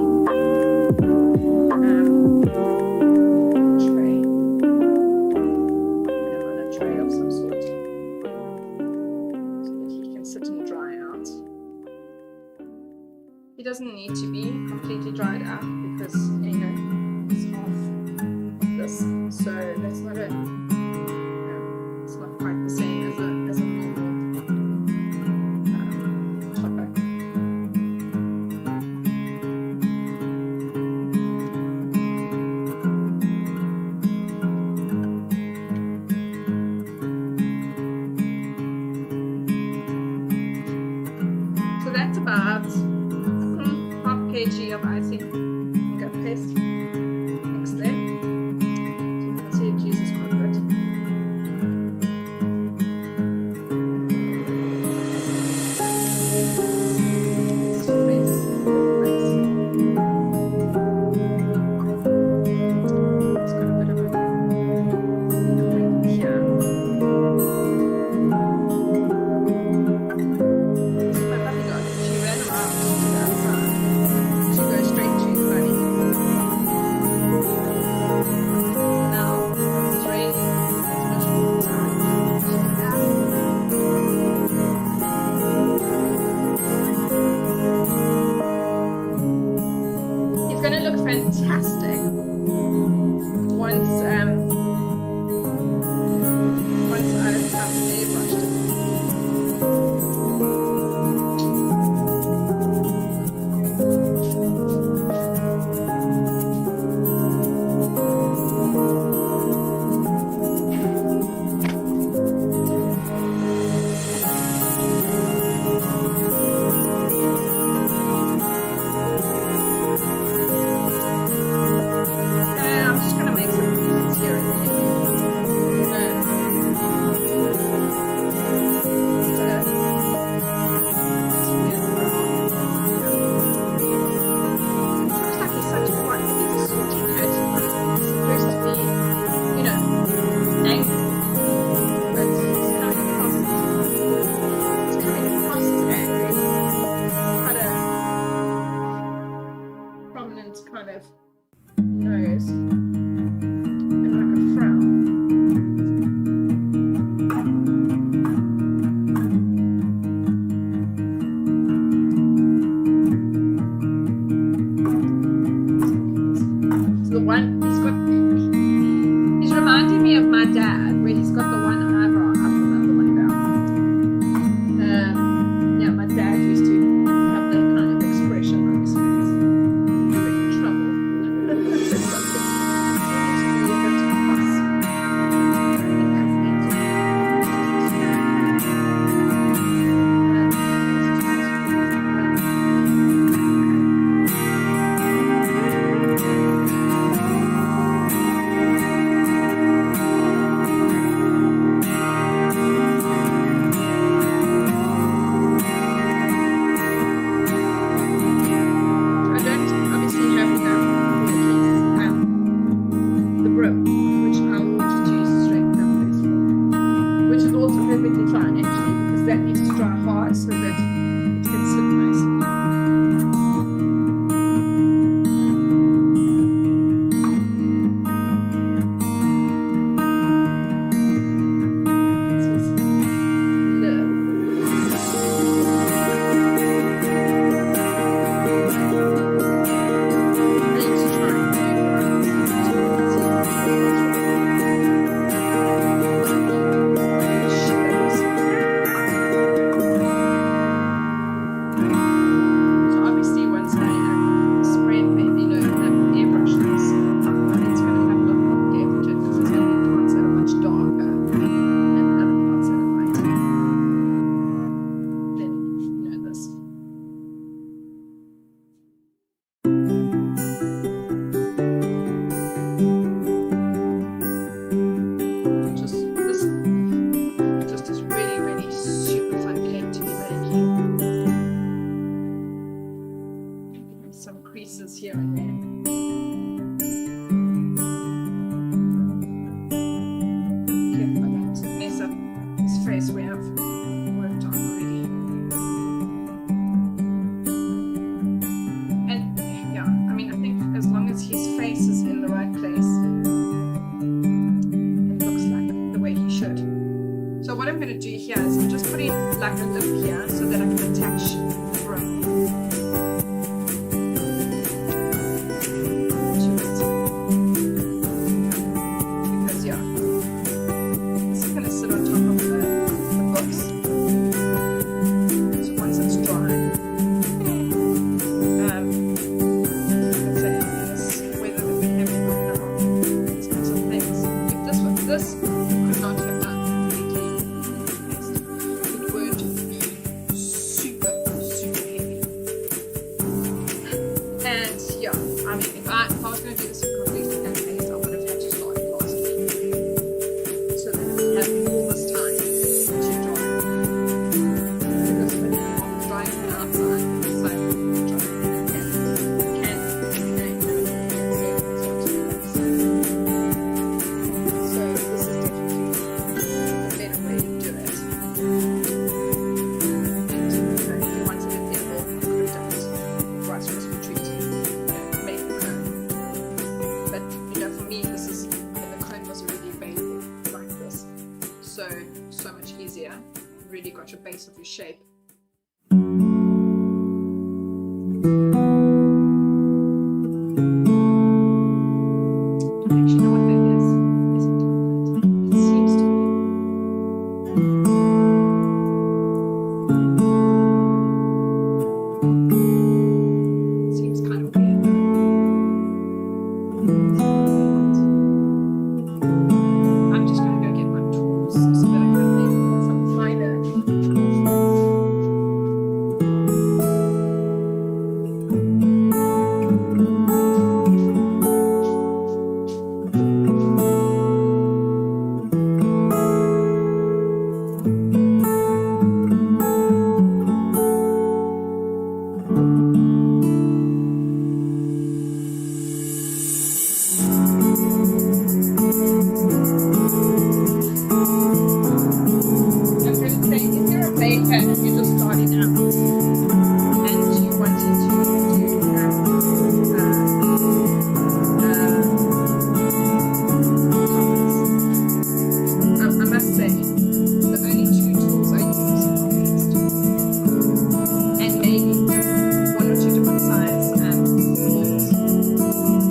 Tray. Put him on a tray of some sort so that he can sit and dry out. He doesn't need to be completely dried out because it's half of this, so that's not it's not quite the same as a normal topper. So that's about half kg of icing. I'm gonna paste mix there. So you can see it uses quite a bit. It's nice. It's got a bit of a liquid here. See my puppy dog, she ran around to the outside. She goes straight to his bunny. Now it's raining. It's miserable outside. She's like, "Ah." He's gonna look fantastic once I've airbrushed it. I'm just gonna make some pieces here and there. Looks like he's such a one. He's a sorting hat, but it's supposed to be, angry. But it's coming across as angry. Quite a prominent kind of nose and like a frown. So the one he's reminding me of my dad, where he's got the one eyebrow up and the other one down. Yeah, my dad used to have that kind of expression on his face. Never in trouble. to do here is I'm just putting like a lip here so that I can attach the brim to it. Because yeah, this is going to sit on top of the books. So once it's dry, let's say this weather that we're having right now, these kinds of things. If this was this, we could not have done completely paste. It would be super, super heavy. And yeah, I mean, if I was going to do this completely hand paste, I would have had to start last week so that I have all this time to dry. Because when it's drying from the outside, it's like dry. So this is definitely a better way to do it. And if you wanted it edible, you could have done it rice recipe treat, make the cone. But for me, this is when the cone was already available like this. So much easier. Really got your base of your shape. I actually know what that is. Is it chocolate? It seems to be. Seems kind of weird. I'm just going to go get my tools so that I can make some finer I'm going to say, if you're a baker and you're just starting out and you wanted to do I must say, the only two tools I use are paste and maybe one or two different size balls.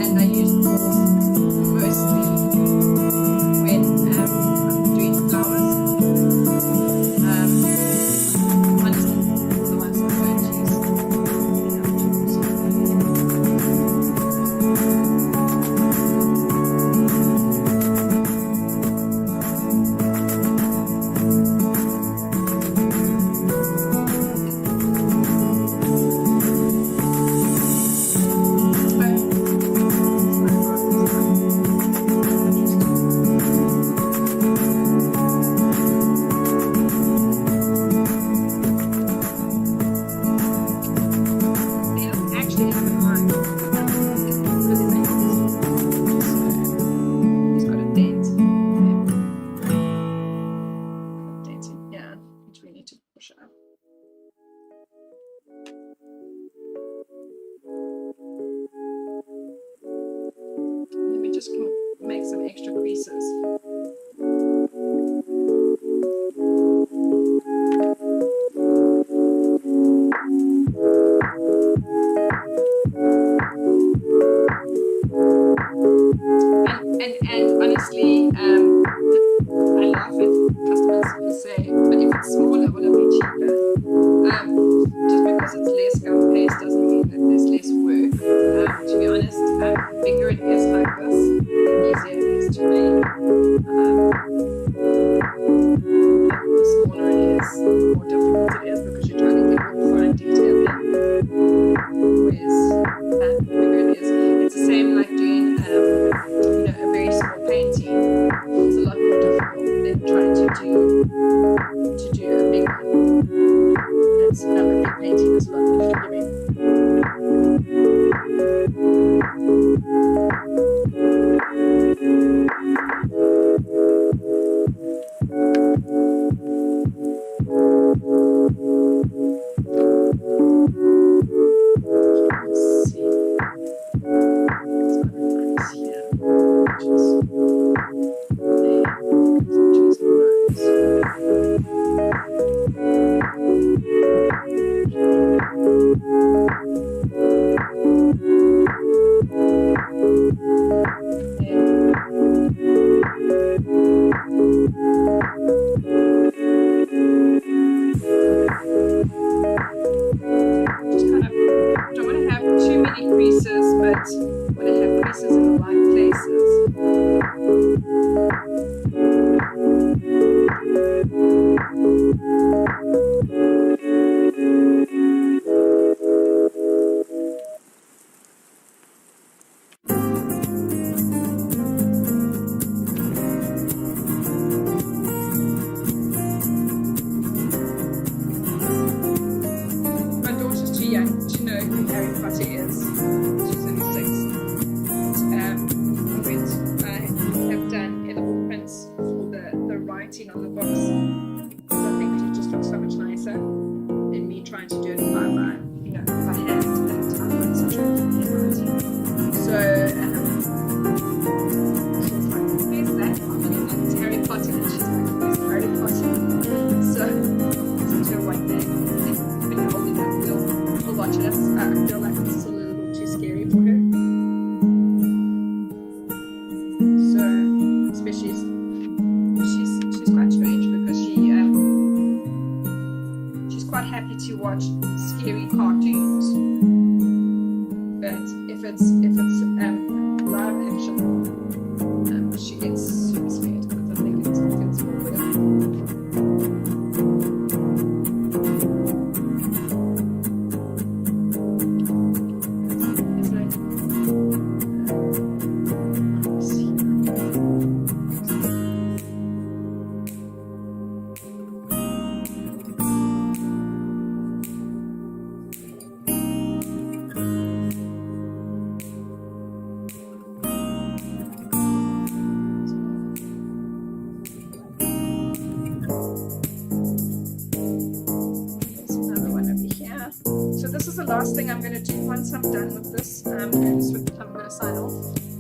And I use balls mostly when I'm doing flowers. Honestly, otherwise I won't use enough They don't actually have a line. It's really nice. It's got a dent. Dent in here, which we need to push up. Let me just make some extra creases. And honestly, I laugh at customers who say, but if it's smaller, will it be cheaper? Just because it's less gum paste doesn't mean that there's less work. To be honest, the bigger it is like this, the easier it is to make. The smaller it is, the more difficult it is because you're trying to get all the fine detail in. Whereas the bigger it is, it's the same like doing a very small painting. It's a lot more difficult than trying to do a big one. That's another big painting is a lot more forgiving. Let's see. Just kind of don't want to have too many creases, but want to have creases in the right places. My daughter's too young to know who Harry Potter is. She's only 6. I have done edible prints for the writing on the books. I think it just looks so much nicer than me trying to do it by hand. And I've got such a handwriting. So she was like, "Where's that from?" And it's Harry Potter, and she's like, "Where's Harry Potter?" So it's her one day. When you're old enough, we'll watch it. I feel like it's still a little too scary for her. So, especially she's quite strange because she's quite happy to watch scary cartoons. But if it's live action, she gets super scared because I think it's more weird. So this is the last thing I'm going to do. Once I'm done with this, I'm going to sign off,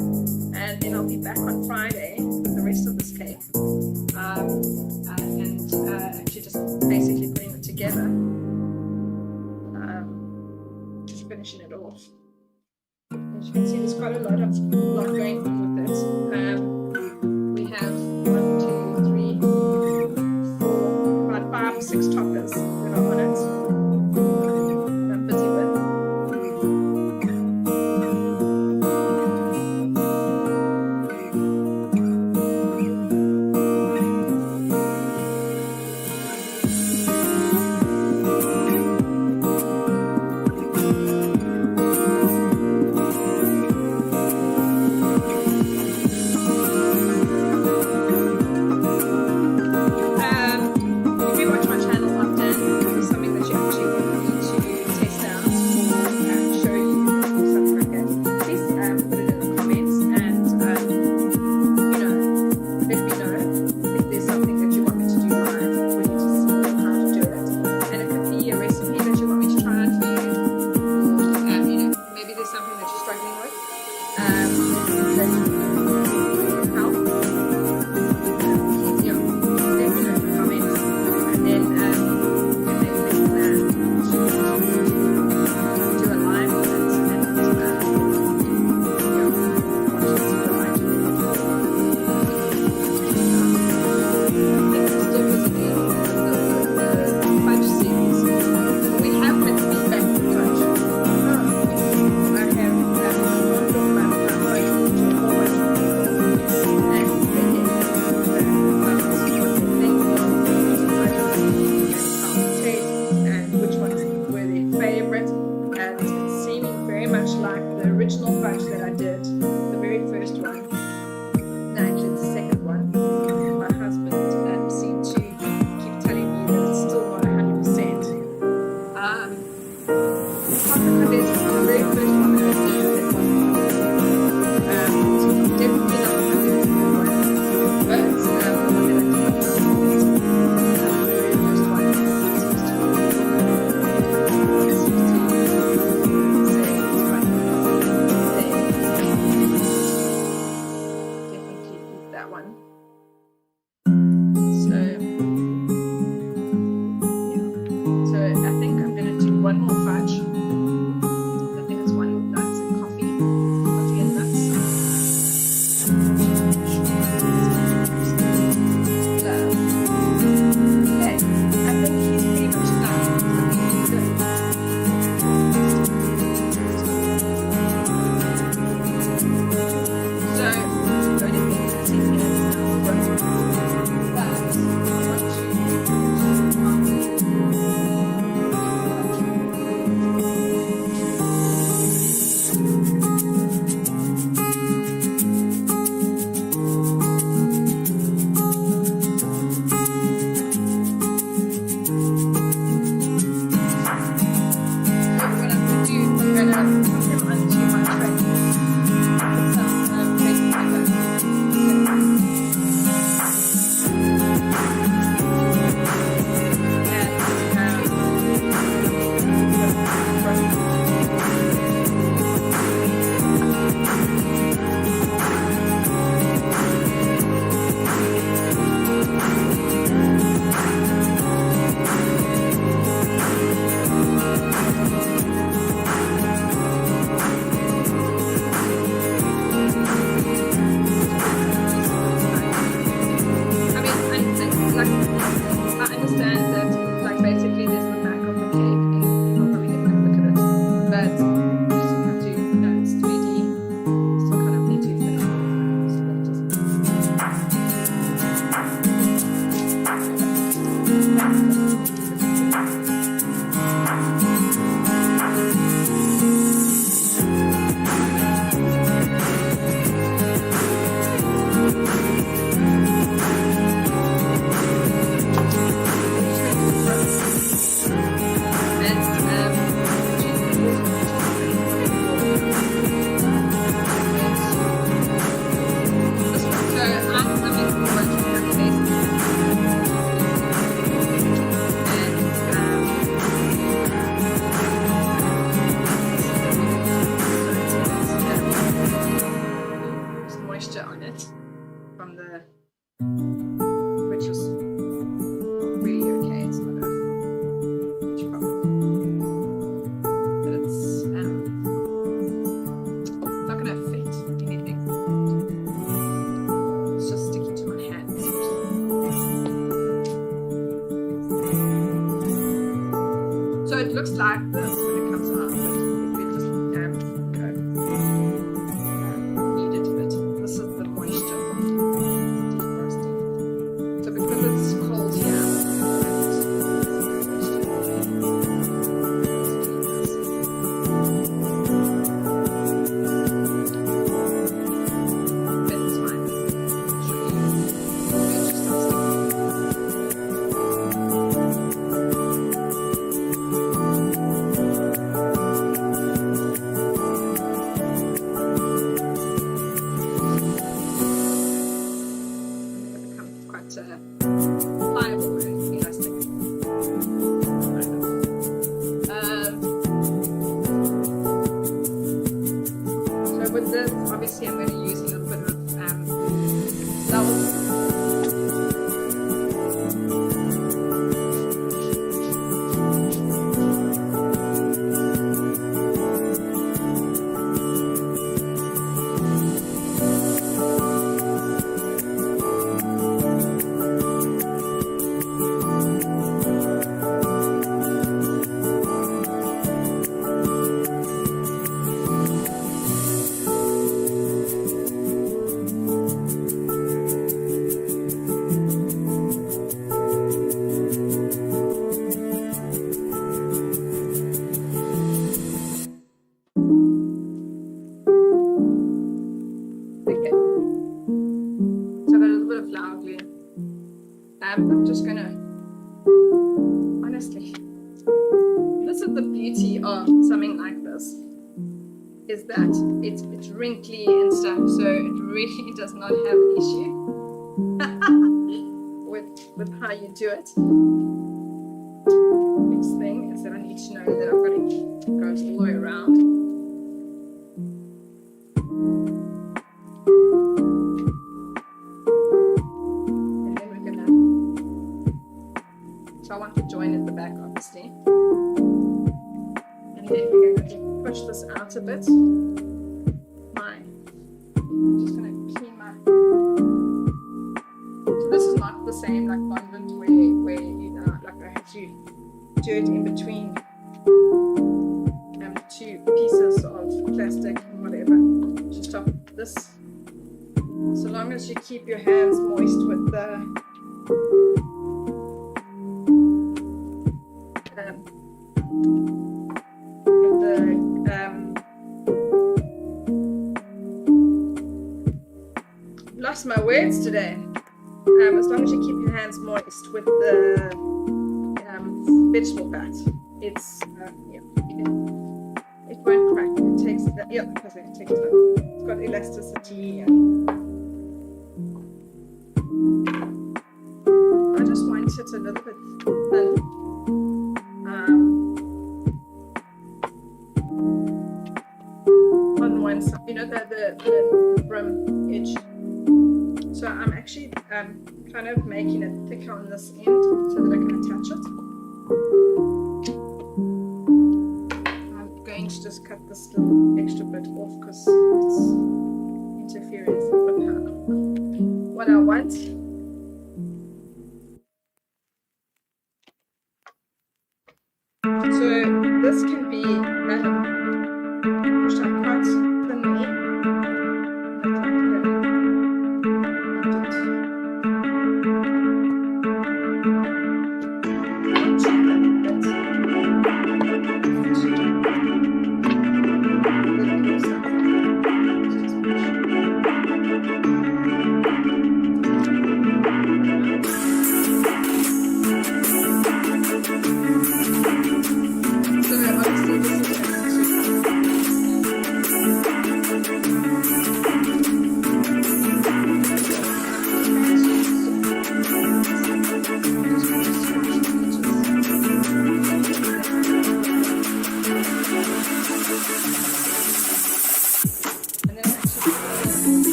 and then I'll be back on Friday with the rest of this cake, and actually just basically putting it together, just finishing it off. As you can see, there's quite a lot going on with it. We have 1, 2, 3, 4, about 5 or 6 toppers that are on it. one more fudge. moisture on it from the, which is really okay. It's not a huge problem, but it's not going to affect anything. It's just sticking to my hands. So it looks like this when it comes out, but it just knead it a bit. This is the moisture from defrosting. So because it's cold here, it's fine. Pliable and elastic. So with this, obviously I'm going to use a little bit of double. I'm just gonna, honestly, this is the beauty of something like this, is that it's wrinkly and stuff, so it really does not have an issue with how you do it. Next thing is that I need to know that I've got it goes all the way around. I want to join at the back, obviously. And then we're going to push this out a bit. I'm just going to clean my. So this is not the same like fondant where you know, like I have to do it in between two pieces of plastic and whatever to stop this. So long as you keep your hands moist with the lost my words today. As long as you keep your hands moist with the vegetable fat, it's it won't crack. It takes because it takes it's got elasticity. And I just want it a little bit thin. On one side, you know, the brim edge. So I'm actually kind of making it thicker on this end so that I can attach it. I'm going to just cut this little extra bit off because it's interference with what I want. So this can be pushed out quite thinly.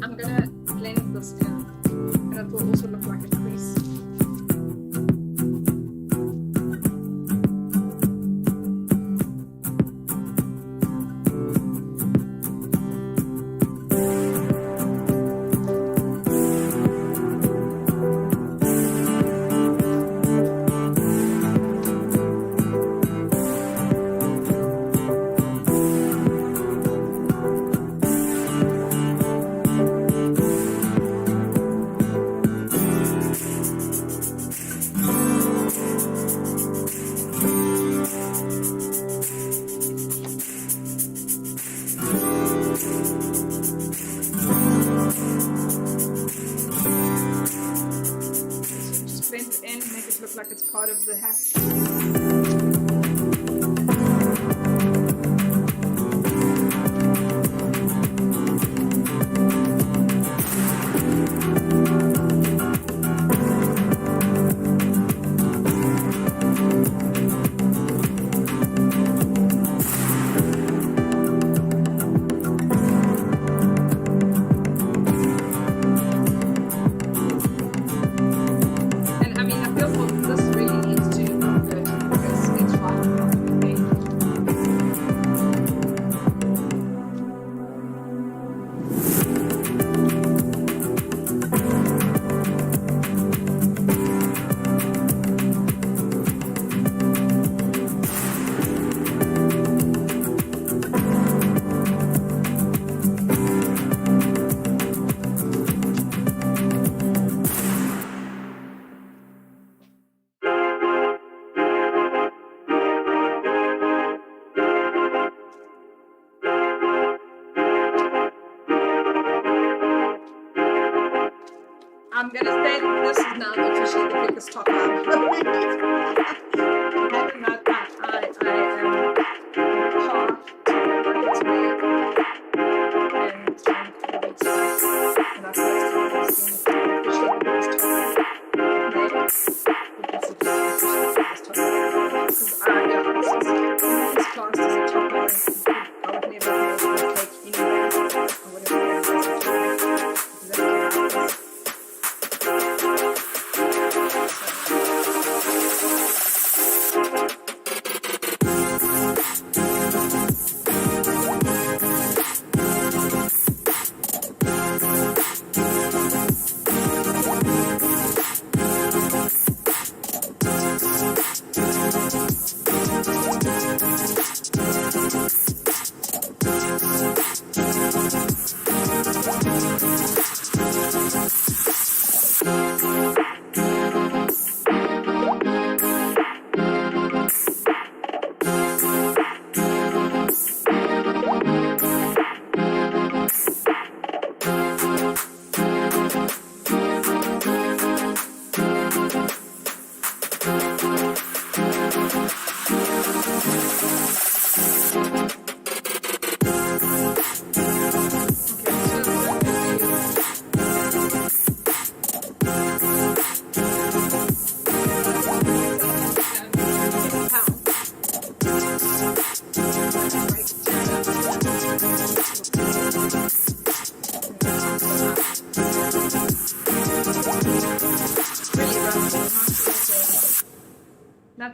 I'm gonna blend this in, and it will also look like a crease. Blend it in, make it look like it's part of the hat. And I mean, I feel for this really needs to look good because it's fine. Okay. I'm gonna say that this is now officially the biggest top I've ever made. Other than that, I am half to wear, and it's and I feel it's officially the biggest top I've made. Because it's classed as a top I would never be able to take anywhere or whatever. Exactly.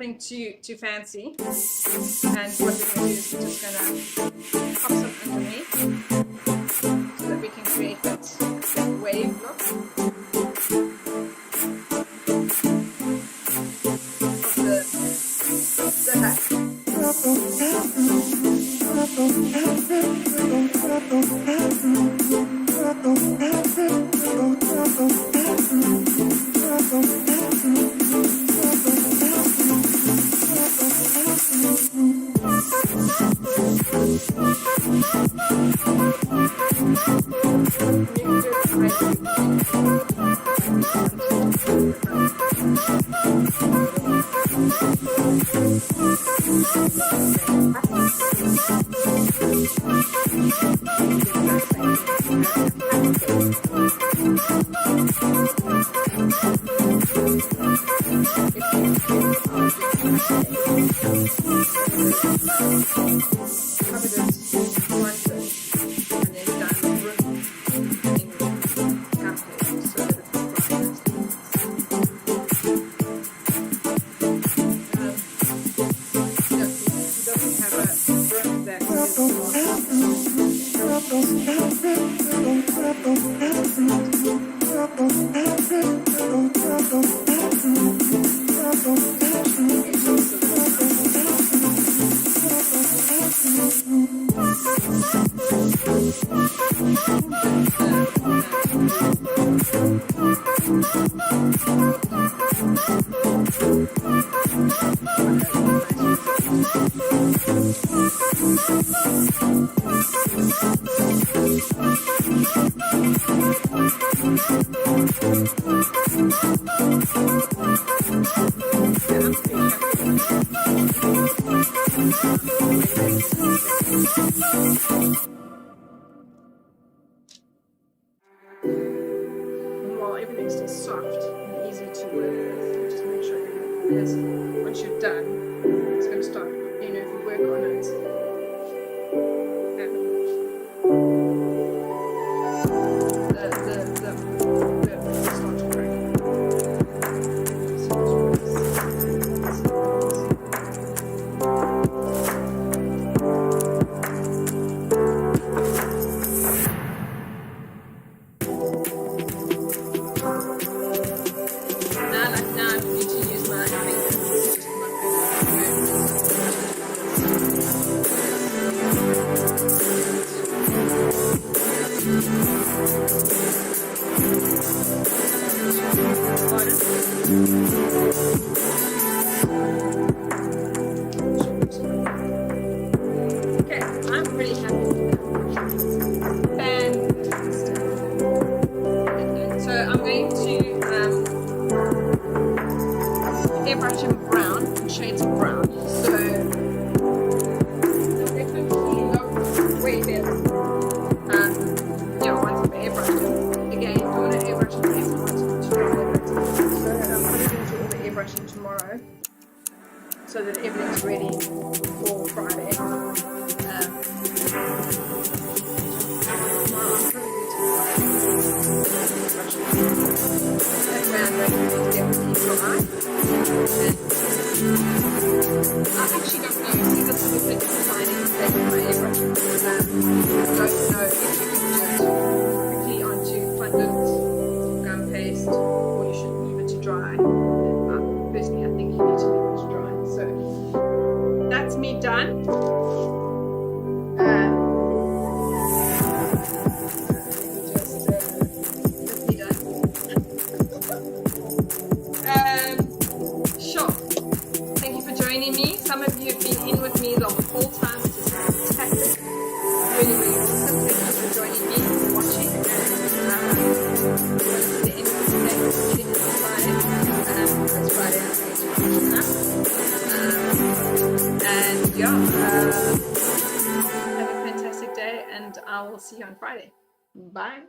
nothing too fancy. And what we're going to do is we're just going to pop some underneath so that we can create that wave look of the hat. While everything's still soft and easy to work with, just make sure everything is, once you're done, it's going to start, if you work on it, the start to break. Okay, I'm pretty happy with that. Fantastic. So I'm going to airbrush in brown, shades of brown. So they'll definitely look way better. Once I've airbrushed it. Again, I want to airbrush it next month to a little bit. So I'm going to do all the airbrushing tomorrow, so that everything's ready for Friday. Tomorrow I'll probably do that way I'm going to get with people right. I actually don't know. See, this is the thing deciding stage of my airbrush. I don't know if you can do it quickly onto fondant, gum paste, or you should leave it to dry. Personally, I think you need to leave it to dry. So that's me done. Sure. Thank you for joining me. Some of you have been in with me the whole time, which is fantastic. Really, really awesome. Thank you for joining me, for watching, and to the end of this day, we're tuning in Friday. It's Friday, and have a fantastic day, and I will see you on Friday. Bye.